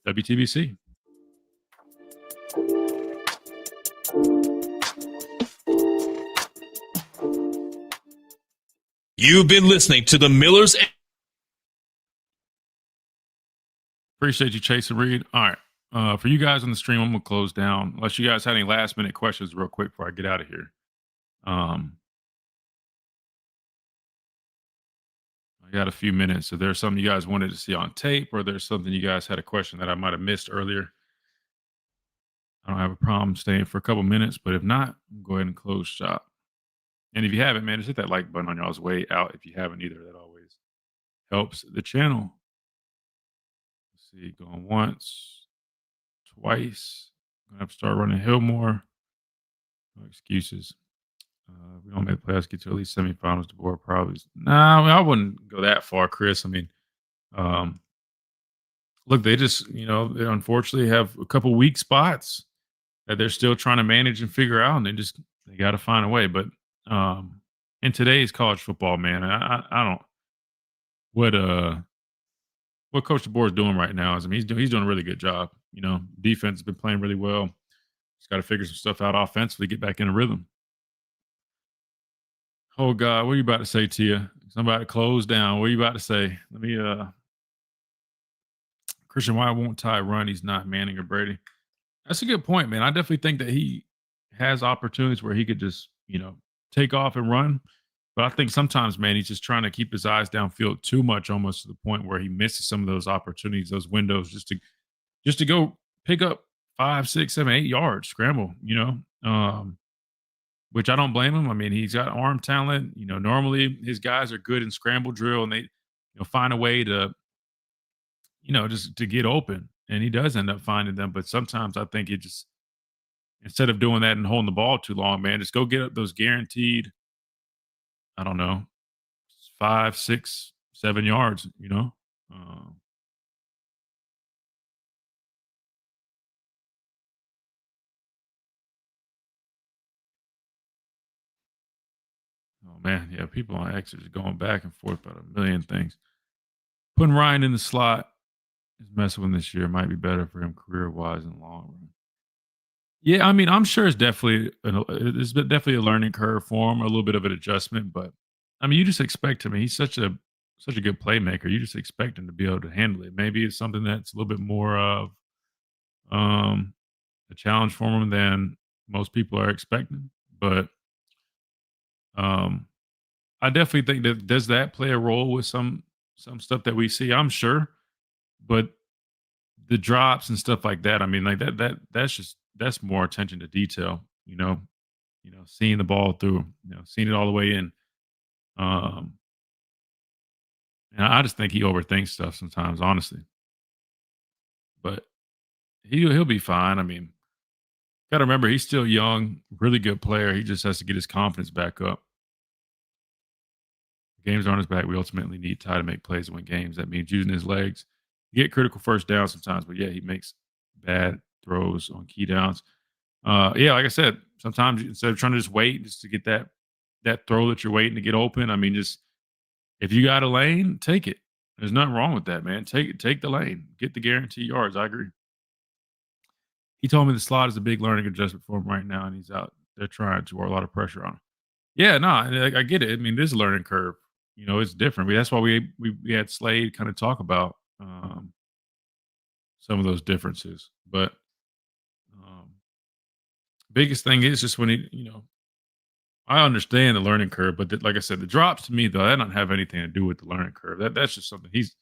WTBC. You've been listening to the Miller's Edge. Appreciate you, Chase and Reed. All right. For you guys on the stream, I'm going to close down. Unless you guys had any last-minute questions real quick before I get out of here. I got a few minutes. If there's something you guys wanted to see on tape or there's something you guys had a question that I might have missed earlier, I don't have a problem staying for a couple minutes. But if not, go ahead and close shop. And if you haven't, man, just hit that like button on y'all's way out. If you haven't either, that always helps the channel. Let's see, going once. Twice. I'm gonna have to start running Hillmore. No excuses. We don't make the playoffs, get to at least semifinals. DeBoer probably. I wouldn't go that far, Chris. I mean, look, they just, they unfortunately have a couple weak spots that they're still trying to manage and figure out, and they got to find a way. But in today's college football, man, I don't what Coach DeBoer is doing right now is, he's doing a really good job. Defense has been playing really well. Just got to figure some stuff out offensively, get back in a rhythm. Oh, God, what are you about to say, Tia? Somebody close down. What are you about to say? Let me, Christian, why won't Ty run? He's not Manning or Brady. That's a good point, man. I definitely think that he has opportunities where he could just, take off and run. But I think sometimes, man, he's just trying to keep his eyes downfield too much, almost to the point where he misses some of those opportunities, those windows, just to go pick up 5, 6, 7, 8 yards, scramble, which I don't blame him. He's got arm talent. Normally his guys are good in scramble drill and they find a way to, just to get open. And he does end up finding them. But sometimes I think it just, instead of doing that and holding the ball too long, man, just go get up those guaranteed, I don't know, 5, 6, 7 yards, Oh, man. Yeah, people on X are just going back and forth about a million things. Putting Ryan in the slot is messing with him this year. Might be better for him career-wise in the long run. Yeah, I mean, I'm sure it's definitely a learning curve for him, a little bit of an adjustment, but, I mean, you just expect him. He's such a good playmaker. You just expect him to be able to handle it. Maybe it's something that's a little bit more of a challenge for him than most people are expecting, but I definitely think that does that play a role with some stuff that we see? I'm sure, but the drops and stuff like that, I mean, like that's more attention to detail, seeing the ball through, seeing it all the way in. And I just think he overthinks stuff sometimes, honestly. But he'll be fine. I mean, got to remember he's still young, really good player. He just has to get his confidence back up. Games are on his back. We ultimately need Ty to make plays and win games. That means using his legs. You get critical first down sometimes, but yeah, he makes bad throws on key downs. Yeah, like I said, sometimes instead of trying to just wait just to get that throw that you're waiting to get open, I mean, just if you got a lane, take it. There's nothing wrong with that, man. Take the lane. Get the guaranteed yards. I agree. He told me the slot is a big learning adjustment for him right now, and he's out there trying to wear a lot of pressure on him. Yeah, no, I get it. I mean, this is a learning curve. It's different. That's why we had Slade kind of talk about some of those differences. But biggest thing is just when I understand the learning curve, but like I said, the drops to me though, that don't have anything to do with the learning curve. That's just something he's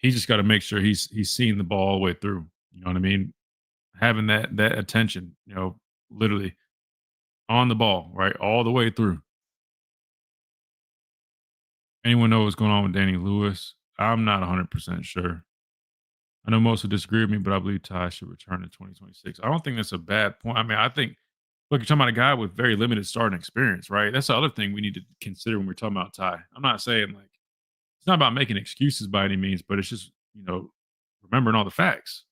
just got to make sure he's seeing the ball all the way through. You know what I mean? Having that attention, literally on the ball, right, all the way through. Anyone know what's going on with Danny Lewis? I'm not 100% sure. I know most will disagree with me, but I believe Ty should return in 2026. I don't think that's a bad point. I mean, I think, look, you're talking about a guy with very limited starting experience, right? That's the other thing we need to consider when we're talking about Ty. I'm not saying like it's not about making excuses by any means, but it's just, remembering all the facts.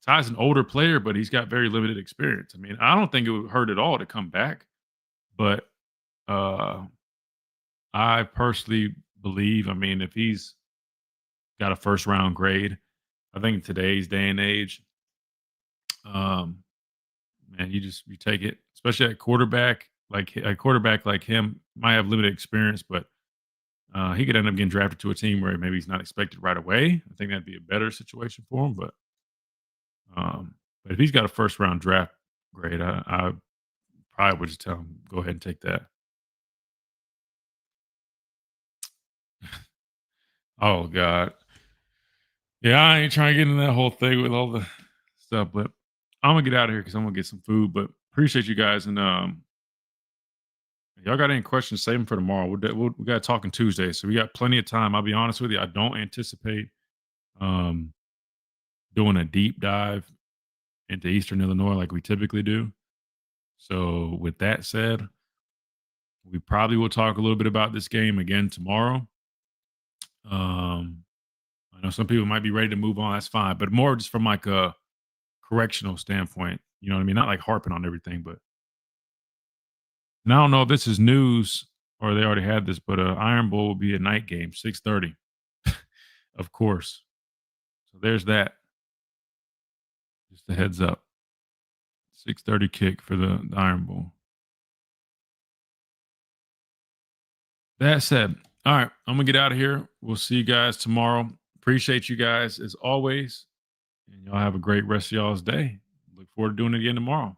Ty's an older player, but he's got very limited experience. I mean, I don't think it would hurt at all to come back, but I personally believe, I mean, if he's got a first round grade, I think in today's day and age, man, you take it, especially at quarterback. Like a quarterback like him might have limited experience, but he could end up getting drafted to a team where maybe he's not expected right away. I think that'd be a better situation for him. But if he's got a first round draft grade, I probably would just tell him go ahead and take that. Oh God. Yeah, I ain't trying to get into that whole thing with all the stuff, but I'm gonna get out of here because I'm gonna get some food. But appreciate you guys, and y'all got any questions? Save them for tomorrow. We got talking Tuesday, so we got plenty of time. I'll be honest with you, I don't anticipate doing a deep dive into Eastern Illinois like we typically do. So with that said, we probably will talk a little bit about this game again tomorrow. I know some people might be ready to move on. That's fine, but more just from like a correctional standpoint. You know what I mean? Not like harping on everything, but and I don't know if this is news or they already had this, but Iron Bowl will be a night game, 6:30, of course. So there's that. Just a heads up. 6:30 kick for the Iron Bowl. That said, all right, I'm going to get out of here. We'll see you guys tomorrow. Appreciate you guys as always. And y'all have a great rest of y'all's day. Look forward to doing it again tomorrow.